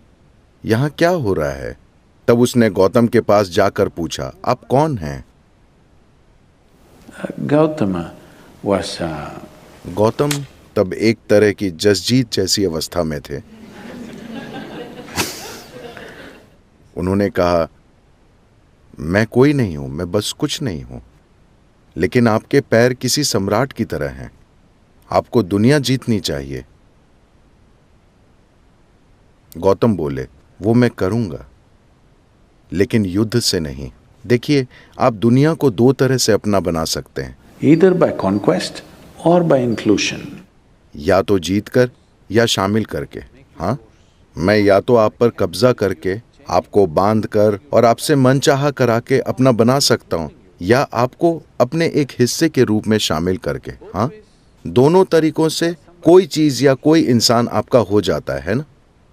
यहां क्या हो रहा है? तब उसने गौतम के पास जाकर पूछा, आप कौन हैं? गौतम तब एक तरह की जसजीत जैसी अवस्था में थे। उन्होंने कहा, मैं कोई नहीं हूं, मैं बस कुछ नहीं हूं, लेकिन आपके पैर किसी सम्राट की तरह हैं। आपको दुनिया जीतनी चाहिए। गौतम बोले, वो मैं करूंगा, लेकिन युद्ध से नहीं। देखिए, आप दुनिया को 2 तरह से अपना बना सकते हैं, either by conquest or by inclusion. या तो जीत कर या शामिल करके। हाँ, मैं या तो आप पर कब्जा करके, आपको बांध कर और आपसे मनचाहा करा के अपना बना सकता हूं, या आपको अपने एक हिस्से के रूप में शामिल करके। हाँ, दोनों तरीकों से कोई चीज या कोई इंसान आपका हो जाता है ना।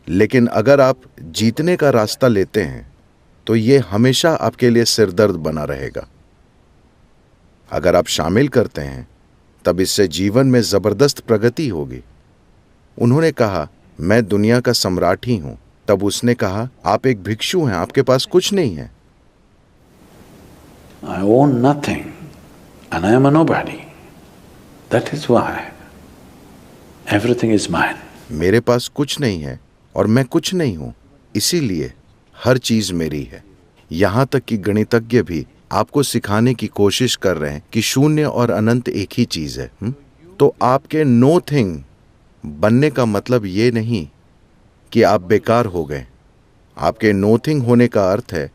लेकिन अगर आप जीतने का रास्ता लेते हैं तो ये हमेशा आपके लिए सिरदर्द बना रहेगा। अगर आप शामिल करते हैं तब इससे जीवन में जबरदस्त प्रगति होगी। उन्होंने कहा, मैं दुनिया का सम्राट ही हूं। तब उसने कहा, आप एक भिक्षु हैं, आपके पास कुछ नहीं है। I own nothing and I am a nobody. That is why everything is mine. मेरे पास कुछ नहीं है और मैं कुछ नहीं हूं, इसीलिए हर चीज मेरी है। यहां तक कि गणितज्ञ भी आपको सिखाने की कोशिश कर रहे हैं कि शून्य और अनंत एक ही चीज है। तो आपके नो थिंग बनने का मतलब ये नहीं कि आप बेकार हो गए। आपके नो थिंग होने का अर्थ है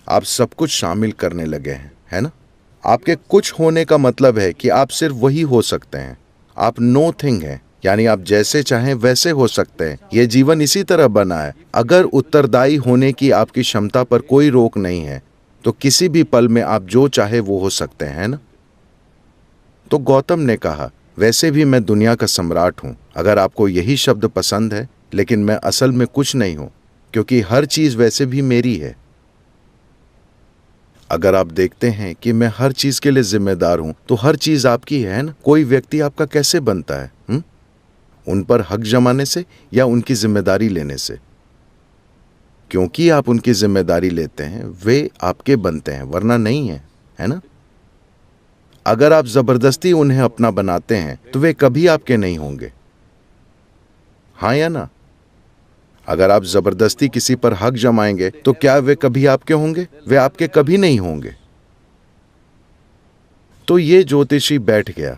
आप सब कुछ शामिल करने लगे हैं, है ना। आपके कुछ होने का मतलब है कि आप सिर्फ वही हो सकते हैं। आप नो थिंग हैं, यानी आप जैसे चाहें वैसे हो सकते हैं। यह जीवन इसी तरह बना है। अगर उत्तरदायी होने की आपकी क्षमता पर कोई रोक नहीं है तो किसी भी पल में आप जो चाहे वो हो सकते हैं, ना। तो गौतम ने कहा, वैसे भी मैं दुनिया का सम्राट हूं। अगर आपको यही शब्द पसंद है, लेकिन मैं असल में कुछ नहीं हूं, क्योंकि हर चीज वैसे भी मेरी है। अगर आप देखते हैं कि मैं हर चीज के लिए जिम्मेदार हूं, तो हर चीज आपकी है ना। कोई व्यक्ति आपका कैसे बनता है? उन पर हक जमाने से या उनकी जिम्मेदारी लेने से? क्योंकि आप उनकी जिम्मेदारी लेते हैं, वे आपके बनते हैं, वरना नहीं है, है ना। अगर आप जबरदस्ती उन्हें अपना बनाते हैं तो वे कभी आपके नहीं होंगे, हाँ या ना। अगर आप जबरदस्ती किसी पर हक जमाएंगे तो क्या वे कभी आपके होंगे? वे आपके कभी नहीं होंगे। तो ये ज्योतिषी बैठ गया।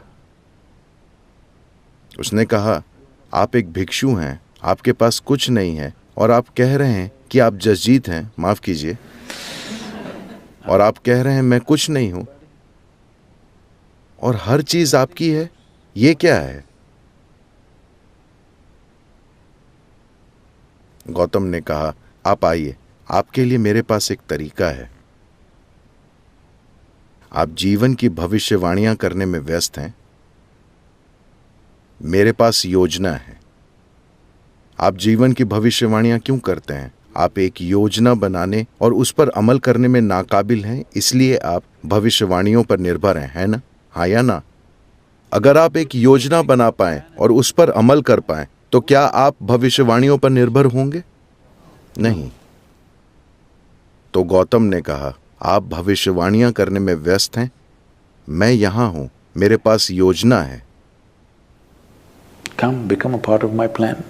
उसने कहा, आप एक भिक्षु हैं, आपके पास कुछ नहीं है, और आप कह रहे हैं कि आप जसजीत हैं, माफ कीजिए, और आप कह रहे हैं मैं कुछ नहीं हूं और हर चीज आपकी है। ये क्या है? गौतम ने कहा, आप आइए, आपके लिए मेरे पास एक तरीका है। आप जीवन की भविष्यवाणियां करने में व्यस्त हैं, मेरे पास योजना है। आप जीवन की भविष्यवाणियां क्यों करते हैं? आप एक योजना बनाने और उस पर अमल करने में नाकाबिल हैं, इसलिए आप भविष्यवाणियों पर निर्भर हैं, है ना, हाँ या ना। अगर आप एक योजना बना पाएं और उस पर अमल कर पाएं तो क्या आप भविष्यवाणियों पर निर्भर होंगे? नहीं। तो गौतम ने कहा, आप भविष्यवाणियां करने में व्यस्त हैं, मैं यहां हूं, मेरे पास योजना है। Come, become a part of my plan.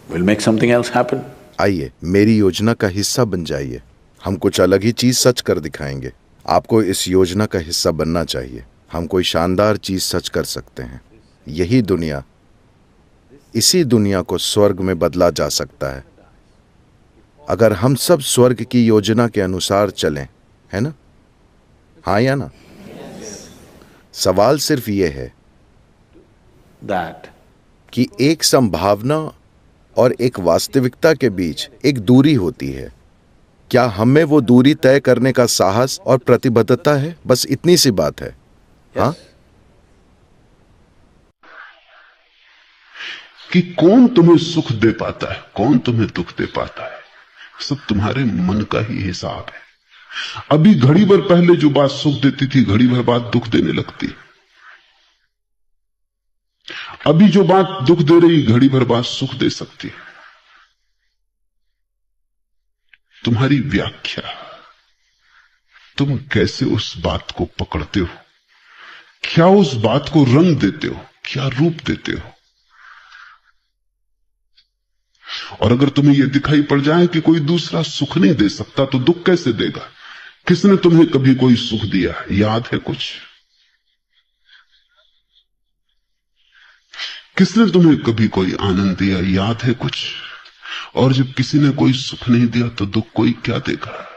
We'll make something else happen. आइए, मेरी योजना का हिस्सा बन जाइए, हम कुछ अलग ही चीज सच कर दिखाएंगे। आपको इस योजना का हिस्सा बनना चाहिए। हम कोई शानदार चीज सच कर सकते हैं। यही दुनिया, इसी दुनिया को स्वर्ग में बदला जा सकता है अगर हम सब स्वर्ग की योजना के अनुसार चलें, है ना, हाँ या ना। सवाल सिर्फ ये है That कि एक संभावना और एक वास्तविकता के बीच एक दूरी होती है। क्या हमें वो दूरी तय करने का साहस और प्रतिबद्धता है? बस इतनी सी बात है। हाँ, कि कौन तुम्हें सुख दे पाता है, कौन तुम्हें दुख दे पाता है, सब तुम्हारे मन का ही हिसाब है। अभी घड़ी भर पहले जो बात सुख देती थी, घड़ी भर बाद दुख देने लगती। अभी जो बात दुख दे रही, घड़ी भर बाद सुख दे सकती है। तुम्हारी व्याख्या, तुम कैसे उस बात को पकड़ते हो, क्या उस बात को रंग देते हो, क्या रूप देते हो। और अगर तुम्हें यह दिखाई पड़ जाए कि कोई दूसरा सुख नहीं दे सकता तो दुख कैसे देगा? किसने तुम्हें कभी कोई सुख दिया, याद है कुछ? किसने तुम्हें कभी कोई आनंद दिया, याद है कुछ? और जब किसी ने कोई सुख नहीं दिया तो दुख कोई क्या देगा?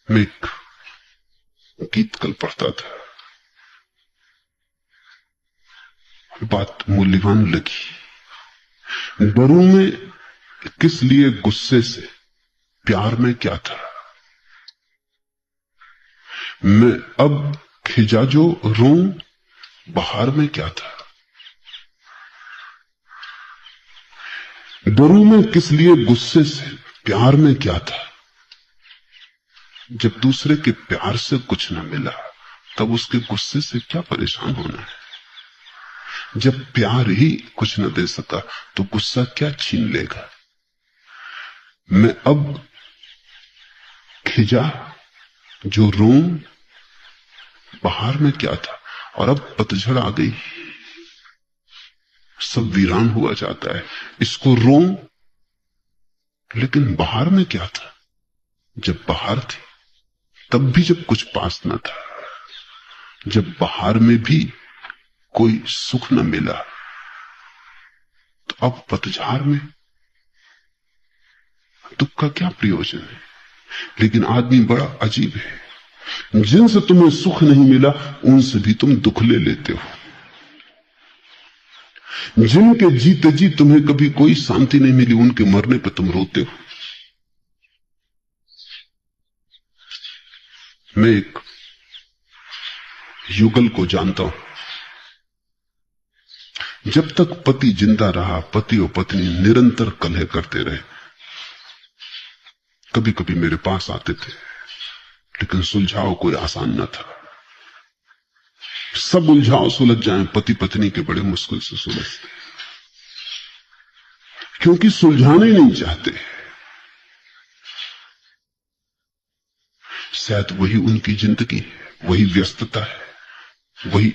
मैं एक गीत कल पढ़ता था, बात मूल्यवान लगी। डरूं मैं किस लिए गुस्से से, प्यार में क्या था, मैं अब खिजा जो रोऊं बहार में क्या था, डरूं मैं किस लिए गुस्से से प्यार में क्या था। जब दूसरे के प्यार से कुछ न मिला तब उसके गुस्से से क्या परेशान होना है। जब प्यार ही कुछ न दे सका तो गुस्सा क्या छीन लेगा। मैं अब खिजा जो रोऊं बहार में क्या था, और अब पतझड़ आ गई, सब वीरान हुआ जाता है। इसको रोऊं, लेकिन बहार में क्या था। जब बहार थी तब भी जब कुछ पास न था, जब बहार में भी कोई सुख न मिला, तो अब पतझड़ में दुख का क्या प्रयोजन है। लेकिन आदमी बड़ा अजीब है, जिनसे तुम्हें सुख नहीं मिला उनसे भी तुम दुख ले लेते हो। जिनके जीते जी तुम्हें कभी कोई शांति नहीं मिली, उनके मरने पर तुम रोते हो। मैं एक युगल को जानता हूं। जब तक पति जिंदा रहा, पति और पत्नी निरंतर कलह करते रहे। कभी कभी मेरे पास आते थे, लेकिन सुलझाव कोई आसान न था। सब उलझाव सुलझ जाएं, पति पत्नी के बड़े मुश्किल से सुलझते, क्योंकि सुलझाने नहीं चाहते। शायद वही उनकी जिंदगी है, वही व्यस्तता है, वही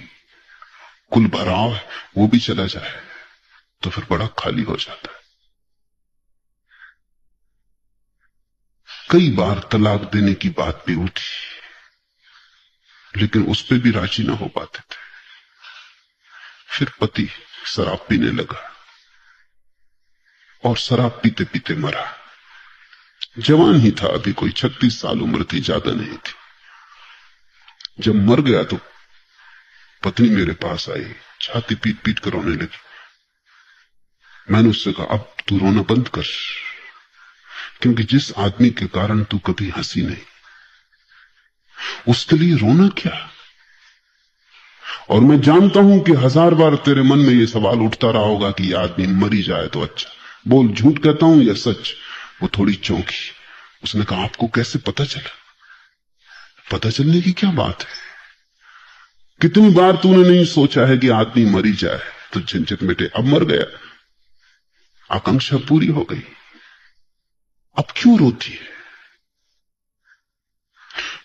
कुल भराव है, वो भी चला जाए तो फिर बड़ा खाली हो जाता है। कई बार तलाक देने की बात भी उठी, लेकिन उस पर भी राजी ना हो पाते थे। फिर पति शराब पीने लगा और शराब पीते पीते मरा। जवान ही था, अभी कोई 36 साल उम्र थी, ज्यादा नहीं थी। जब मर गया तो पत्नी मेरे पास आई, छाती पीट पीट कर रोने लगी। मैंने उससे कहा, अब तू रोना बंद कर, क्योंकि जिस आदमी के कारण तू कभी हंसी नहीं, उसके लिए रोना क्या। और मैं जानता हूं कि 1000 बार तेरे मन में यह सवाल उठता रहा होगा कि यह आदमी मरी जाए तो अच्छा। बोल, झूठ कहता हूं या सच। वो थोड़ी चौंकी। उसने कहा, आपको कैसे पता चला? पता चलने की क्या बात है, कितनी बार तूने नहीं सोचा है कि आदमी मरी जाए तो झंझट मिटे। अब मर गया, आकांक्षा पूरी हो गई, अब क्यों रोती है?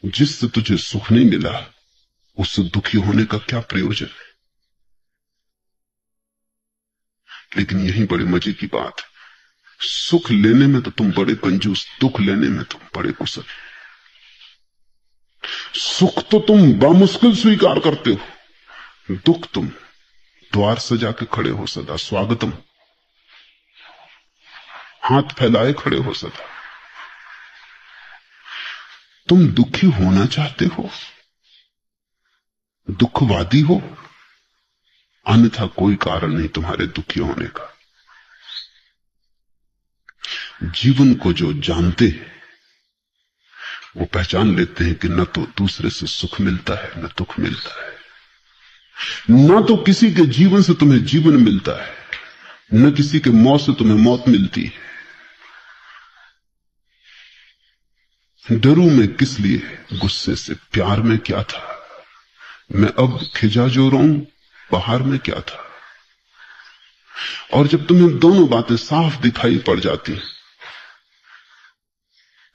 जिससे तुझे सुख नहीं मिला उससे दुखी होने का क्या प्रयोजन है। लेकिन यही बड़े मजे की बात है, सुख लेने में तो तुम बड़े कंजूस, दुख लेने में तुम बड़े कुशल। सुख तो तुम बामुश्किल स्वीकार करते हो, दुख तुम द्वार सजा के खड़े हो सदा, स्वागतम, हाथ फैलाए खड़े हो सदा। तुम दुखी होना चाहते हो, दुखवादी हो, अन्यथा कोई कारण नहीं तुम्हारे दुखी होने का। जीवन को जो जानते हैं वो पहचान लेते हैं कि न तो दूसरे से सुख मिलता है न दुख मिलता है, न तो किसी के जीवन से तुम्हें जीवन मिलता है, न किसी के मौत से तुम्हें मौत मिलती है। डरूं मैं किस लिए गुस्से से प्यार में क्या था, मैं अब खिजा जो रोऊं बहार में क्या था। और जब तुम्हें दोनों बातें साफ दिखाई पड़ जाती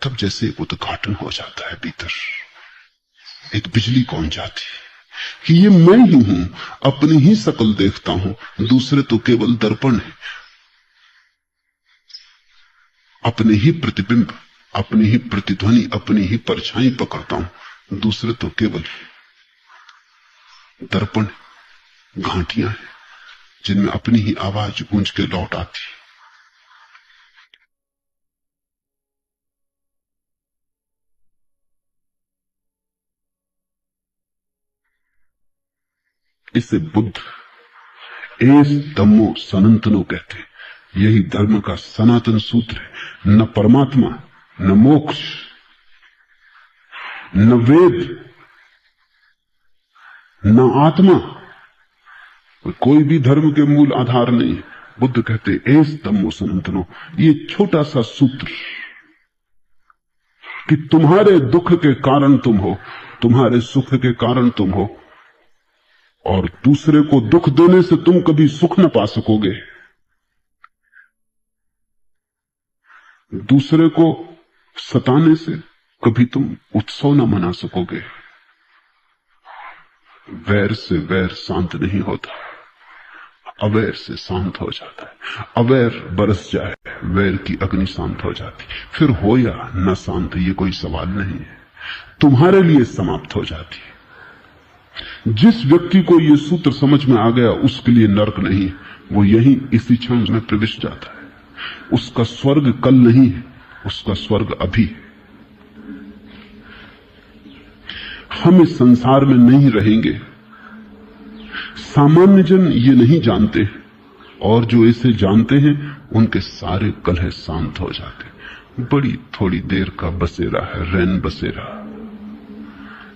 तब जैसे एक उद्घाटन हो जाता है भीतर, एक बिजली कौन जाती कि ये मैं ही हूं, अपनी ही शकल देखता हूं, दूसरे तो केवल दर्पण है। अपने ही प्रतिबिंब, अपनी ही प्रतिध्वनि, अपनी ही परछाई पकड़ता हूं, दूसरे तो केवल दर्पण, घाटियां हैं जिनमें अपनी ही आवाज गूंज के लौट आती। इसे बुद्ध एस धम्मो सनातनो कहते हैं। यही धर्म का सनातन सूत्र है। न परमात्मा न मोक्ष, न वेद, न आत्मा, कोई भी धर्म के मूल आधार नहीं। बुद्ध कहते एस धम्मो सनातनो, ये छोटा सा सूत्र कि तुम्हारे दुख के कारण तुम हो, तुम्हारे सुख के कारण तुम हो, और दूसरे को दुख देने से तुम कभी सुख न पा सकोगे, दूसरे को सताने से कभी तुम उत्सव न मना सकोगे। वैर से वैर शांत नहीं होता, अवैर से शांत हो जाता है। अवैर बरस जाए, वैर की अग्नि शांत हो जाती, फिर हो या न शांत ये कोई सवाल नहीं है, तुम्हारे लिए समाप्त हो जाती है। जिस व्यक्ति को ये सूत्र समझ में आ गया उसके लिए नरक नहीं, वो यही इसी क्षण में प्रविष्ट जाता है। उसका स्वर्ग कल नहीं है, उसका स्वर्ग अभी है। हम इस संसार में नहीं रहेंगे, सामान्य जन ये नहीं जानते, और जो इसे जानते हैं उनके सारे कलह शांत हो जाते। बड़ी थोड़ी देर का बसेरा है, रैन बसेरा।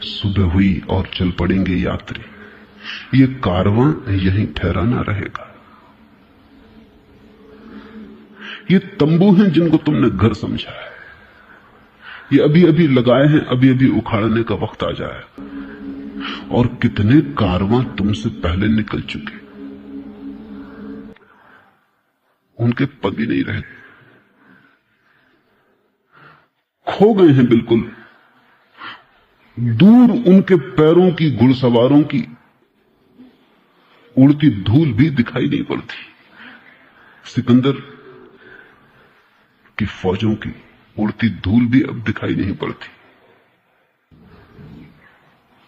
सुबह हुई और चल पड़ेंगे यात्री, ये कारवां यहीं ठहराना रहेगा। ये तंबू हैं जिनको तुमने घर समझा है, ये अभी अभी लगाए हैं, अभी अभी उखाड़ने का वक्त आ जाएगा। और कितने कारवां तुमसे पहले निकल चुके, उनके पद भी नहीं रहे, खो गए हैं बिल्कुल। दूर उनके पैरों की, घुड़सवारों की उड़ती धूल भी दिखाई नहीं पड़ती। सिकंदर की फौजों की उड़ती धूल भी अब दिखाई नहीं पड़ती।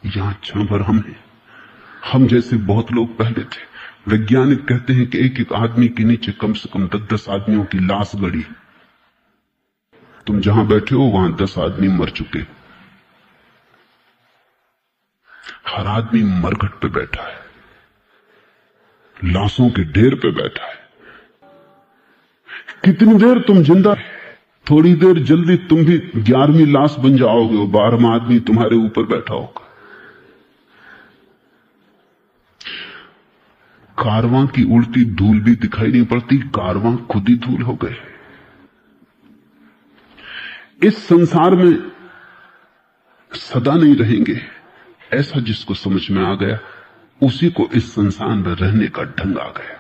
यहां क्षण भर हम हैं, हम जैसे बहुत लोग पहले थे। वैज्ञानिक कहते हैं कि एक एक आदमी के नीचे कम से कम 10-10 आदमियों की लाश गड़ी। तुम जहां बैठे हो वहां 10 आदमी मर चुके। हर आदमी मरघट पे बैठा है, लाशों के ढेर पे बैठा है। कितनी देर तुम जिंदा, थोड़ी देर जल्दी तुम भी 11वीं लाश बन जाओगे और 12वां आदमी तुम्हारे ऊपर बैठा होगा। कारवां की उड़ती धूल भी दिखाई नहीं पड़ती, कारवां खुद ही धूल हो गए। इस संसार में सदा नहीं रहेंगे, ऐसा जिसको समझ में आ गया उसी को इस संसार में रहने का ढंग आ गया।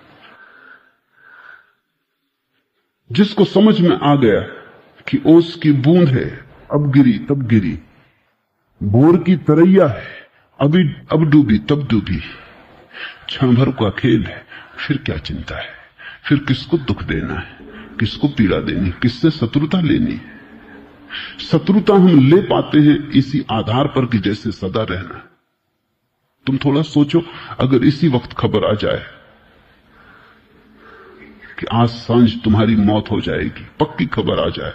जिसको समझ में आ गया कि ओस की बूंद है, अब गिरी तब गिरी, भोर की तरैया है, अभी अब डूबी तब डूबी, क्षण भर का खेल है, फिर क्या चिंता है, फिर किसको दुख देना है, किसको पीड़ा देनी, किससे शत्रुता लेनी है। शत्रुता हम ले पाते हैं इसी आधार पर कि जैसे सदा रहना। तुम थोड़ा सोचो, अगर इसी वक्त खबर आ जाए कि आज सांझ तुम्हारी मौत हो जाएगी, पक्की खबर आ जाए,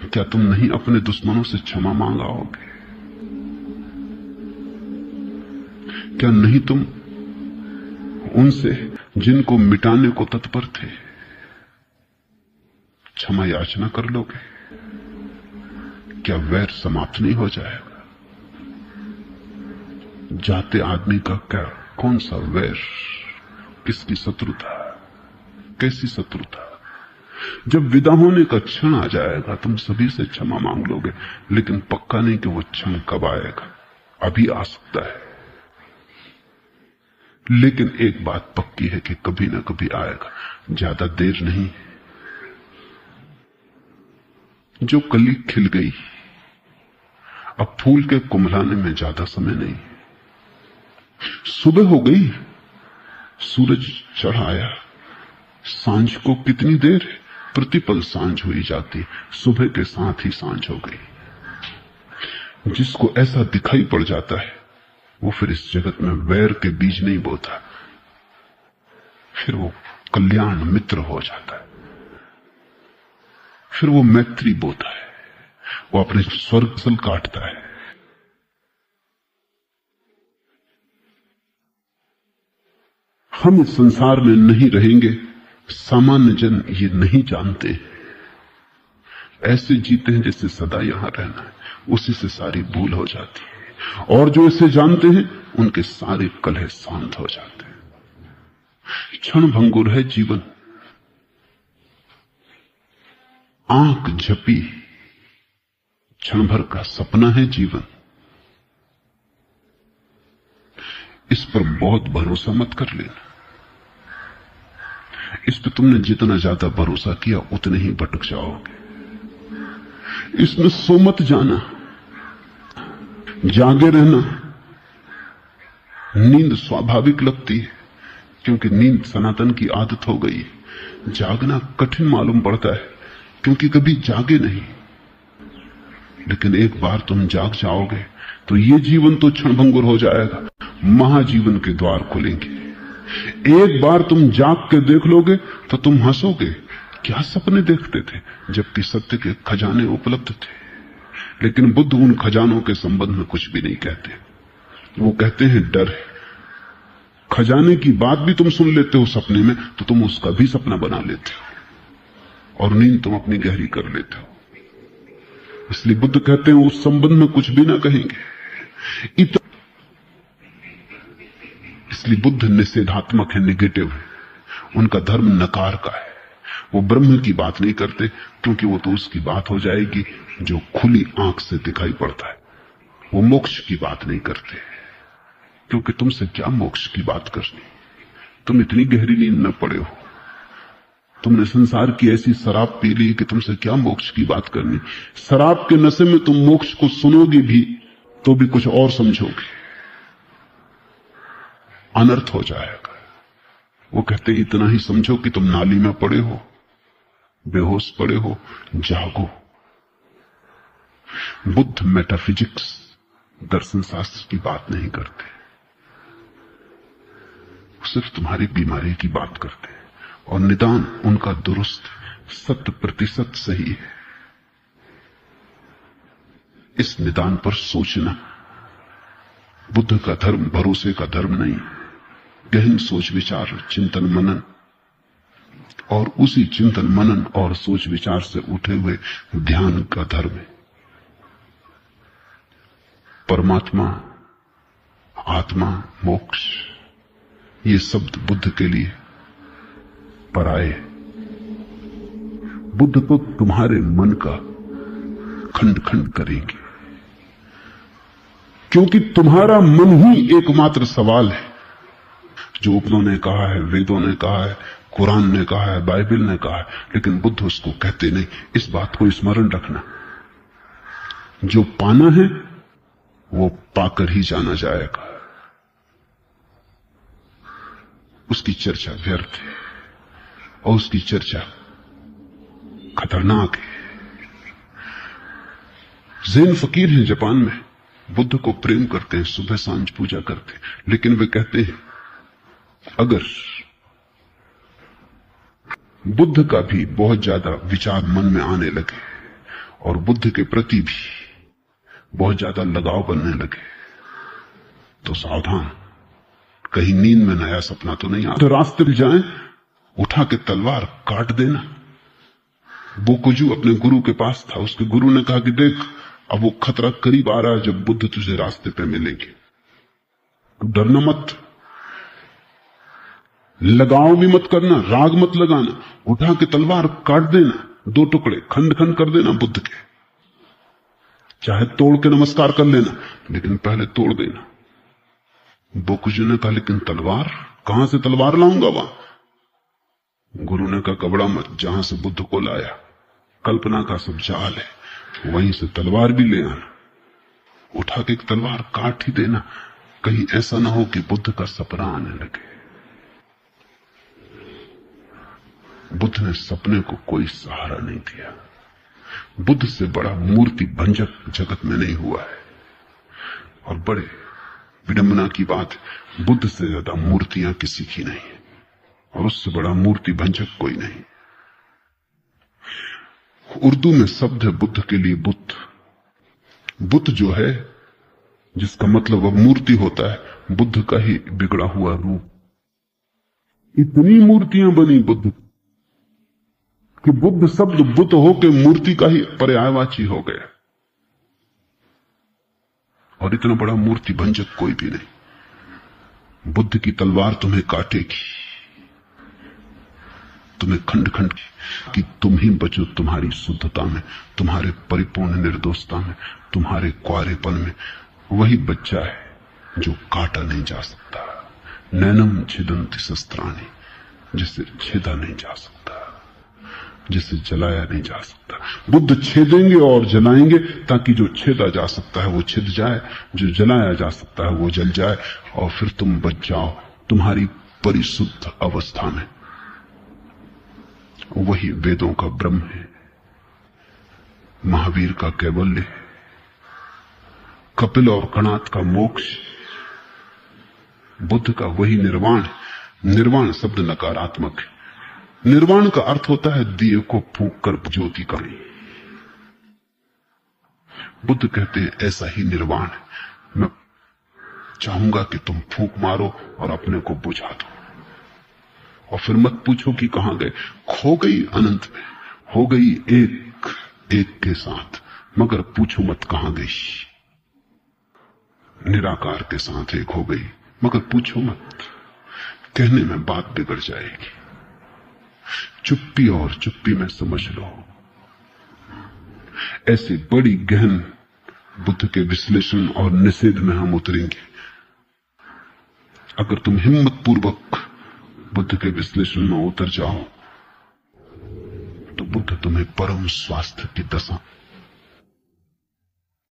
क्या तुम नहीं अपने दुश्मनों से क्षमा मांगाओगे? क्या नहीं तुम उनसे जिनको मिटाने को तत्पर थे क्षमा याचना कर लोगे? क्या वैर समाप्त नहीं हो जाएगा? जाते आदमी का क्या, कौन सा वैर, किसकी शत्रुता, कैसी शत्रुता? जब विदा होने का क्षण आ जाएगा तुम सभी से क्षमा मांग लोगे, लेकिन पक्का नहीं कि वो क्षण कब आएगा। अभी आ सकता है, लेकिन एक बात पक्की है कि कभी ना कभी आएगा, ज्यादा देर नहीं। जो कली खिल गई, अब फूल के कुम्हलाने में ज्यादा समय नहीं। सुबह हो गई, सूरज चढ़ आया, सांझ को कितनी देर है, प्रतिपल सांझ हुई जाती, सुबह के साथ ही सांझ हो गई। जिसको ऐसा दिखाई पड़ जाता है वो फिर इस जगत में वैर के बीज नहीं बोता, फिर वो कल्याण मित्र हो जाता है, फिर वो मैत्री बोता है, वो अपने स्वर्ग सल काटता है। हम इस संसार में नहीं रहेंगे, सामान्य जन ये नहीं जानते। ऐसे जीते हैं जैसे सदा यहां रहना है, उसी से सारी भूल हो जाती है। और जो इसे जानते हैं उनके सारे कलह शांत हो जाते हैं। क्षण भंगुर है जीवन, आंख झपी क्षण भर का सपना है जीवन। इस पर बहुत भरोसा मत कर लेना। इस पर तुमने जितना ज्यादा भरोसा किया उतने ही भटक जाओगे। इसमें सो मत जाना, जागे रहना। नींद स्वाभाविक लगती है क्योंकि नींद सनातन की आदत हो गई है। जागना कठिन मालूम पड़ता है क्योंकि कभी जागे नहीं, लेकिन एक बार तुम जाग जाओगे तो ये जीवन तो क्षणभंगुर हो जाएगा, महाजीवन के द्वार खुलेंगे। एक बार तुम जाग के देख लोगे तो तुम हंसोगे, क्या सपने देखते थे, जबकि सत्य के खजाने उपलब्ध थे। लेकिन बुद्ध उन खजानों के संबंध में कुछ भी नहीं कहते। वो कहते हैं डर है। खजाने की बात भी तुम सुन लेते हो सपने में तो तुम उसका भी सपना बना लेते हो और नींद तुम अपनी गहरी कर लेते हो। इसलिए बुद्ध कहते हैं उस संबंध में कुछ भी ना कहेंगे। इसलिए बुद्ध निषेधात्मक है, नेगेटिव है। उनका धर्म नकार का है। वो ब्रह्म की बात नहीं करते क्योंकि वो तो उसकी बात हो जाएगी जो खुली आंख से दिखाई पड़ता है। वो मोक्ष की बात नहीं करते क्योंकि तुमसे क्या मोक्ष की बात करनी, तुम इतनी गहरी नींद में पड़े हो। तुमने संसार की ऐसी शराब पी ली कि तुमसे क्या मोक्ष की बात करनी। शराब के नशे में तुम मोक्ष को सुनोगे भी तो भी कुछ और समझोगे, अनर्थ हो जाएगा। वो कहते इतना ही समझो कि तुम नाली में पड़े हो, बेहोश पड़े हो, जागो। बुद्ध मेटाफिजिक्स, दर्शन शास्त्र की बात नहीं करते, सिर्फ तुम्हारी बीमारी की बात करते हैं और निदान उनका दुरुस्त 100% सही है। इस निदान पर सोचना। बुद्ध का धर्म भरोसे का धर्म नहीं, गहन सोच विचार, चिंतन मनन, और उसी चिंतन मनन और सोच विचार से उठे हुए ध्यान का धर्म है। परमात्मा, आत्मा, मोक्ष, ये शब्द बुद्ध के लिए पराये। बुद्ध तो तुम्हारे मन का खंड खंड करेंगे क्योंकि तुम्हारा मन ही एकमात्र सवाल है जो उपनों ने कहा है, वेदों ने कहा है, कुरान ने कहा है, बाइबल ने कहा है, लेकिन बुद्ध उसको कहते नहीं। इस बात को स्मरण रखना, जो पाना है वो पाकर ही जाना जाएगा। उसकी चर्चा व्यर्थ है और उसकी चर्चा खतरनाक है। जैन फकीर हैं जापान में, बुद्ध को प्रेम करते हैं, सुबह सांझ पूजा करते हैं, लेकिन वे कहते हैं अगर बुद्ध का भी बहुत ज्यादा विचार मन में आने लगे और बुद्ध के प्रति भी बहुत ज्यादा लगाव बनने लगे तो सावधान, कहीं नींद में नया सपना तो नहीं आता। तो रास्ते पे जाएं, उठा के तलवार काट देना। बोकुजू अपने गुरु के पास था, उसके गुरु ने कहा कि देख अब वो खतरा करीब आ रहा है जब बुद्ध तुझे रास्ते पे मिलेंगे, डरना मत, लगाव भी मत करना, राग मत लगाना, उठा के तलवार काट देना, 2 टुकड़े खंड खंड कर देना बुद्ध के, चाहे तोड़ के नमस्कार कर लेना लेकिन पहले तोड़ देना। बोकुजू ने कहा लेकिन तलवार, कहां से तलवार लाऊंगा वहां? गुरु ने कहा घबरा मत, जहां से बुद्ध को लाया कल्पना का सब जाल है, वहीं से तलवार भी ले आना, उठा के एक तलवार काट ही देना, कहीं ऐसा ना हो कि बुद्ध का सपना आने लगे। बुद्ध ने सपने को कोई सहारा नहीं दिया। बुद्ध से बड़ा मूर्ति भंजक जगत में नहीं हुआ है, और बड़े विडंबना की बात, बुद्ध से ज्यादा मूर्तियां किसी की नहीं है और उससे बड़ा मूर्ति भंजक कोई नहीं। उर्दू में शब्द है बुद्ध के लिए बुद्ध। बुद्ध जो है, जिसका मतलब अब मूर्ति होता है, बुद्ध का ही बिगड़ा हुआ रूप। इतनी मूर्तियां बनी बुद्ध, कि बुद्ध शब्द बुद्ध होकर मूर्ति का ही पर्यायवाची हो गया, और इतना बड़ा मूर्ति भंजक कोई भी नहीं। बुद्ध की तलवार तुम्हें काटेगी, तुम्हें खंड खंड कि तुम ही बचो तुम्हारी शुद्धता में, तुम्हारे परिपूर्ण निर्दोषता में, तुम्हारे क्वारेपन में। वही बच्चा है जो काटा नहीं जा सकता, नैनम छिदन्ति शस्त्राणि, जिसे छेदा नहीं जा सकता, जिसे जलाया नहीं जा सकता। बुद्ध छेदेंगे और जलाएंगे ताकि जो छेदा जा सकता है वो छिद जाए, जो जलाया जा सकता है वो जल जाए, और फिर तुम बच जाओ तुम्हारी परिशुद्ध अवस्था में। वही वेदों का ब्रह्म है, महावीर का कैवल्य है, कपिल और कणाद का मोक्ष, बुद्ध का वही निर्वाण है। निर्वाण शब्द नकारात्मक है। निर्वाण का अर्थ होता है दिए को फूंक कर ज्योति का। बुद्ध कहते हैं ऐसा ही निर्वाण है। मैं चाहूंगा कि तुम फूंक मारो और अपने को बुझा दो, और फिर मत पूछो कि कहां गए। खो गई अनंत में, हो गई एक एक के साथ, मगर पूछो मत कहां गई। निराकार के साथ एक हो गई, मगर पूछो मत। कहने में बात बिगड़ जाएगी। चुप्पी और चुप्पी में समझ लो। ऐसी बड़ी गहन बुद्ध के विश्लेषण और निषेध में हम उतरेंगे। अगर तुम हिम्मत पूर्वक बुद्ध के विश्लेषण में उतर जाओ तो बुद्ध तुम्हें परम स्वास्थ्य की दशा